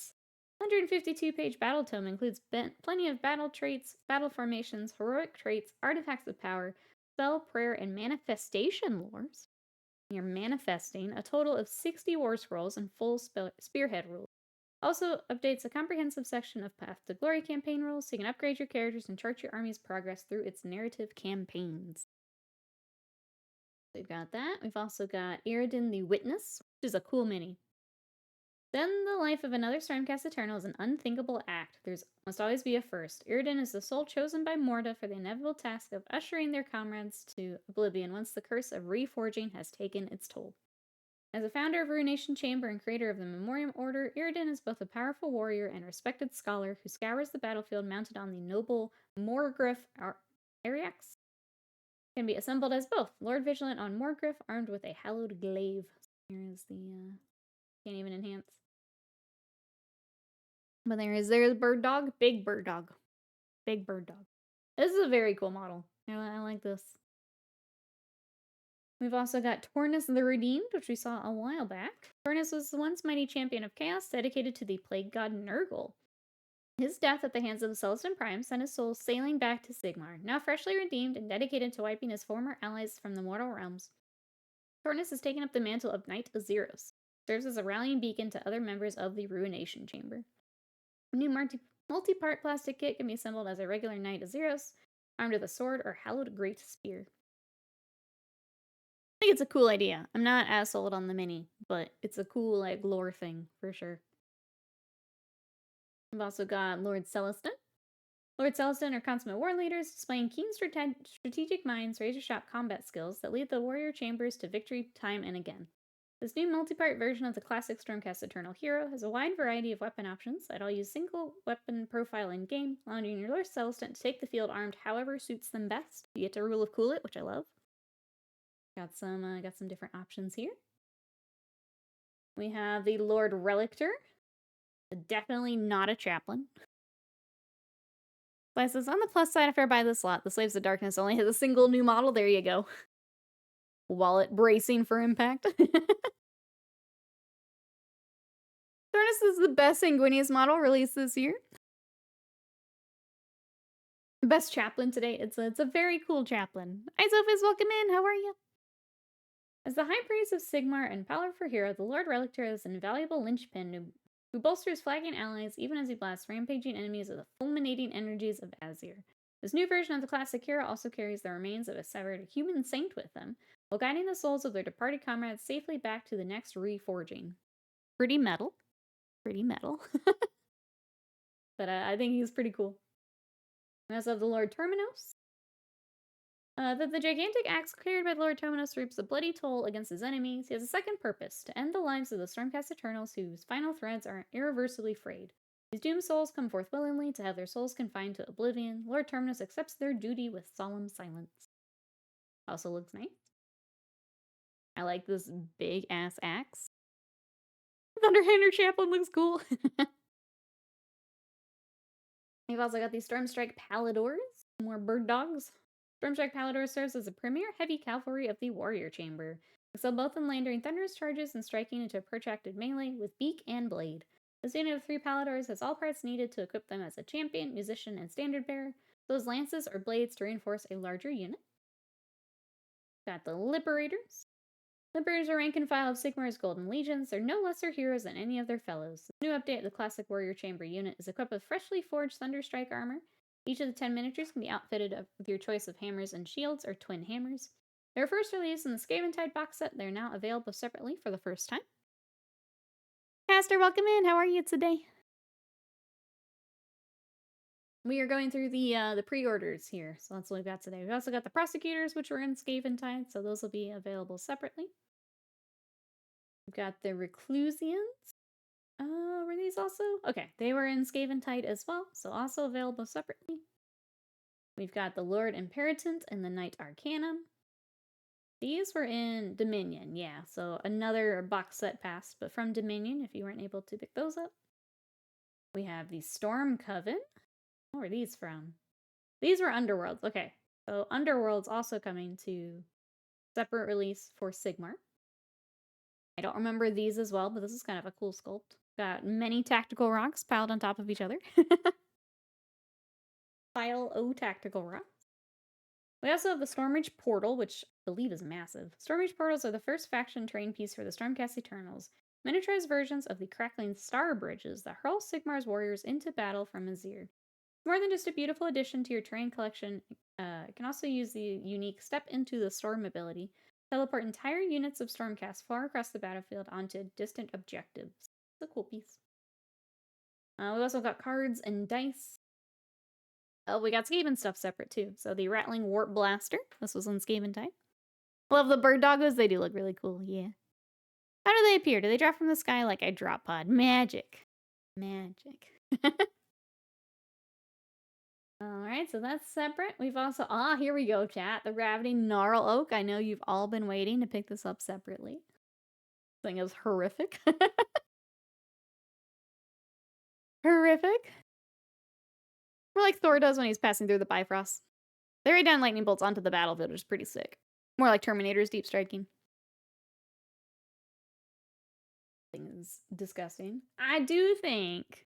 152-page Battle Tome includes plenty of battle traits, battle formations, heroic traits, artifacts of power, spell, prayer, and manifestation lores. You're manifesting a total of 60 war scrolls and full spearhead rules. Also updates a comprehensive section of Path to Glory campaign rules so you can upgrade your characters and chart your army's progress through its narrative campaigns. We've got that. We've also got Iridan the Witness, which is a cool mini. Then the life of another Stormcast Eternal is an unthinkable act. There must always be a first. Iridan is the soul chosen by Morda for the inevitable task of ushering their comrades to oblivion once the curse of reforging has taken its toll. As a founder of Ruination Chamber and creator of the Memoriam Order, Iridan is both a powerful warrior and a respected scholar who scours the battlefield mounted on the noble Morgriff Ariax. Can be assembled as both Lord Vigilant on Morgriff, armed with a hallowed glaive. Here is the can't even enhance. But there's Bird Dog, Big Bird Dog. Big Bird Dog. This is a very cool model. I like this. We've also got Tornus the Redeemed, which we saw a while back. Tornus was the once mighty champion of chaos, dedicated to the plague god Nurgle. His death at the hands of the Celestin Prime sent his soul sailing back to Sigmar. Now freshly redeemed and dedicated to wiping his former allies from the mortal realms, Tornus has taken up the mantle of Knight Azeros. Serves as a rallying beacon to other members of the Ruination Chamber. A new multi-part plastic kit can be assembled as a regular Knight Azeros, armed with a sword or hallowed great spear. I think it's a cool idea. I'm not as sold on the mini, but it's a cool like lore thing for sure. We've also got Lord Celestin. Lord Celestin are consummate war leaders, displaying keen strategic minds, razor-sharp combat skills that lead the warrior chambers to victory time and again. This new multi-part version of the classic Stormcast Eternal hero has a wide variety of weapon options that all use single weapon profile in-game, allowing your Lord Celestin to take the field armed however suits them best. You get to rule of cool it, which I love. Got some different options here. We have the Lord Relictor. Definitely not a chaplain. But it says, on the plus side, if I buy this lot, the Slaves of Darkness only has a single new model. There you go. Wallet bracing for impact. Tornus is the best Sanguinius model released this year. Best chaplain to date. It's a very cool chaplain. Hi, Sophis, welcome in. How are you? As the High Priest of Sigmar and powerful hero, the Lord Relictor is an invaluable linchpin who bolsters flagging allies even as he blasts rampaging enemies with the fulminating energies of Azir. This new version of the classic hero also carries the remains of a severed human saint with them, while guiding the souls of their departed comrades safely back to the next reforging. Pretty metal. Pretty metal. But I think he's pretty cool. We also have the Lord Terminos. The gigantic axe carried by Lord Terminos reaps a bloody toll against his enemies. He has a second purpose, to end the lives of the Stormcast Eternals whose final threads are irreversibly frayed. These doomed souls come forth willingly to have their souls confined to oblivion. Lord Terminus accepts their duty with solemn silence. Also looks nice. I like this big-ass axe. Thunderhammer Chaplain looks cool. We've also got these Stormstrike Paladors. More bird dogs. Stormstrike Palador serves as a premier heavy cavalry of the Warrior Chamber. Excel both in landing thunderous charges and striking into a protracted melee with beak and blade. This unit of 3 Paladors has all parts needed to equip them as a champion, musician, and standard bearer. Those lances or blades to reinforce a larger unit. Got the Liberators. Liberators are rank and file of Sigmar's Golden Legions. They're no lesser heroes than any of their fellows. The new update of the classic Warrior Chamber unit is equipped with freshly forged Thunderstrike armor. Each of the 10 miniatures can be outfitted with your choice of hammers and shields or twin hammers. They were first released in the Scaventide box set. They're now available separately for the first time. Caster, welcome in. How are you today? We are going through the pre-orders here, so that's what we've got today. We've also got the Prosecutors, which were in Scaventide, so those will be available separately. We've got the Reclusians. Were these also? Okay, they were in Skaven Tide as well, so also available separately. We've got the Lord Imperatant and the Knight Arcanum. These were in Dominion, yeah, so another box set pass, but from Dominion if you weren't able to pick those up. We have the Storm Coven. Where are these from? These were Underworlds. Okay, so Underworld's also coming to separate release for Sigmar. I don't remember these as well, but this is kind of a cool sculpt. Got many tactical rocks piled on top of each other. Pile O tactical rocks. We also have the Stormreach Portal, which I believe is massive. Stormreach Portals are the first faction terrain piece for the Stormcast Eternals, miniaturized versions of the crackling star bridges that hurl Sigmar's warriors into battle from Azir. More than just a beautiful addition to your terrain collection, it can also use the unique Step into the Storm ability, teleport entire units of Stormcast far across the battlefield onto distant objectives. It's a cool piece. We also got cards and dice. Oh, we got Skaven stuff separate too. So the Rattling Warp Blaster. This was on Skaven Tide. Love the bird doggos. They do look really cool. Yeah. How do they appear? Do they drop from the sky like a drop pod? Magic. Magic. Alright, so that's separate. We've also... here we go, chat. The Ravening Gnarl Oak. I know you've all been waiting to pick this up separately. This thing is horrific. Horrific. More like Thor does when he's passing through the Bifrost. They rain down lightning bolts onto the battlefield, which is pretty sick. More like Terminator's deep striking. Thing is disgusting. I do think...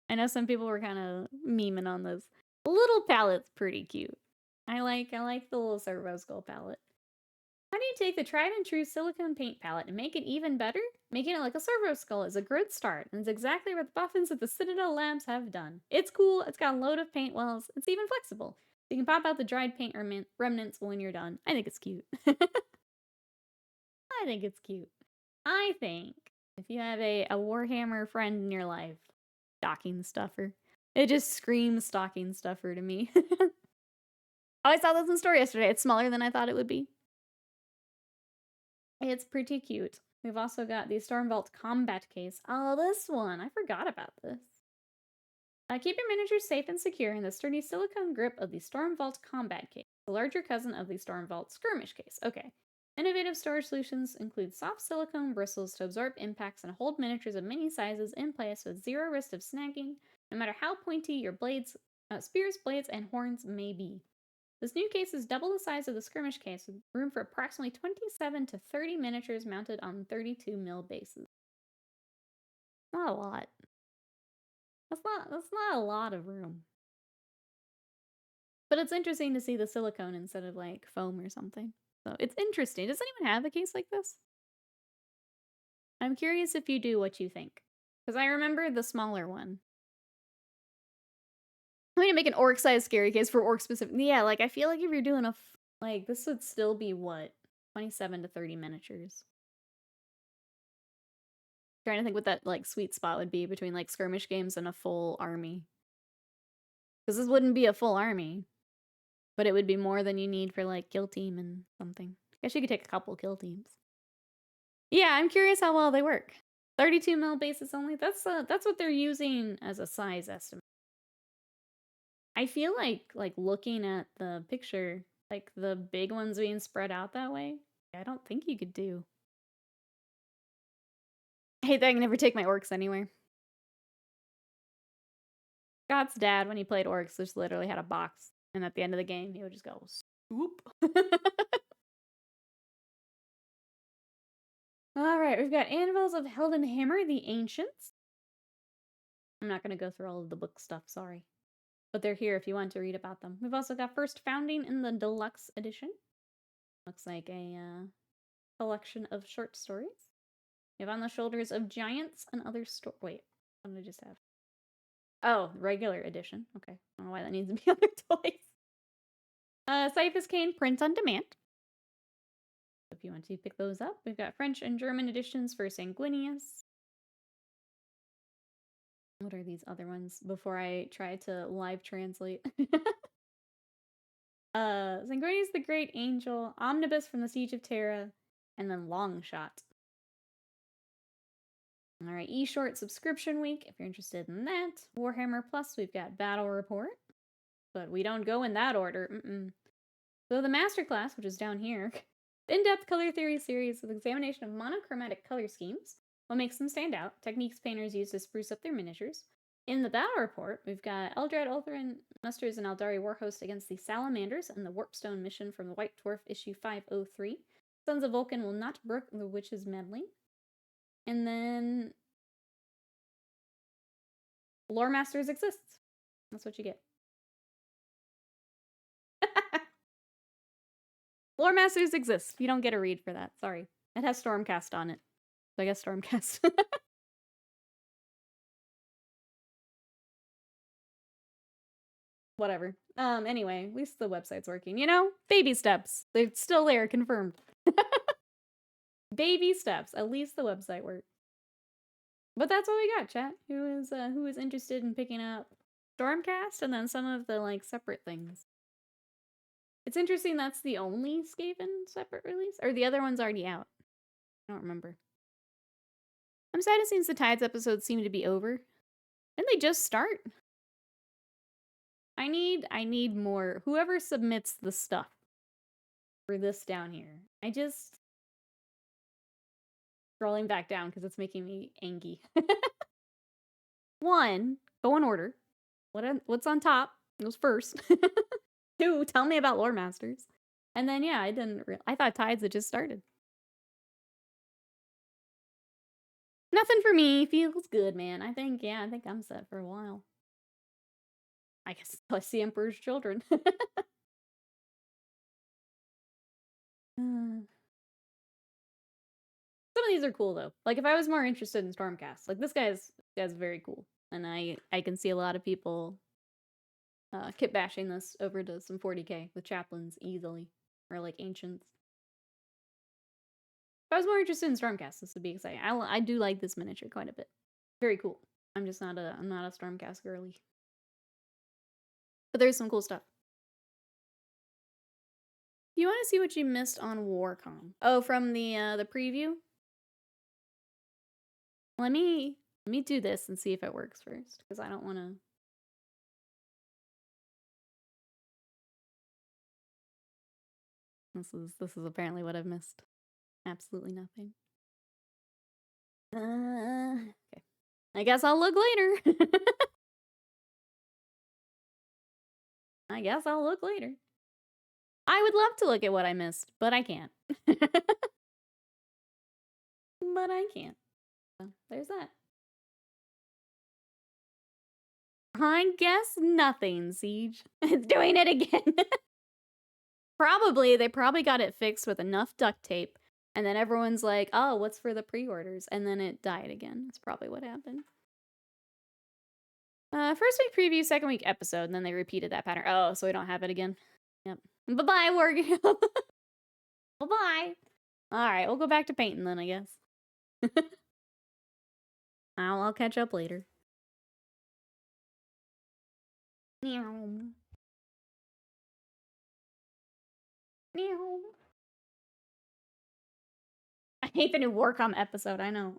I know some people were kind of memeing on this. The little pallette's pretty cute. I like the little servo skull palette. How do you take the tried and true silicone paint palette and make it even better? Making it like a servo skull is a good start, and it's exactly what the Boffins at the Citadel Labs have done. It's cool, it's got a load of paint wells, it's even flexible. So you can pop out the dried paint remnants when you're done. I think it's cute. I think it's cute. I think if you have a Warhammer friend in your life, stocking stuffer. It just screams stocking stuffer to me. Oh, I saw this in store yesterday. It's smaller than I thought it would be. It's pretty cute. We've also got the Stormvault Combat Case. Oh, this one. I forgot about this. Keep your miniatures safe and secure in the sturdy silicone grip of the Stormvault Combat Case, the larger cousin of the Stormvault Skirmish Case. Okay. Innovative storage solutions include soft silicone bristles to absorb impacts and hold miniatures of many sizes in place with zero risk of snagging, no matter how pointy your blades, spears, blades, and horns may be. This new case is double the size of the skirmish case, with room for approximately 27 to 30 miniatures mounted on 32mm bases. Not a lot. That's not a lot of room. But it's interesting to see the silicone instead of like foam or something. So it's interesting. Does anyone have a case like this? I'm curious if you do, what you think. Because I remember the smaller one. I'm going to make an orc-sized scary case for orc-specific. Yeah, like, I feel like if you're doing a... like, this would still be, what? 27 to 30 miniatures. Trying to think what that, like, sweet spot would be between, like, skirmish games and a full army. Because this wouldn't be a full army. But it would be more than you need for, like, kill team and something. I guess you could take a couple kill teams. Yeah, I'm curious how well they work. 32mm bases only? That's what they're using as a size estimate. I feel like looking at the picture, like the big ones being spread out that way, I don't think you could do. I hate that I can never take my orcs anywhere. Scott's dad, when he played orcs, just literally had a box, and at the end of the game, he would just go, swoop. Alright, we've got Anvils of Heldenhammer, the Ancients. I'm not going to go through all of the book stuff, sorry. But they're here if you want to read about them. We've also got First Founding in the Deluxe Edition. Looks like a collection of short stories. We have On the Shoulders of Giants and Other Wait, what did I just have? Oh, regular edition. Okay, I don't know why that needs to be on their toys. Cyphus Kane print on demand. If you want to pick those up, we've got French and German editions for Sanguinius. What are these other ones before I try to live translate? Sanguinius the Great Angel, Omnibus from the Siege of Terra, and then Longshot. Alright, eShort subscription week, if you're interested in that. Warhammer Plus, we've got Battle Report. But we don't go in that order. So the Masterclass, which is down here, in-depth color theory series with examination of monochromatic color schemes, what makes them stand out, techniques painters use to spruce up their miniatures. In the Battle Report, we've got Eldred, Ulthuan, Musters, and Aldari Warhost against the Salamanders and the Warpstone mission from the White Dwarf issue 503. Sons of Vulcan will not brook the witch's meddling. And then Lore Masters exists. That's what you get. Lore Masters exist. You don't get a read for that. Sorry. It has Stormcast on it. So I guess Stormcast. Whatever. Anyway, at least the website's working. You know, baby steps. They're still there, confirmed. Baby steps. At least the website works. But that's what we got, chat. Who is interested in picking up Stormcast and then some of the like separate things? It's interesting that's the only Skaven separate release, or the other one's already out. I don't remember. I'm sad it seems the Tides episodes seem to be over. Didn't they just start? I need more. Whoever submits the stuff for this down here. I just scrolling back down because it's making me angry. 1, go in order. What's on top goes first. 2, tell me about Lore Masters. And then yeah, I thought Tides had just started. Nothing for me. Feels good, man. I think I'm set for a while. I guess I see Emperor's Children. Some of these are cool though. Like if I was more interested in Stormcast, like this guy's very cool, and I can see a lot of people kit bashing this over to some 40k with chaplains easily, or like ancients. If I was more interested in Stormcast, this would be exciting. I do like this miniature quite a bit. Very cool. I'm not a Stormcast girly. But there's some cool stuff. You want to see what you missed on Warcom? Oh, from the preview? Let me do this and see if it works first, because I don't want to. This is apparently what I've missed. Absolutely nothing. Okay. I guess I'll look later. I guess I'll look later. I would love to look at what I missed, but I can't. But I can't. So there's that. I guess nothing, Siege. It's doing it again. They probably got it fixed with enough duct tape, and then everyone's like, oh, what's for the pre-orders? And then it died again. That's probably what happened. First week preview, second week episode, and then they repeated that pattern. Oh, so we don't have it again. Yep. Bye-bye, Wargame. Bye-bye. Alright, we'll go back to painting then, I guess. I'll catch up later. Meow. Meow. I hate the new Warcom episode, I know.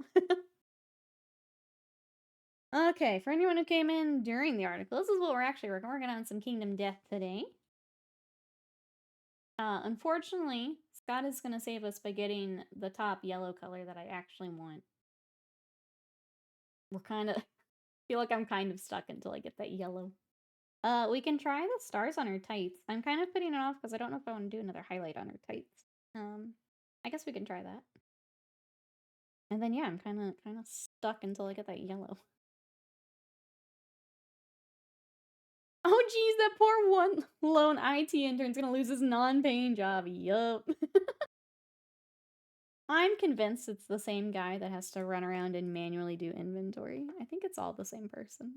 Okay, for anyone who came in during the article, this is what we're actually working. We're working on some Kingdom Death today. Unfortunately, Scott is going to save us by getting the top yellow color that I actually want. We're kind of... feel like I'm kind of stuck until I get that yellow. We can try the stars on her tights. I'm kind of putting it off because I don't know if I want to do another highlight on her tights. I guess we can try that. And then yeah, I'm kind of stuck until I get that yellow. Oh geez, that poor one lone IT intern's gonna lose his non-paying job. Yup. I'm convinced it's the same guy that has to run around and manually do inventory. I think it's all the same person.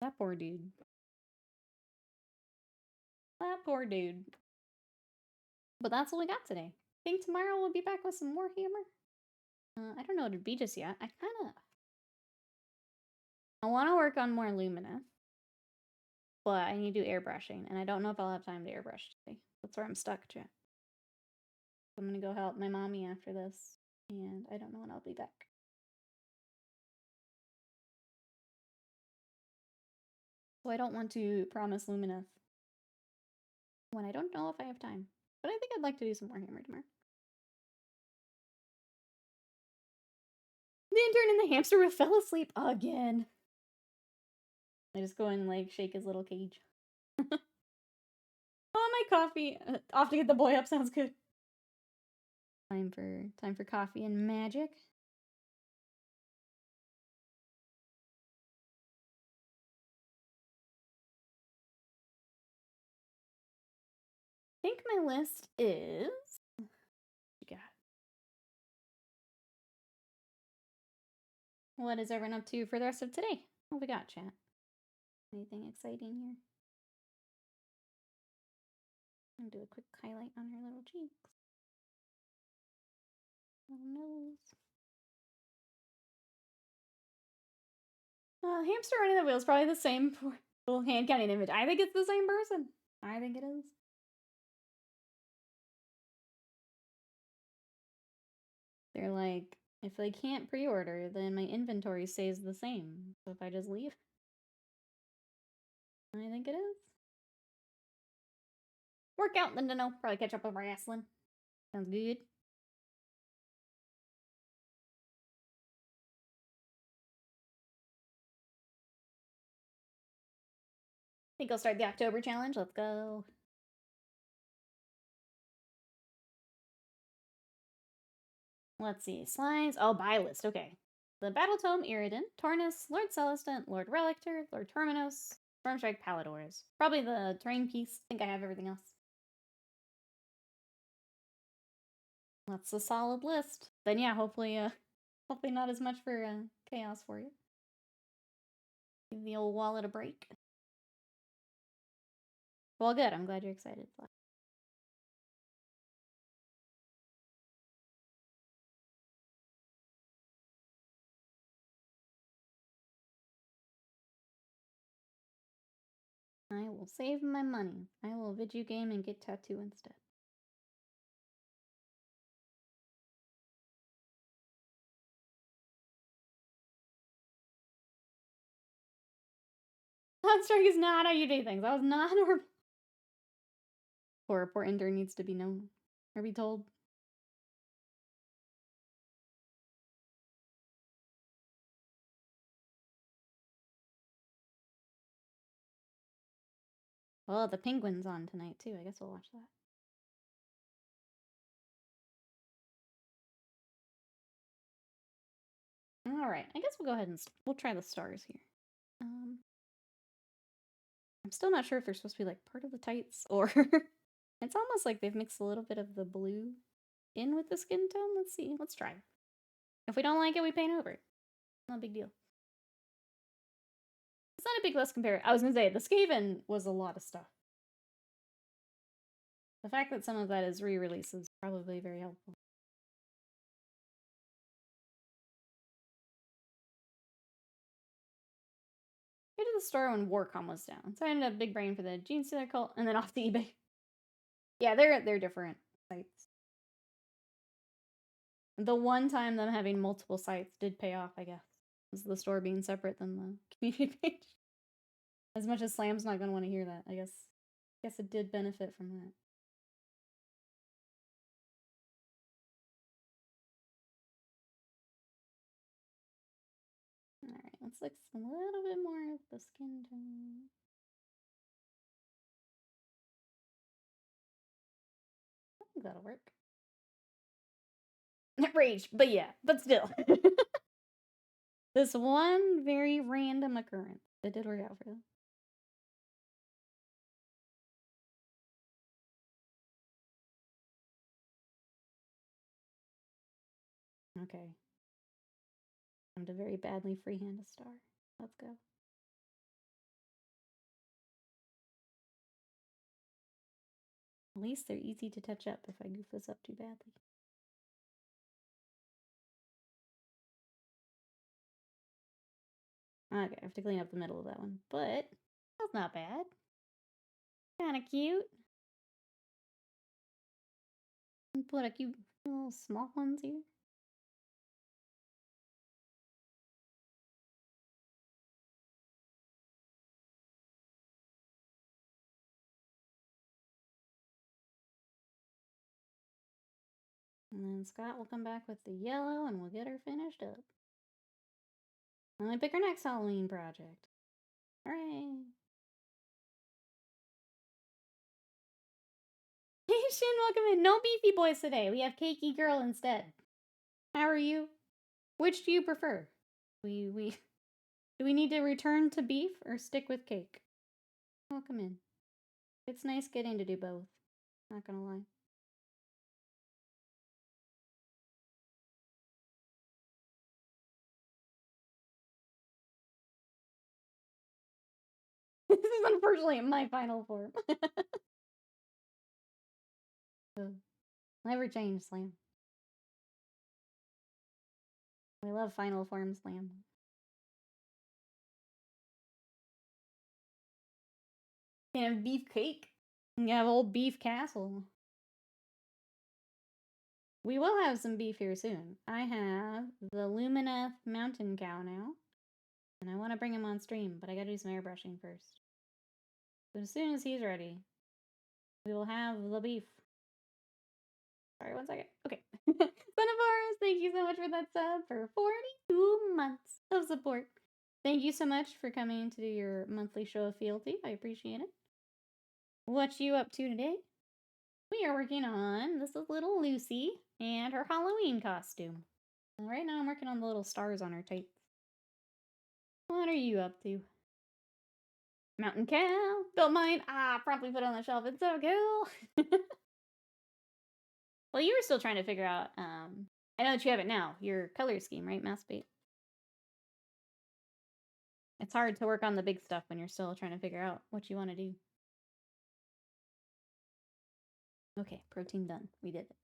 That poor dude. That poor dude. But that's what we got today. I think tomorrow we'll be back with some more humor. I don't know what it'd be just yet. I want to work on more Luminous. But I need to do airbrushing, and I don't know if I'll have time to airbrush today. That's where I'm stuck, chat. I'm gonna go help my mommy after this, and I don't know when I'll be back. so I don't want to promise Lumineth when I don't know if I have time. But I think I'd like to do some more Hammer tomorrow. The intern and the hamster fell asleep again. I just go and like shake his little cage. Oh, my coffee! Off to get the boy up sounds good. Time for coffee and magic. I think my list is. What you got? What is everyone up to for the rest of today? What we got, chat? Anything exciting here? I'm gonna do a quick highlight on her little cheeks. Little nose. Hamster running the wheel is probably the same for little hand counting image. I think it's the same person. I think it is. They're like, if they can't pre-order, then my inventory stays the same. So if I just leave, I think it is. Workout, then to know. Probably catch up with wrestling. Sounds good. Think I'll start the October challenge. Let's go. Let's see. Slides. Oh, buy list. Okay. The Battle Tome, Iridan, Tornus, Lord Celestant, Lord Relictor, Lord Terminus, Stormstrike, Paladors. Probably the terrain piece. I think I have everything else. That's a solid list. Then yeah, hopefully not as much for chaos for you. Give the old wallet a break. Well, good. I'm glad you're excited. I will save my money. I will video game and get tattoo instead. Strike is not how you do things. That was not normal. Poor intern needs to be known or be told. Oh, the penguin's on tonight too. I guess we'll watch that. All right, I guess we'll go ahead and we'll try the stars here. I'm still not sure if they're supposed to be like part of the tights or it's almost like they've mixed a little bit of the blue in with the skin tone. Let's see. Let's try. If we don't like it, we paint over it. Not a big deal. It's not a big list compared. I was gonna say the Skaven was a lot of stuff. The fact that some of that is re-release is probably very helpful. Go to the store when Warcom was down, so I ended up big brain for the Gene Stealer cult and then off to eBay. Yeah, they're different sites. The one time them having multiple sites did pay off, I guess. Was the store being separate than the community page. As much as Slam's not gonna want to hear that, I guess it did benefit from that. Alright, let's look a little bit more of the skin tone. I think that'll work. Rage, but yeah, but still. This one very random occurrence. It did work out for them. Okay. Time to very badly freehand a star. Let's go. At least they're easy to touch up if I goof this up too badly. Okay, I have to clean up the middle of that one, but that's not bad. Kinda cute. Put a cute little small ones here. And then Scott will come back with the yellow and we'll get her finished up. And then pick our next Halloween project. Hooray! Hey Shin, welcome in. No beefy boys today. We have Cakey Girl instead. How are you? Which do you prefer? Do we need to return to beef or stick with cake? Welcome in. It's nice getting to do both. Not gonna lie. This is unfortunately my final form. Never change, Slam. We love final form, Slam. Can have beef cake. You have old beef castle. We will have some beef here soon. I have the Lumineth mountain cow now. And I want to bring him on stream, but I gotta do some airbrushing first. But as soon as he's ready, we will have the beef. Sorry, 1 second. Okay. Son of ours, thank you so much for that sub for 42 months of support. Thank you so much for coming to do your monthly show of fealty. I appreciate it. What you up to today? We are working on this is little Lucy and her Halloween costume. And right now I'm working on the little stars on her tights. What are you up to? Mountain cow. Built mine. Promptly put it on the shelf. It's so cool. Well, you were still trying to figure out, I know that you have it now, your color scheme, right, Massbait? It's hard to work on the big stuff when you're still trying to figure out what you want to do. Okay, protein done. We did it.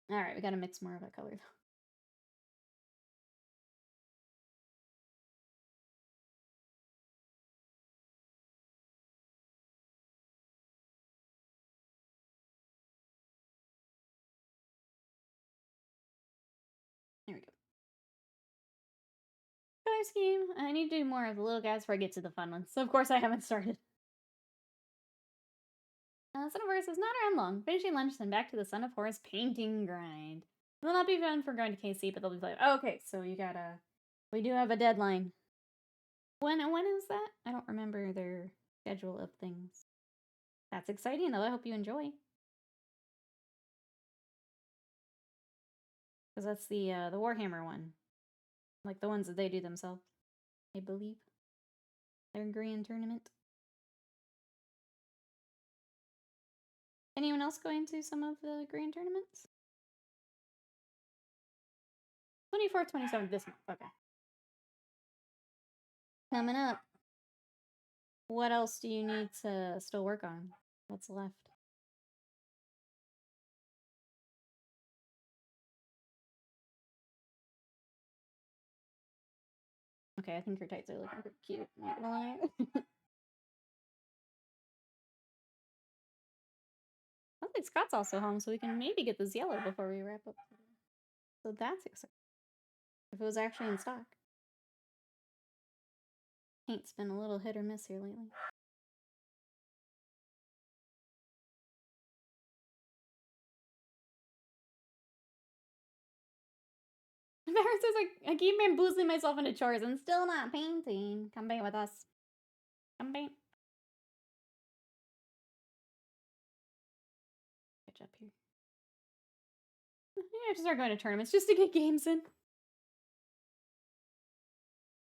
Alright, we gotta mix more of that color, though. There we go. Color scheme. I need to do more of the little guys before I get to the fun ones. So, of course, I haven't started. Son of Horus is not around long. Finishing lunch, then back to the Son of Horus painting grind. It will not be fun for going to KC, but they'll be like, oh, okay, so you gotta... We do have a deadline. When is that? I don't remember their schedule of things. That's exciting, though. I hope you enjoy. Because that's the Warhammer one. Like the ones that they do themselves, I believe. Their grand tournament. Anyone else going to some of the grand tournaments? 24th, 27th this month. Okay. Coming up. What else do you need to still work on? What's left? Okay, I think your tights are looking pretty cute. Not gonna lie. I think Scott's also home, so we can maybe get this yellow before we wrap up. So that's exciting. If it was actually in stock. Paint's been a little hit or miss here lately. Barrett says I keep bamboozling myself into chores and still not painting. Come paint with us. Come paint. Catch up here. I have to start going to tournaments just to get games in.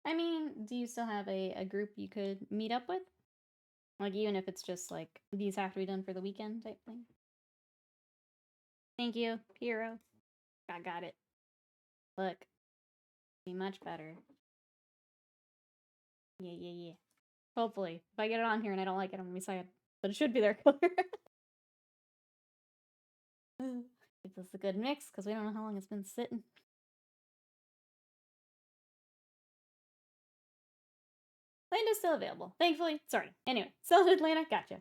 I mean, do you still have a group you could meet up with? Like, even if it's just like, these have to be done for the weekend type thing? Thank you, Hero. I got it. Look. Be much better. Yeah. Hopefully. If I get it on here and I don't like it, I'm gonna be sad. But it should be their color. Give this a good mix, because we don't know how long it's been sitting. Land is still available. Thankfully. Sorry. Anyway, sold Atlanta. Gotcha.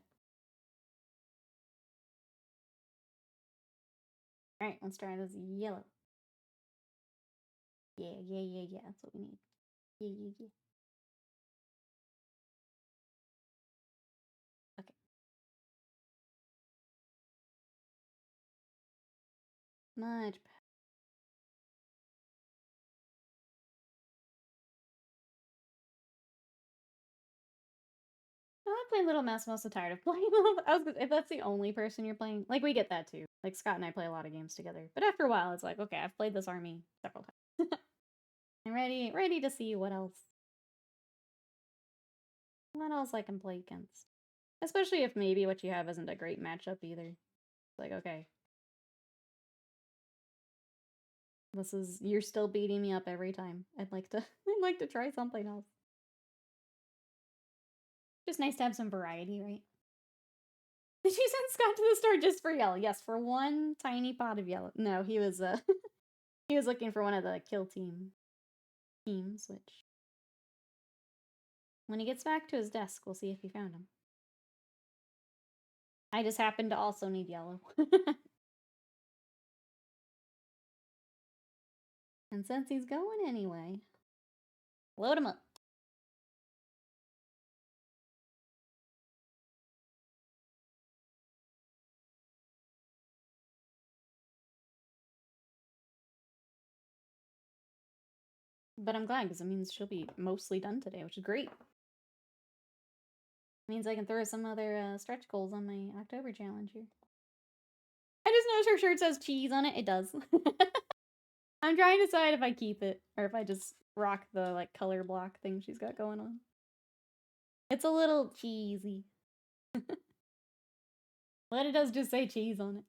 Alright, let's try this yellow. Yeah. That's what we need. Yeah. Okay. Much better. I play Little Mouse. I'm also tired of playing Little. If that's the only person you're playing, like we get that too. Like Scott and I play a lot of games together, but after a while, it's like, okay, I've played this army several times. I'm ready to see what else I can play against. Especially if maybe what you have isn't a great matchup either. It's like, okay, you're still beating me up every time. I'd like to try something else. Just nice to have some variety, right? Did you send Scott to the store just for yellow? Yes, for one tiny pot of yellow. No, he was he was looking for one of the kill teams, which when he gets back to his desk, we'll see if he found him. I just happen to also need yellow. And since he's going anyway, load him up. But I'm glad because it means she'll be mostly done today, which is great. It means I can throw some other stretch goals on my October challenge here. I just noticed her shirt says cheese on it. It does. I'm trying to decide if I keep it or if I just rock the like color block thing she's got going on. It's a little cheesy. But it does just say cheese on it.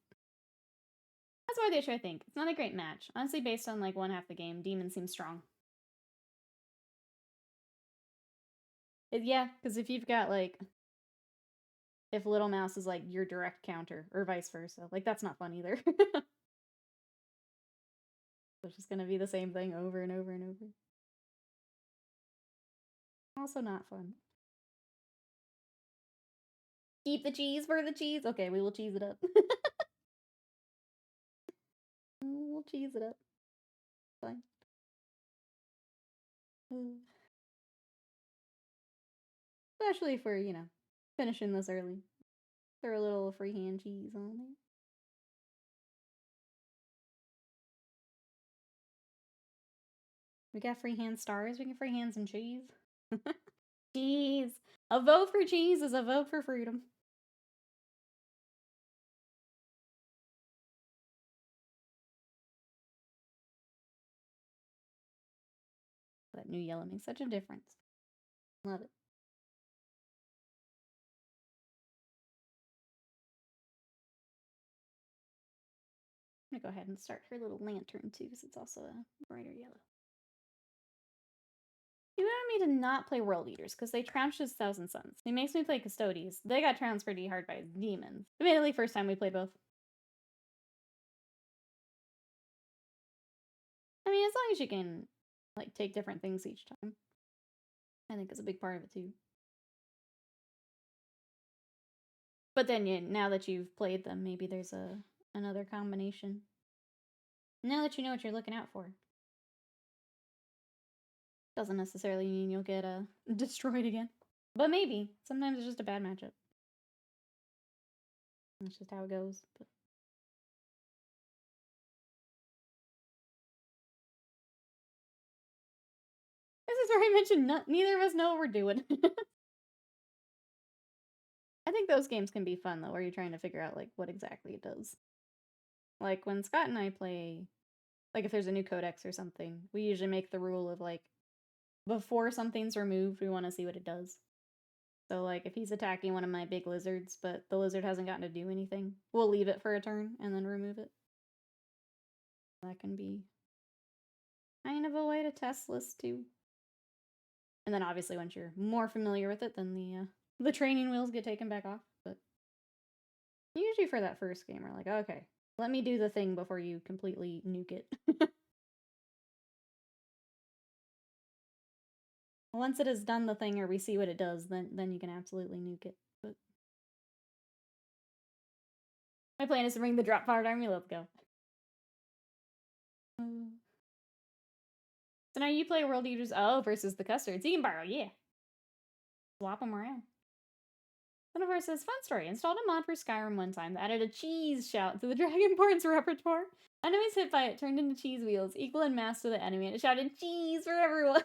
That's why the issue, I think. It's not a great match. Honestly, based on like one half the game, Demon seems strong. Yeah, because if you've got like if Little Mouse is like your direct counter or vice versa, like that's not fun either. It's just gonna be the same thing over and over and over. Also not fun. Keep the cheese for the cheese. Okay, we will cheese it up. We'll cheese it up. Fine. Especially for, finishing this early. Throw a little freehand cheese on there. We got freehand stars. We can freehand some cheese. Cheese. A vote for cheese is a vote for freedom. That new yellow makes such a difference. Love it. I'm gonna go ahead and start her little lantern too, because it's also a brighter yellow. You wanted me to not play World Eaters because they trounced his Thousand Suns. He makes me play Custodies. They got trounced pretty hard by demons. Admittedly, first time we played both. I mean, as long as you can, like, take different things each time. I think is a big part of it too. But then, now that you've played them, maybe there's another combination. Now that you know what you're looking out for. Doesn't necessarily mean you'll get destroyed again. But maybe. Sometimes it's just a bad matchup. That's just how it goes. But this is where I mentioned neither of us know what we're doing. I think those games can be fun, though, where you're trying to figure out, like, what exactly it does. Like, when Scott and I play, like, if there's a new codex or something, we usually make the rule of, like, before something's removed, we want to see what it does. So, like, if he's attacking one of my big lizards, but the lizard hasn't gotten to do anything, we'll leave it for a turn and then remove it. That can be kind of a way to test lists, too. And then, obviously, once you're more familiar with it, then the training wheels get taken back off. But usually for that first game, we're like, okay, let me do the thing before you completely nuke it. Once it has done the thing or we see what it does, then you can absolutely nuke it. But my plan is to bring the drop powered army. Let's go. So now you play World Eaters versus the Custards. You can borrow, yeah. Swap them around. Cinnabar says, fun story. Installed a mod for Skyrim one time that added a cheese shout to the Dragonborn's repertoire. Enemies hit by it turned into cheese wheels, equal in mass to the enemy, and it shouted cheese for everyone.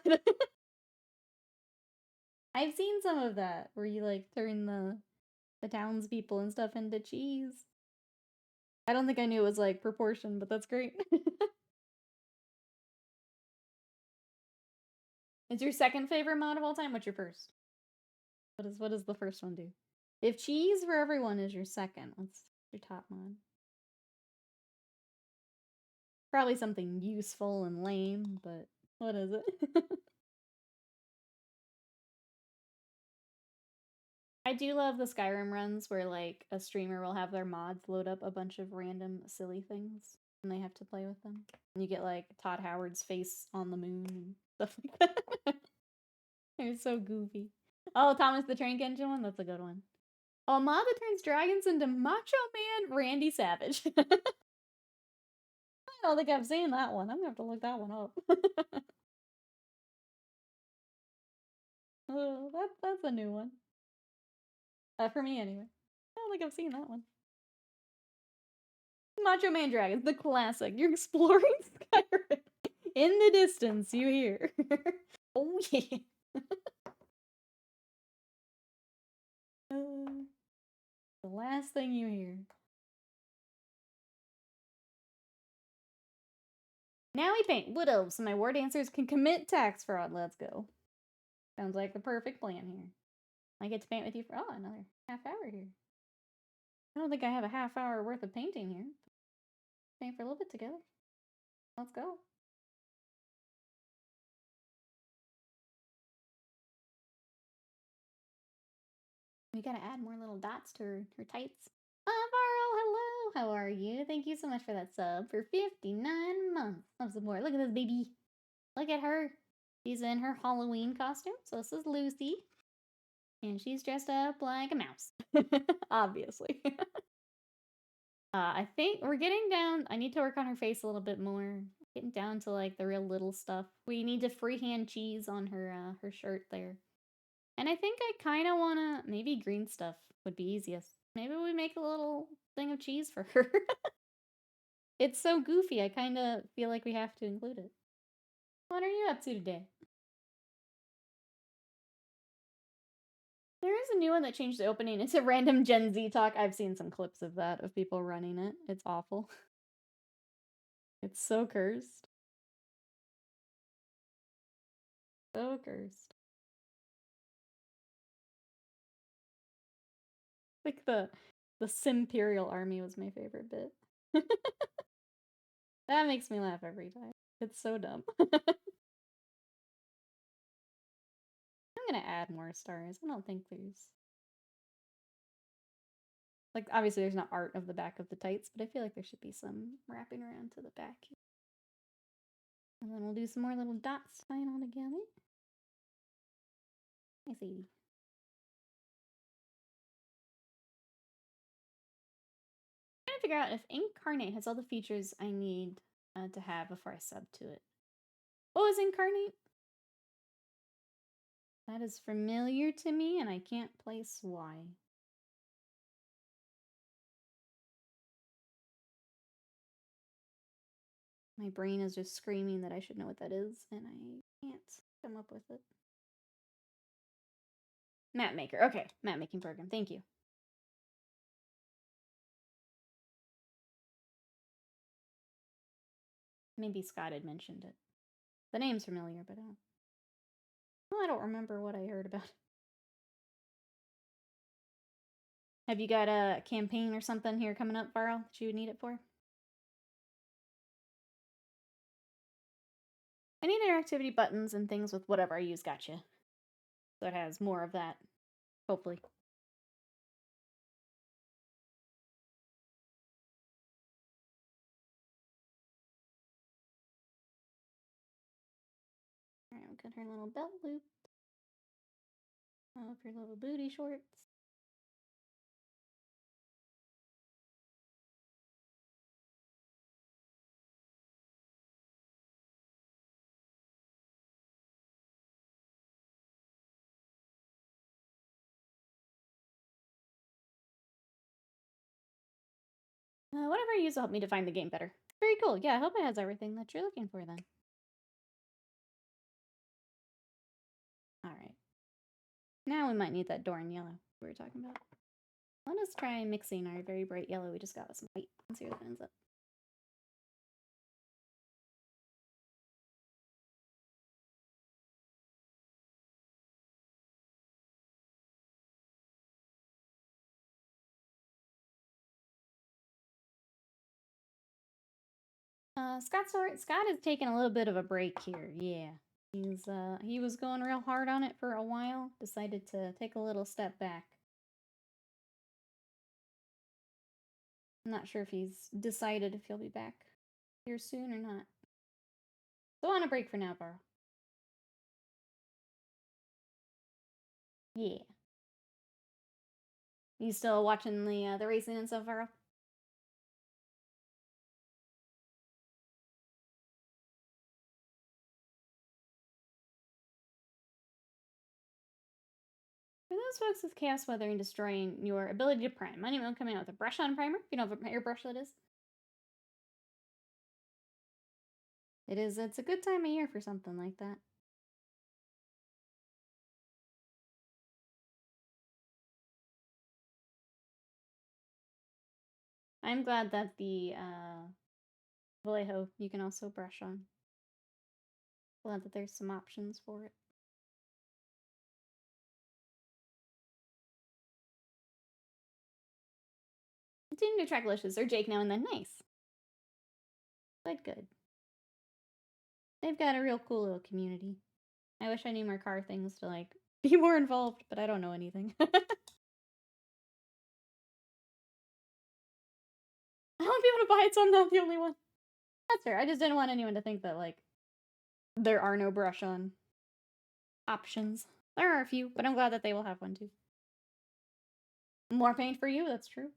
I've seen some of that, where you, like, turn the townspeople and stuff into cheese. I don't think I knew it was, like, proportion, but that's great. It's your second favorite mod of all time? What's your first? What does the first one do? If cheese for everyone is your second, what's your top mod? Probably something useful and lame, but what is it? I do love the Skyrim runs where, like, a streamer will have their mods load up a bunch of random silly things and they have to play with them. And you get, like, Todd Howard's face on the moon and stuff like that. They're so goofy. Oh, Thomas the Tank Engine one? That's a good one. Oh, a mod that turns dragons into Macho Man Randy Savage. I don't think I've seen that one. I'm gonna have to look that one up. Oh, that's a new one. For me, anyway. I don't think I've seen that one. Macho Man Dragons, the classic. You're exploring Skyrim. In the distance, you hear. Oh, yeah. The last thing you hear. Now we paint wood elves so my war dancers can commit tax fraud. Let's go. Sounds like the perfect plan here. I get to paint with you for, another half hour here. I don't think I have a half hour worth of painting here. Paint for a little bit together. Let's go. We gotta add more little dots to her tights. Varl, hello! How are you? Thank you so much for that sub for 59 months of support. Look at this baby. Look at her. She's in her Halloween costume. So this is Lucy. And she's dressed up like a mouse. Obviously. I think we're getting down. I need to work on her face a little bit more. Getting down to, like, the real little stuff. We need to freehand cheese on her her shirt there. And I think I kind of want to, maybe green stuff would be easiest. Maybe we make a little thing of cheese for her. It's so goofy, I kind of feel like we have to include it. What are you up to today? There is a new one that changed the opening. It's a random Gen Z talk. I've seen some clips of that, of people running it. It's awful. It's so cursed. So cursed. Like the Simperial army was my favorite bit. That makes me laugh every time. It's so dumb. I'm gonna add more stars. I don't think there's... Like, obviously there's not art of the back of the tights, but I feel like there should be some wrapping around to the back. And then we'll do some more little dots tying all together. Nice 80. I'm trying to figure out if Incarnate has all the features I need to have before I sub to it. What was Incarnate? That is familiar to me, and I can't place why. My brain is just screaming that I should know what that is, and I can't come up with it. Map maker. Okay, map making program. Thank you. Maybe Scott had mentioned it. The name's familiar, but I don't remember what I heard about. Have you got a campaign or something here coming up, Varl, that you would need it for? I need interactivity buttons and things with whatever I use. Gotcha. So it has more of that, hopefully. Alright, we'll cut her little belt loop. Up her little booty shorts. Whatever I use will help me define the game better. Very cool. Yeah, I hope it has everything that you're looking for then. Alright. Now we might need that door in yellow we were talking about. Let us try mixing our very bright yellow we just got with some white and see what it ends up. Scott has taken a little bit of a break here, yeah. He was going real hard on it for a while, decided to take a little step back. I'm not sure if he's decided if he'll be back here soon or not. So on a break for now, Varl. Yeah. You still watching the racing and stuff, Varl? For those folks with chaos weathering destroying your ability to prime, money won't come out with a brush on primer. If you know what an airbrush that is. It's a good time of year for something like that. I'm glad that the Vallejo you can also brush on. Glad that there's some options for it. Continue to track wishes or Jake now and then. Nice. Good. They've got a real cool little community. I wish I knew more car things to like be more involved, but I don't know anything. I want people to buy it, so I'm not the only one. That's fair. I just didn't want anyone to think that like there are no brush on options. There are a few, but I'm glad that they will have one too. More paint for you, that's true.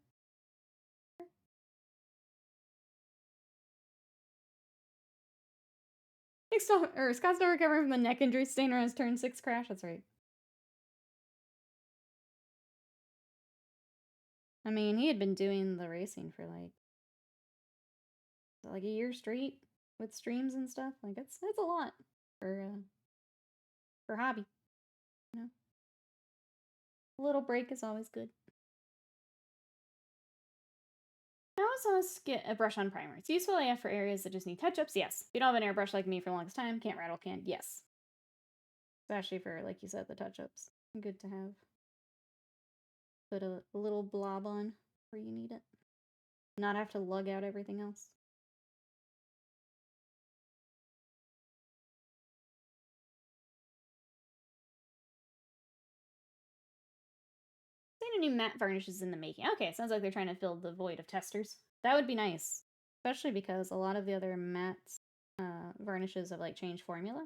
Scott's still recovering from the neck injury stain on his turn 6 crash, that's right. I mean, he had been doing the racing for like a year straight with streams and stuff. Like it's a lot for hobby. You know? A little break is always good. I also must get a brush on primer. It's useful AF for areas that just need touch-ups, yes. If you don't have an airbrush like me for the longest time, can't rattle can, yes. Especially for, like you said, the touch-ups. Good to have. Put a little blob on where you need it. Not have to lug out everything else. New matte varnishes in the making. Okay, sounds like they're trying to fill the void of testers. That would be nice. Especially because a lot of the other matte varnishes have like changed formula.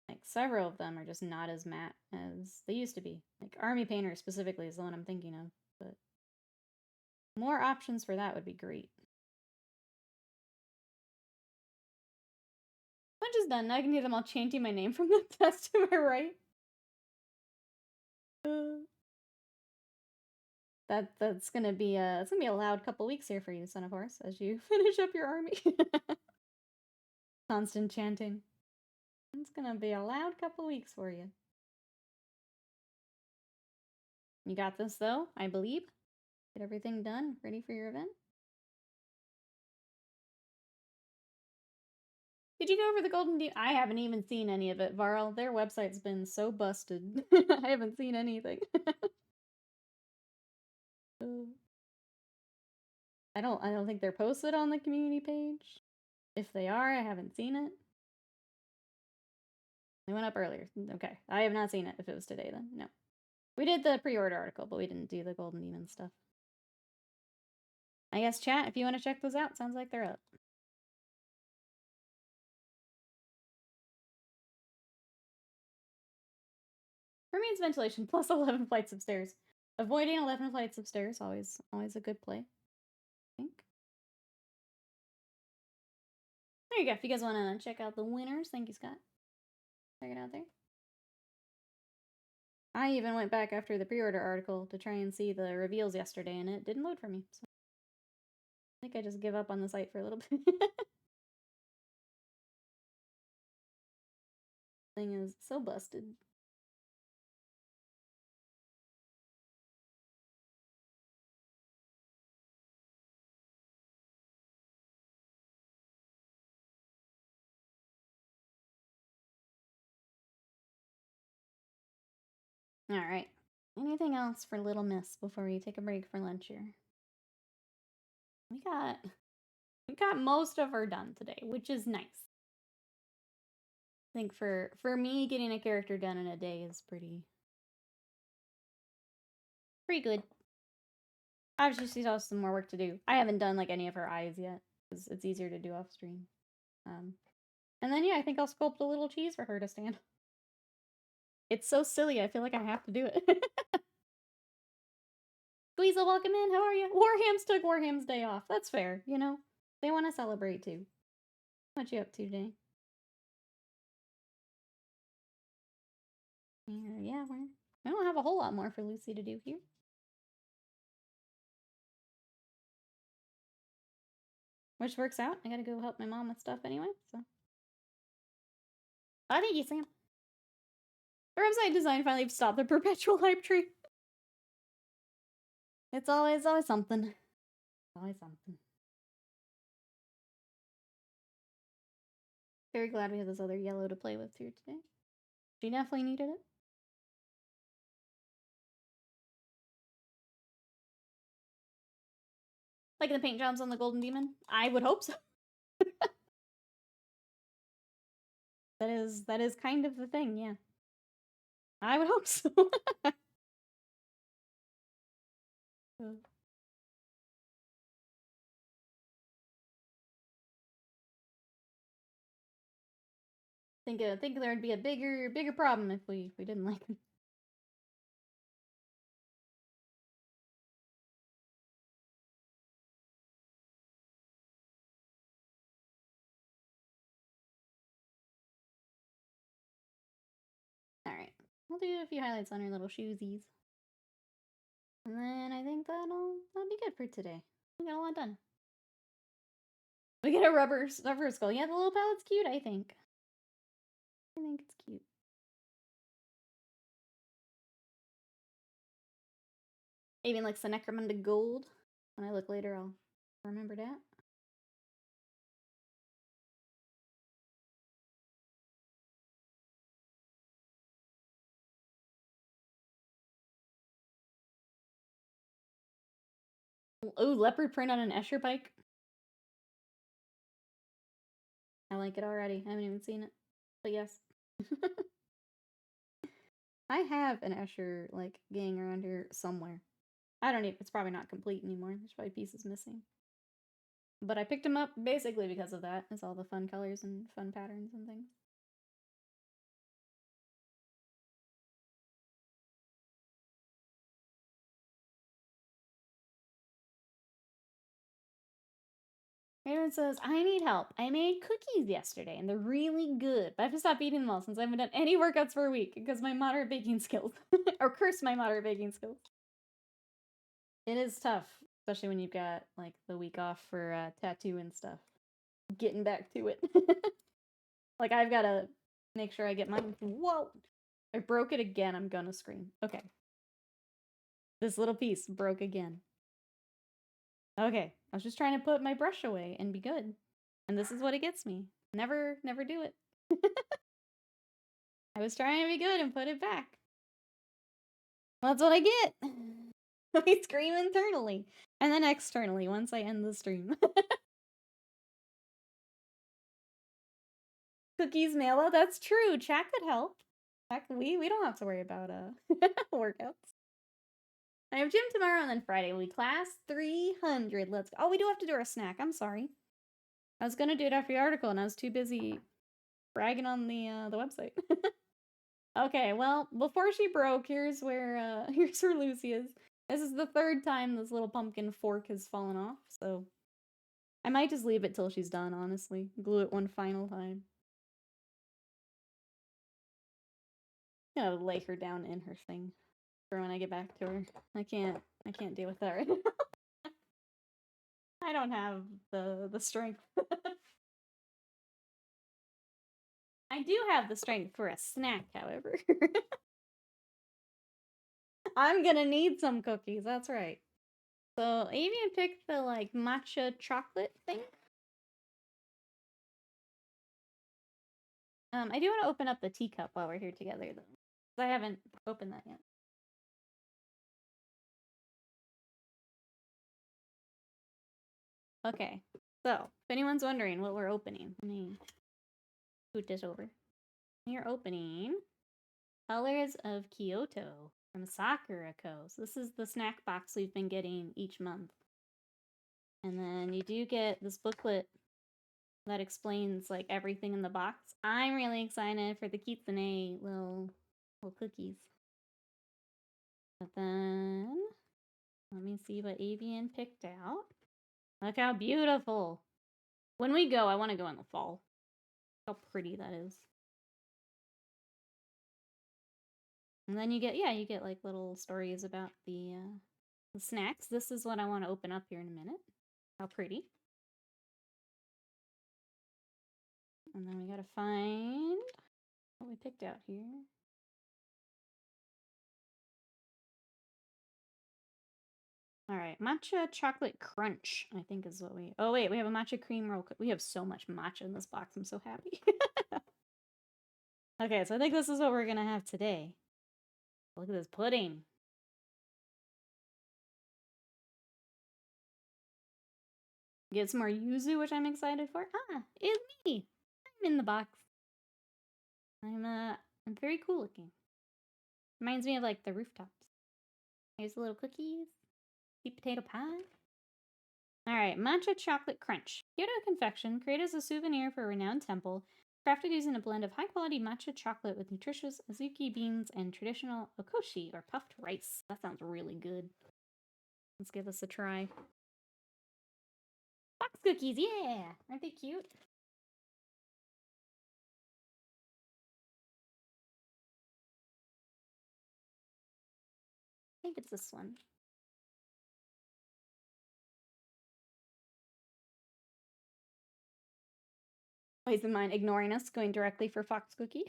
Like several of them are just not as matte as they used to be. Like Army Painter specifically is the one I'm thinking of, but more options for that would be great. Lunch is done. Now I can hear them all chanting my name from the test to my right. That's gonna be a loud couple weeks here for you, Son of Horse, as you finish up your army. Constant chanting. It's gonna be a loud couple weeks for you. You got this though, I believe. Get everything done, ready for your event. Did you go over the Golden Demon? I haven't even seen any of it, Varl. Their website's been so busted. I haven't seen anything. I don't think they're posted on the community page. If they are, I haven't seen it. They went up earlier. Okay. I have not seen it if it was today then. No. We did the pre-order article, but we didn't do the Golden Demon stuff. I guess chat, if you want to check those out, sounds like they're up. For me, it's ventilation plus 11 flights of stairs. Avoiding 11 flights of stairs, always a good play. I think. There you go. If you guys want to check out the winners, thank you, Scott. Check it out there. I even went back after the pre-order article to try and see the reveals yesterday, and it didn't load for me. So think I just give up on the site for a little bit. Thing is so busted. Alright. Anything else for Little Miss before we take a break for lunch here? We got most of her done today, which is nice. I think for me, getting a character done in a day is pretty good. Obviously, she still has some more work to do. I haven't done like any of her eyes yet because it's easier to do off stream. And then yeah, I think I'll sculpt a little cheese for her to stand. It's so silly. I feel like I have to do it. Squeezel, welcome in. How are you? Warhams took Warham's day off. That's fair, you know? They want to celebrate too. What you up to today? Yeah, we don't have a whole lot more for Lucy to do here. Which works out. I gotta go help my mom with stuff anyway, so. Oh, thank you, Sam. The website design finally stopped the perpetual hype tree. It's always something. Always something. Very glad we have this other yellow to play with here today. She definitely needed it. Like the paint jobs on the Golden Demon? I would hope so. That is kind of the thing, yeah. I would hope so. think there'd be a bigger problem if we didn't like them. Alright. We'll do a few highlights on our little shoesies. And then I think that'll be good for today. We got a lot done. We get a rubber skull. Yeah, the little pallet's cute, I think. I think it's cute. Even like the Necromunda gold. When I look later, I'll remember that. Oh, leopard print on an Escher bike. I like it already. I haven't even seen it. But yes. I have an Escher, like, gang around here somewhere. I don't even, it's probably not complete anymore. There's probably pieces missing. But I picked them up basically because of that. It's all the fun colors and fun patterns and things. Aaron says, I need help. I made cookies yesterday and they're really good, but I have to stop eating them all since I haven't done any workouts for a week because my moderate baking skills. Or curse my moderate baking skills. It is tough, especially when you've got like the week off for tattoo and stuff. Getting back to it. Like I've got to make sure I get mine. Whoa! I broke it again. I'm gonna scream. Okay. This little piece broke again. Okay. I was just trying to put my brush away and be good. And this is what it gets me. Never do it. I was trying to be good and put it back. Well, that's what I get. I scream internally. And then externally once I end the stream. Cookies mail out. That's true. Chat could help. We don't have to worry about workouts. I have gym tomorrow and then Friday will be class 300. Let's go. Oh, we do have to do our snack. I'm sorry. I was gonna do it after the article and I was too busy bragging on the website. Okay, well, before she broke, here's where Lucy is. This is the third time this little pumpkin fork has fallen off, so I might just leave it till she's done, honestly. Glue it one final time. I'm gonna lay her down in her thing for when I get back to her. I can't deal with that right now. I don't have the strength. I do have the strength for a snack, however. I'm gonna need some cookies, that's right. So Avian picked the like matcha chocolate thing. I do want to open up the teacup while we're here together though. I haven't opened that yet. Okay, so if anyone's wondering what we're opening, let me scoot this over. We are opening Colors of Kyoto from Sakura Co. So this is the snack box we've been getting each month. And then you do get this booklet that explains like everything in the box. I'm really excited for the kitsune little cookies. But then let me see what Avian picked out. Look how beautiful. When we go, I want to go in the fall. How pretty that is. And then you get like little stories about the snacks. This is what I want to open up here in a minute. How pretty. And then we gotta find what we picked out here. Alright, matcha chocolate crunch, I think is what we... Oh wait, we have a matcha cream roll. We have so much matcha in this box, I'm so happy. Okay, so I think this is what we're gonna have today. Look at this pudding. Get some more yuzu, which I'm excited for. Ah, it's me! I'm in the box. I'm very cool looking. Reminds me of like the rooftops. Here's the little cookies. Sweet potato pie. Alright, matcha chocolate crunch. Kyoto confection, created as a souvenir for a renowned temple, crafted using a blend of high-quality matcha chocolate with nutritious azuki beans and traditional okoshi, or puffed rice. That sounds really good. Let's give this a try. Box cookies, yeah! Aren't they cute? I think it's this one. Ways in mind, ignoring us, going directly for fox cookie.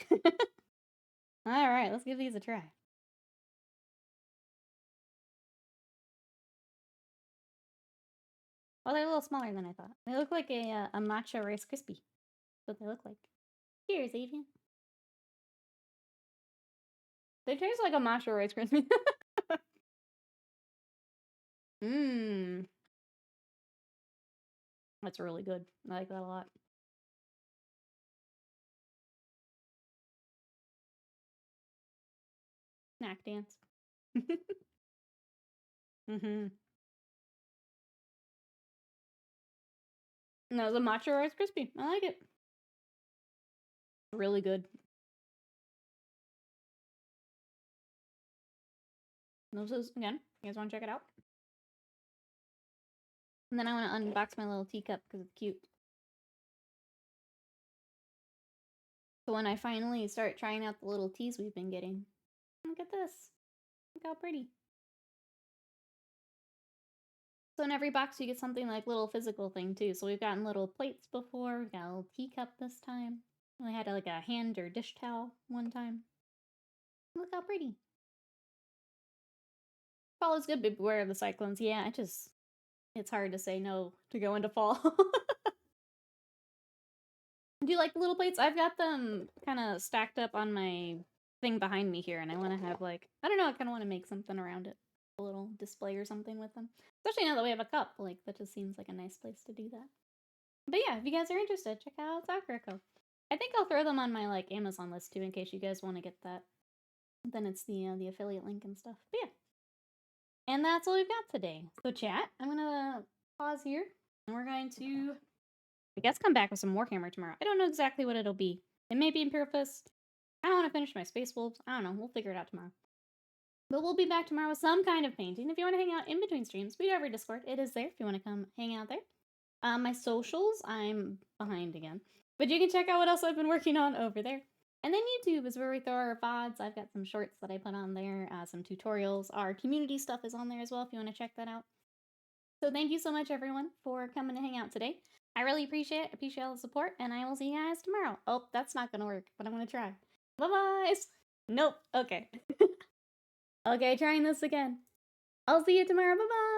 Alright, let's give these a try. Well, they're a little smaller than I thought. They look like a matcha Rice Krispie. That's what they look like. Cheers, Avian. They taste like a matcha Rice Krispie. Mmm. That's really good. I like that a lot. Snack dance. Mm-hmm. No, the matcha Rice Krispie. I like it. Really good. Those is, again, you guys want to check it out? And then I want to unbox my little teacup because it's cute. So when I finally start trying out the little teas we've been getting, look at this. Look how pretty. So in every box you get something like little physical thing too. So we've gotten little plates before. We've got a little teacup this time. We had like a hand or dish towel one time. Look how pretty. Fall is good, but beware of the cyclones. Yeah, it's hard to say no to go into fall. Do you like the little plates? I've got them kind of stacked up on my thing behind me here, and I want to have like, I don't know, I kind of want to make something around it. A little display or something with them. Especially now that we have a cup, like, that just seems like a nice place to do that. But yeah, if you guys are interested, check out Sakura Co. I think I'll throw them on my, like, Amazon list, too, in case you guys want to get that. Then it's the affiliate link and stuff. But yeah. And that's all we've got today. So chat, I'm gonna pause here, and we're going to, I guess, come back with some Warhammer tomorrow. I don't know exactly what it'll be. It may be Imperial Fist. I don't want to finish my Space Wolves. I don't know. We'll figure it out tomorrow. But we'll be back tomorrow with some kind of painting. If you want to hang out in between streams, we do have our Discord. It is there if you want to come hang out there. My socials, I'm behind again. But you can check out what else I've been working on over there. And then YouTube is where we throw our VODs. I've got some shorts that I put on there, some tutorials. Our community stuff is on there as well if you want to check that out. So thank you so much, everyone, for coming to hang out today. I really appreciate all the support, and I will see you guys tomorrow. Oh, that's not gonna work, but I'm gonna try. Bye-bye! Nope, okay. Okay, trying this again. I'll see you tomorrow, bye-bye!